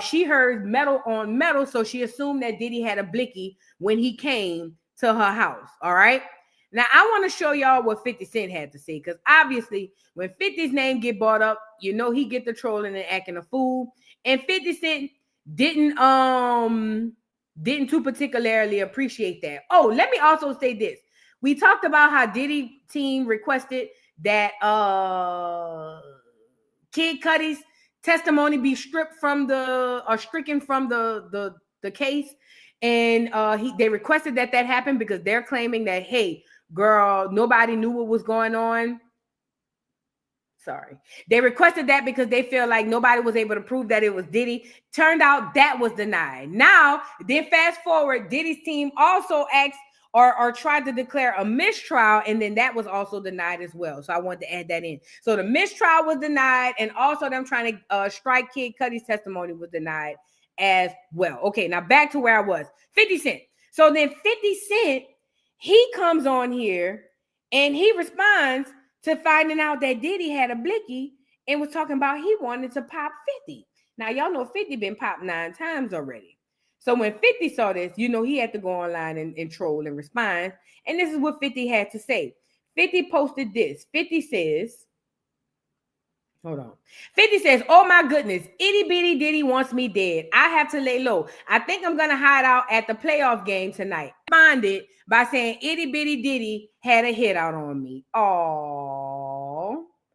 she heard metal on metal. So she assumed that Diddy had a blicky when he came to her house. All right. Now, I want to show y'all what 50 Cent had to say, because obviously when 50's name get brought up, you know he get the trolling and acting a fool. And 50 Cent didn't too particularly appreciate that. Oh, let me also say this. We talked about how Diddy team requested that Kid Cudi's testimony be stricken from the case, and they requested that happened because they're claiming that, hey, girl, nobody knew what was going on. Sorry. They requested that because they feel like nobody was able to prove that it was Diddy. Turned out that was denied. Now, then fast forward, Diddy's team also asked or tried to declare a mistrial, and then that was also denied as well. So I wanted to add that in. So the mistrial was denied, and also them trying to strike Kid Cudi's testimony was denied as well. Okay, now back to where I was. 50 Cent. So then 50 Cent, he comes on here, and he responds to finding out that Diddy had a blicky and was talking about he wanted to pop 50. Now, y'all know 50 been popped 9 times already. So when 50 saw this, you know, he had to go online and troll and respond. And this is what 50 had to say. 50 posted this. 50 says, hold on. 50 says, oh my goodness, itty bitty Diddy wants me dead. I have to lay low. I think I'm going to hide out at the playoff game tonight. Responded by saying itty bitty Diddy had a hit out on me.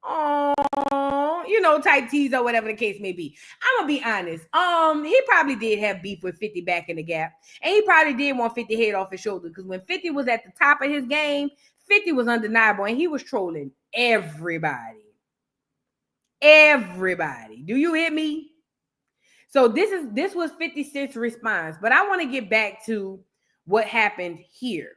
Oh, you know, type tease or whatever the case may be. I'm gonna be honest. He probably did have beef with 50 back in the gap, and he probably did want 50 head off his shoulder, because when 50 was at the top of his game, 50 was undeniable, and he was trolling everybody. Everybody. Do you hear me? So this was 50 Cent's response, but I want to get back to what happened here.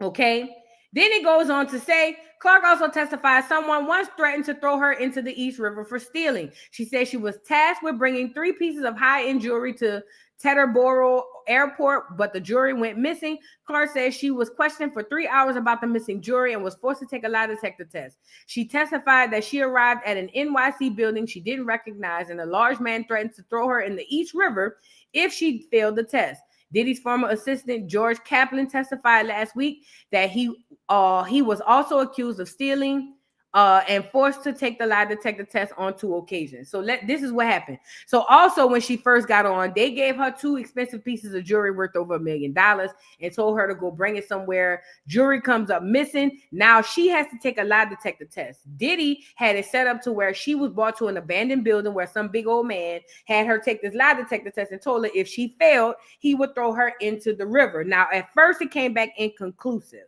Okay. Then it goes on to say, Clark also testified someone once threatened to throw her into the East River for stealing. She said she was tasked with bringing 3 pieces of high-end jewelry to Teterboro Airport, but the jewelry went missing. Clark says she was questioned for 3 hours about the missing jewelry and was forced to take a lie detector test. She testified that she arrived at an NYC building she didn't recognize, and a large man threatened to throw her in the East River if she failed the test. Diddy's former assistant, George Kaplan, testified last week that he was also accused of stealing and forced to take the lie detector test on 2 occasions. So this is what happened. So also when she first got on, they gave her 2 expensive pieces of jewelry worth over $1 million and told her to go bring it somewhere. Jewelry comes up missing. Now she has to take a lie detector test. Diddy had it set up to where she was brought to an abandoned building where some big old man had her take this lie detector test and told her if she failed, he would throw her into the river. Now, at first it came back inconclusive.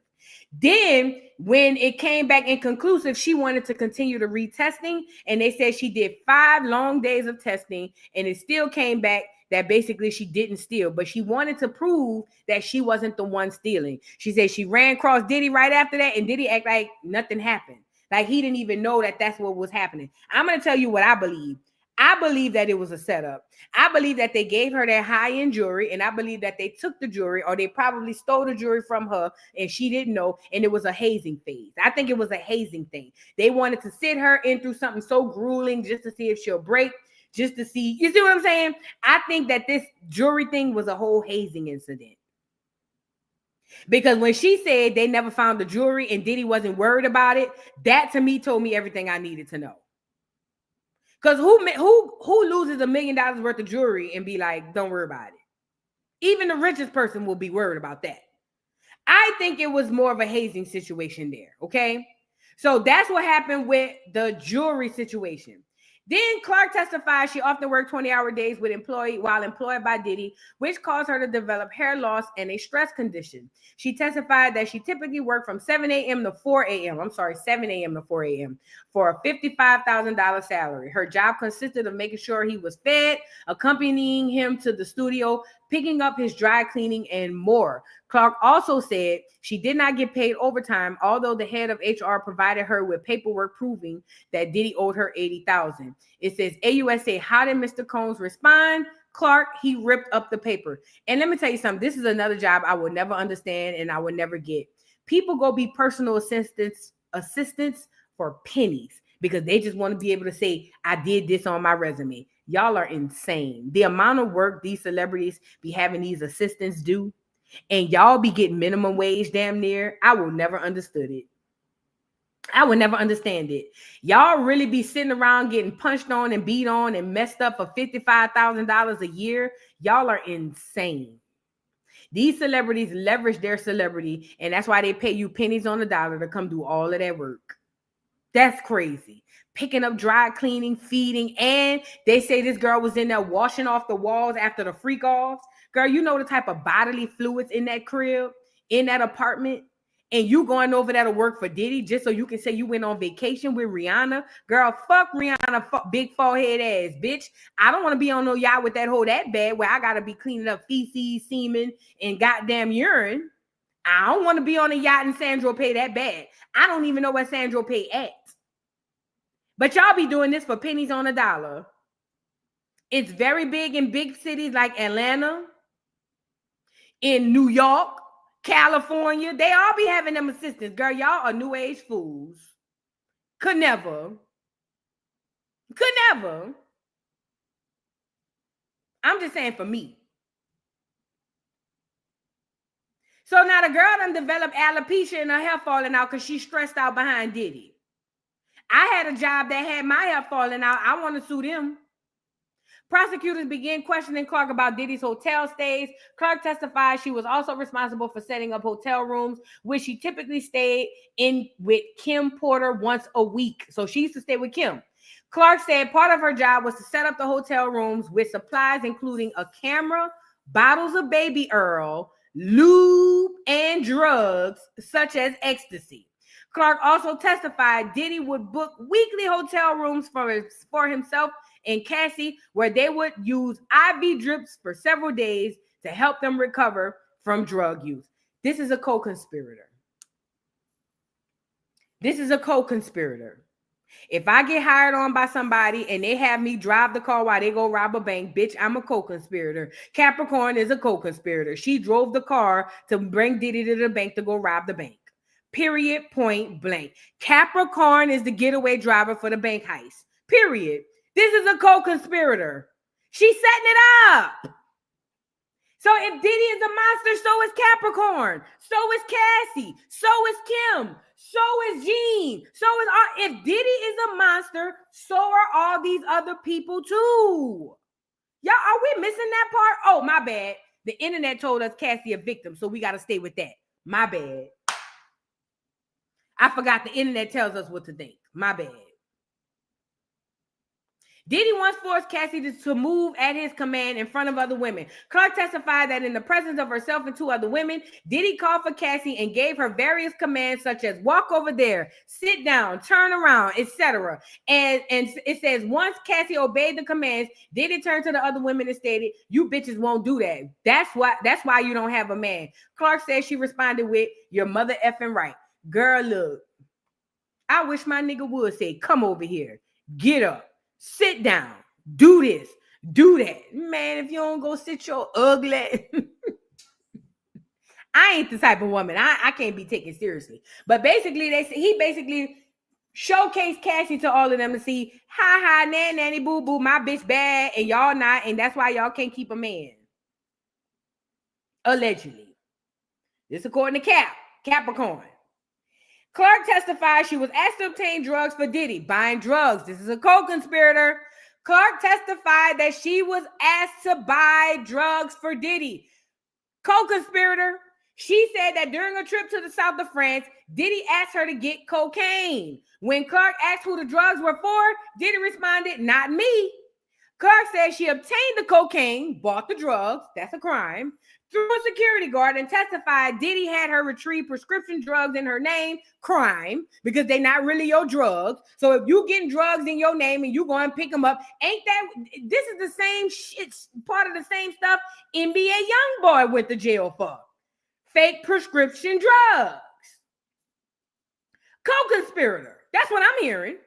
Then when it came back inconclusive, she wanted to continue the retesting, and they said she did 5 long days of testing, and it still came back that basically she didn't steal, but she wanted to prove that she wasn't the one stealing. She said she ran across Diddy right after that, and Diddy act like nothing happened. Like he didn't even know that that's what was happening. I'm going to tell you what I believe. I believe that it was a setup. I believe that they gave her that high-end jewelry, and I believe that they took the jewelry, or they probably stole the jewelry from her and she didn't know, and it was a hazing phase. I think it was a hazing thing. They wanted to sit her in through something so grueling just to see if she'll break, just to see. You see what I'm saying? I think that this jewelry thing was a whole hazing incident. Because when she said they never found the jewelry and Diddy wasn't worried about it, that to me told me everything I needed to know. Because who loses $1 million worth of jewelry and be like, don't worry about it? Even the richest person will be worried about that. I think it was more of a hazing situation there, okay? So that's what happened with the jewelry situation. Then Clark testified she often worked 20-hour days while employed by Diddy, which caused her to develop hair loss and a stress condition. She testified that she typically worked from 7 a.m. to 4 a.m. I'm sorry, 7 a.m. to 4 a.m. for a $55,000 salary. Her job consisted of making sure he was fed, accompanying him to the studio, picking up his dry cleaning, and more. Clark also said she did not get paid overtime, although the head of HR provided her with paperwork proving that Diddy owed her $80,000. It says, AUSA, how did Mr. Combs respond? Clark, he ripped up the paper. And let me tell you something. This is another job I would never understand and I would never get. People go be personal assistants for pennies because they just want to be able to say, I did this on my resume. Y'all are insane. The amount of work these celebrities be having these assistants do, and y'all be getting minimum wage damn near, I will never understood it. I would never understand it. Y'all really be sitting around getting punched on and beat on and messed up for $55,000 a year. Y'all are insane. These celebrities leverage their celebrity, and that's why they pay you pennies on the dollar to come do all of that work. That's crazy. Picking up dry cleaning, feeding, and they say this girl was in there washing off the walls after the freak offs. Girl, you know the type of bodily fluids in that crib, in that apartment, and you going over there to work for Diddy just so you can say you went on vacation with Rihanna. Girl, fuck Rihanna, fuck big forehead ass, bitch. I don't want to be on no yacht with that hoe that bad where I got to be cleaning up feces, semen, and goddamn urine. I don't want to be on a yacht in Sandro Pay that bad. I don't even know where Sandro Pay at. But y'all be doing this for pennies on a dollar. It's very big in big cities like Atlanta, in New York, California. They all be having them assistants. Girl, y'all are new age fools. Could never. I'm just saying for me. So now the girl done developed alopecia and her hair falling out because she's stressed out behind Diddy. I had a job that had my hair falling out. I want to sue them. Prosecutors began questioning Clark about Diddy's hotel stays. Clark testified she was also responsible for setting up hotel rooms, which she typically stayed in with Kim Porter once a week. So she used to stay with Kim. Clark said part of her job was to set up the hotel rooms with supplies, including a camera, bottles of baby Earl, lube, and drugs such as ecstasy. Clark also testified Diddy would book weekly hotel rooms for himself and Cassie, where they would use IV drips for several days to help them recover from drug use. This is a co-conspirator. If I get hired on by somebody and they have me drive the car while they go rob a bank, bitch, I'm a co-conspirator. Capricorn is a co-conspirator. She drove the car to bring Diddy to the bank to go rob the bank. Period, point blank. Capricorn is the getaway driver for the bank heist. Period. This is a co-conspirator. She's setting it up. So if Diddy is a monster, so is Capricorn. So is Cassie. So is Kim. So is Jean. So is all. If Diddy is a monster, so are all these other people too. Y'all, are we missing that part? Oh, my bad. The internet told us Cassie a victim, so we got to stay with that. My bad. I forgot the internet tells us what to think. My bad. Diddy once forced Cassie to move at his command in front of other women. Clark testified that in the presence of herself and two other women, Diddy called for Cassie and gave her various commands such as walk over there, sit down, turn around, etc. And it says once Cassie obeyed the commands, Diddy turned to the other women and stated, "You bitches won't do that. That's why you don't have a man." Clark said she responded with, "Your mother effing right." Girl, look, I wish my nigga would say, "Come over here, get up, sit down, do this, do that." Man, if you don't go sit your ugly... I ain't the type of woman. I can't be taken seriously. But basically, he basically showcased Cassie to all of them to see, ha, nanny, boo, boo, my bitch bad, and y'all not, and that's why y'all can't keep a man. Allegedly. This according to Capricorn. Clark testified she was asked to obtain drugs for Diddy, buying drugs. This is a co-conspirator. Clark testified that she was asked to buy drugs for Diddy. Co-conspirator. She said that during a trip to the south of France, Diddy asked her to get cocaine. When Clark asked who the drugs were for, Diddy responded, "Not me." Clark said she obtained the cocaine, bought the drugs, that's a crime, through a security guard, and testified Diddy had her retrieve prescription drugs in her name, crime, because they're not really your drugs. So if you getting drugs in your name and you go and pick them up, this is the same shit, part of the same stuff NBA Youngboy went to jail for. Fake prescription drugs. Co-conspirator. That's what I'm hearing.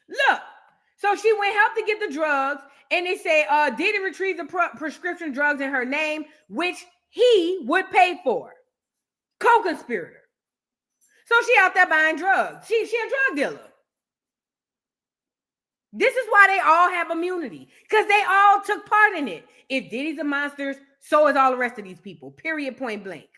Look, so she went help to get the drugs, and they say Diddy retrieved the prescription drugs in her name, which he would pay for. Co-conspirator. So she out there buying drugs. She a drug dealer. This is why they all have immunity, because they all took part in it. If Diddy's a monster, so is all the rest of these people. Period, point blank.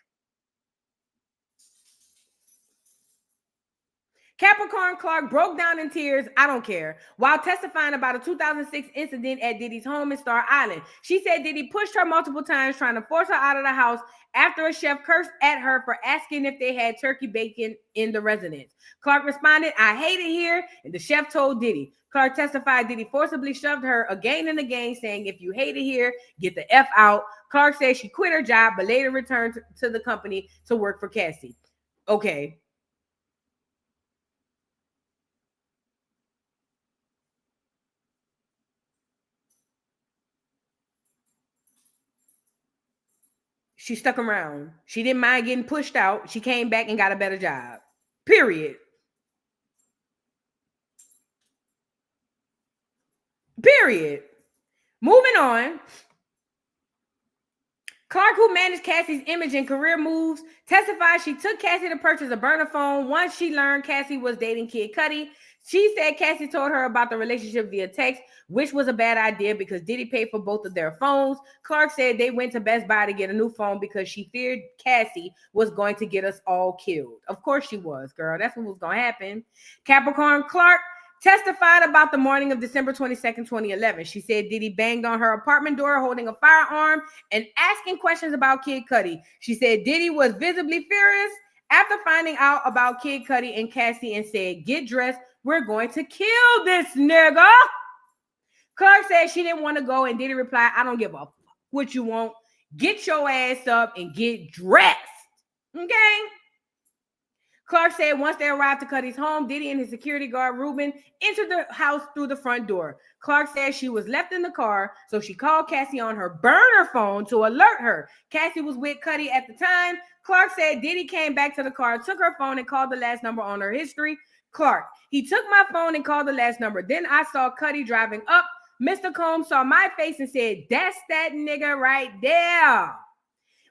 Capricorn Clark broke down in tears, I don't care, while testifying about a 2006 incident at Diddy's home in Star Island. She said Diddy pushed her multiple times, trying to force her out of the house after a chef cursed at her for asking if they had turkey bacon in the residence. Clark responded, "I hate it here," and the chef told Diddy. Clark testified Diddy forcibly shoved her again and again, saying, "If you hate it here, get the F out." Clark said she quit her job, but later returned to the company to work for Cassie. Okay. She stuck around. She didn't mind getting pushed out. She came back and got a better job. Period. Period. Moving on. Clark, who managed Cassie's image and career moves, testified she took Cassie to purchase a burner phone once she learned Cassie was dating Kid Cudi. She said Cassie told her about the relationship via text, which was a bad idea because Diddy paid for both of their phones. Clark said they went to Best Buy to get a new phone because she feared Cassie was going to get us all killed. Of course she was, girl. That's what was going to happen. Capricorn Clark testified about the morning of December 22nd, 2011. She said Diddy banged on her apartment door holding a firearm and asking questions about Kid Cudi. She said Diddy was visibly furious after finding out about Kid Cudi and Cassie and said, "Get dressed. We're going to kill this nigga." Clark said she didn't want to go, and Diddy replied, "I don't give a fuck what you want. Get your ass up and get dressed." Okay? Clark said once they arrived to Cudi's home, Diddy and his security guard, Ruben, entered the house through the front door. Clark said she was left in the car, so she called Cassie on her burner phone to alert her. Cassie was with Cudi at the time. Clark said Diddy came back to the car, took her phone, and called the last number on her history. Clark, he took my phone and called the last number. Then I saw Cudi driving up. Mr. Combs saw my face and said, "That's that nigga right there."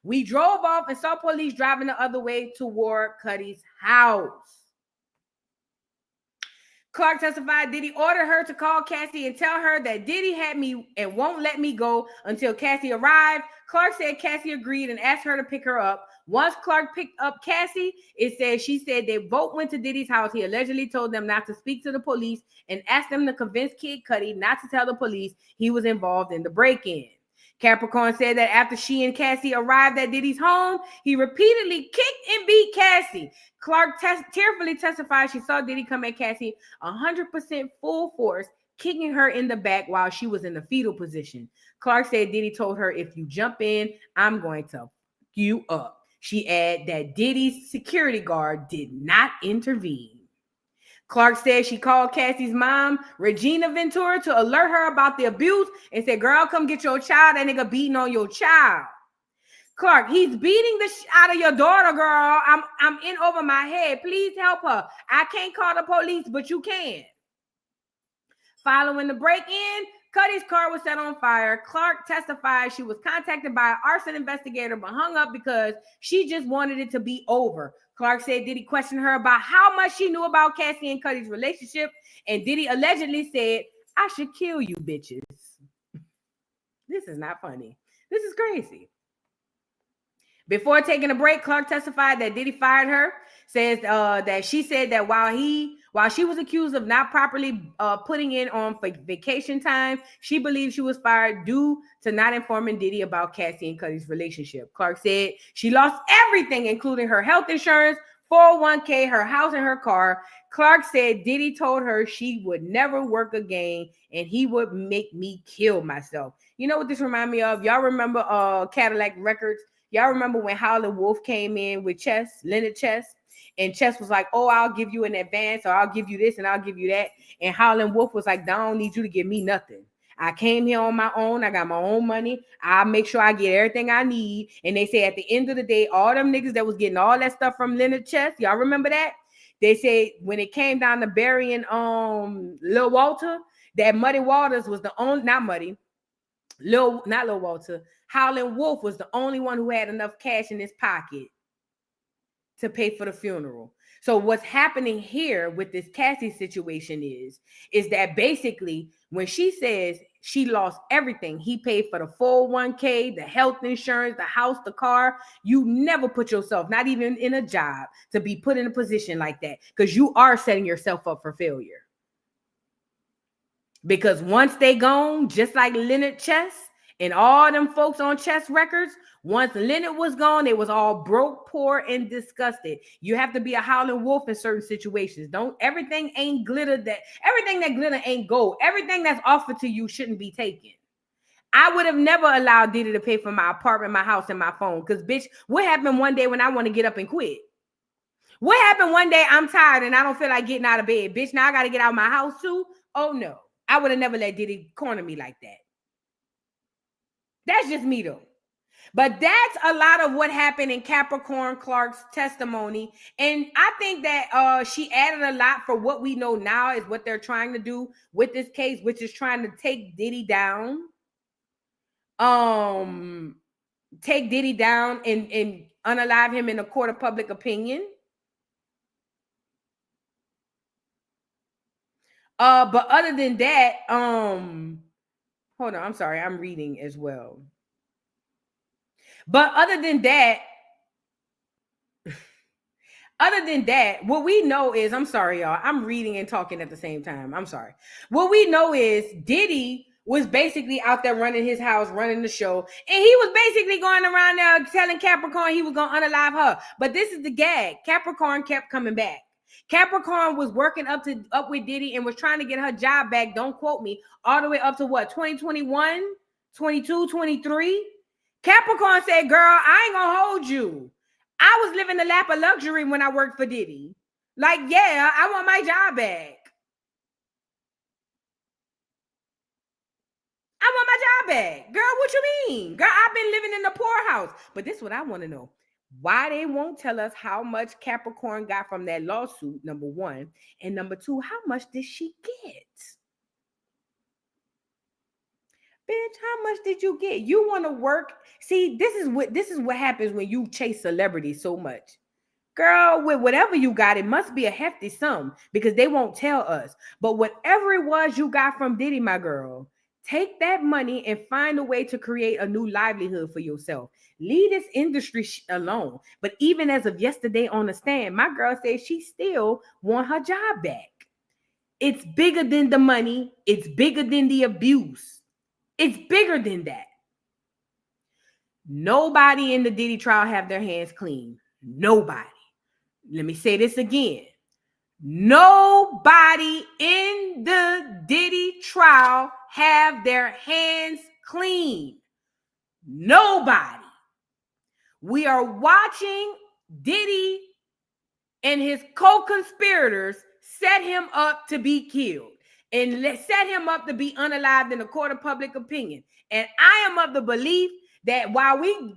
We drove off and saw police driving the other way toward Cudi's house. Clark testified Diddy ordered her to call Cassie and tell her that Diddy had me and won't let me go until Cassie arrived. Clark said Cassie agreed and asked her to pick her up. Once Clark picked up Cassie, she said they both went to Diddy's house. He allegedly told them not to speak to the police and asked them to convince Kid Cudi not to tell the police he was involved in the break-in. Capricorn said that after she and Cassie arrived at Diddy's home, he repeatedly kicked and beat Cassie. Clark tearfully testified she saw Diddy come at Cassie 100% full force, kicking her in the back while she was in the fetal position. Clark said Diddy told her, "If you jump in, I'm going to fuck you up." She added that Diddy's security guard did not intervene. Clark said she called Cassie's mom, Regina Ventura, to alert her about the abuse and said, "Girl, come get your child. That nigga beating on your child." Clark, he's beating the shit out of your daughter, girl. I'm in over my head. Please help her. I can't call the police, but you can. Following the break-in, Cudi's car was set on fire. Clark testified she was contacted by an arson investigator but hung up because she just wanted it to be over. Clark said Diddy questioned her about how much she knew about Cassie and Cudi's relationship, and Diddy allegedly said, "I should kill you bitches." This is not funny. This is crazy. Before taking a break, Clark testified that Diddy fired her, says that she said that while she was accused of not properly putting in on vacation time, she believed she was fired due to not informing Diddy about Cassie and Cudi's relationship. Clark said she lost everything, including her health insurance, 401k, her house, and her car. Clark said Diddy told her she would never work again and he would make me kill myself. You know what this reminds me of? Y'all remember Cadillac Records? Y'all remember when Howlin' Wolf came in with Chess, Leonard Chess? And Chess was like, "Oh, I'll give you an advance, or I'll give you this, and I'll give you that." And Howlin' Wolf was like, "I don't need you to give me nothing. I came here on my own. I got my own money. I'll make sure I get everything I need." And they say at the end of the day, all them niggas that was getting all that stuff from Leonard Chess, y'all remember that? They say when it came down to burying Lil Walter, that Muddy Waters was the only, not Lil Walter. Howlin' Wolf was the only one who had enough cash in his pocket to pay for the funeral. So what's happening here with this Cassie situation is that basically when she says she lost everything, he paid for the 401k, the health insurance, the house, the car. You never put yourself, not even in a job, to be put in a position like that, because you are setting yourself up for failure. Because once they gone, just like Leonard Chess and all them folks on Chess Records, once Leonard was gone, they was all broke, poor, and disgusted. You have to be a howling wolf in certain situations. Everything ain't glitter, everything that glitter ain't gold. Everything that's offered to you shouldn't be taken. I would have never allowed Diddy to pay for my apartment, my house, and my phone. Because, bitch, what happened one day when I want to get up and quit? What happened one day I'm tired and I don't feel like getting out of bed? Bitch, now I got to get out of my house too? Oh, no. I would have never let Diddy corner me like that. That's just me, though. But that's a lot of what happened in Capricorn Clark's testimony. And I think that she added a lot for what we know now is what they're trying to do with this case, which is trying to take Diddy down. Take Diddy down and unalive him in a court of public opinion. But other than that, hold on, I'm sorry, I'm reading as well. But other than that, what we know is, I'm sorry, y'all, I'm reading and talking at the same time. I'm sorry. What we know is Diddy was basically out there running his house, running the show, and he was basically going around there telling Capricorn he was going to unalive her. But this is the gag. Capricorn kept coming back. Capricorn was working up with Diddy and was trying to get her job back, don't quote me, all the way up to what, 2021, 22, 23? Capricorn said, girl, I ain't gonna hold you. I was living the lap of luxury when I worked for Diddy. Like, yeah, I want my job back. I want my job back. Girl, what you mean? Girl, I've been living in the poorhouse. But this is what I want to know. Why they won't tell us how much Capricorn got from that lawsuit, number one. And number two, how much did she get? Bitch, how much did you get? You want to work? See, this is what happens when you chase celebrities so much. Girl, with whatever you got, it must be a hefty sum because they won't tell us. But whatever it was you got from Diddy, my girl, take that money and find a way to create a new livelihood for yourself. Leave this industry alone. But even as of yesterday on the stand, my girl said she still want her job back. It's bigger than the money. It's bigger than the abuse. It's bigger than that. Nobody in the Diddy trial have their hands clean. Nobody. Let me say this again. Nobody in the Diddy trial have their hands clean. Nobody. We are watching Diddy and his co-conspirators set him up to be killed and set him up to be unalived in a court of public opinion. And I am of the belief that while we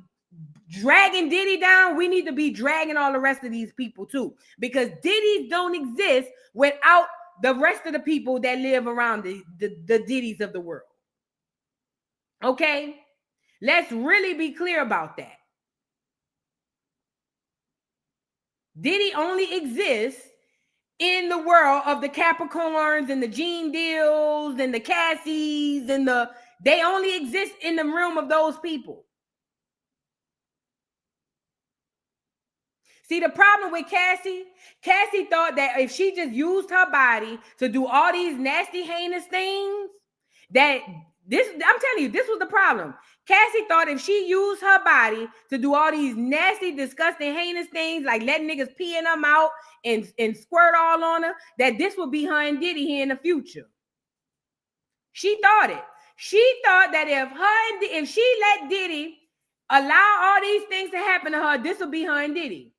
dragging Diddy down, we need to be dragging all the rest of these people too, because Diddies don't exist without the rest of the people that live around the Diddies of the world. Okay? Let's really be clear about that. Diddy only exists in the world of the Capricorns and the Gene Deals and the Cassies and they only exist in the realm of those people. See, the problem with Cassie thought that if she just used her body to do all these nasty, heinous things, I'm telling you, this was the problem. Cassie thought if she used her body to do all these nasty, disgusting, heinous things, like letting niggas pee in her mouth and squirt all on her, that this would be her and Diddy here in the future. She thought it. She thought that if she let Diddy allow all these things to happen to her, this will be her and Diddy.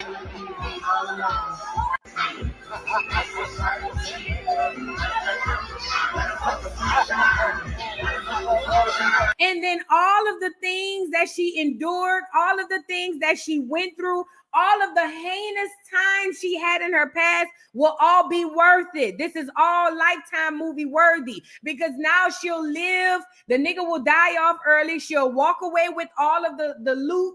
And then all of the things that she endured, all of the things that she went through, all of the heinous times she had in her past will all be worth it. This is all Lifetime movie worthy, because now she'll live. The nigga will die off early. She'll walk away with all of the loot,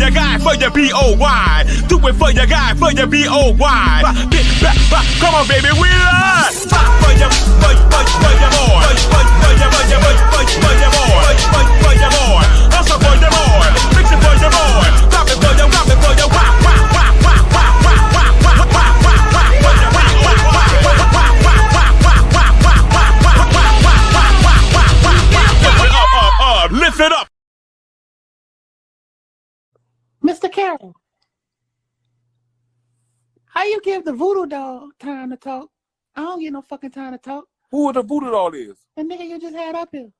your guy, for your B-O-Y. Do it for your guy, for your B-O-Y. Come on, baby, we live. For your boy. For your boy. Also for your boy. Fix it for your boy. Drop it for your wah. Lift it up. Mr. Carroll, how you give the voodoo doll time to talk? I don't get no fucking time to talk. Who the voodoo doll is? The nigga you just had up here.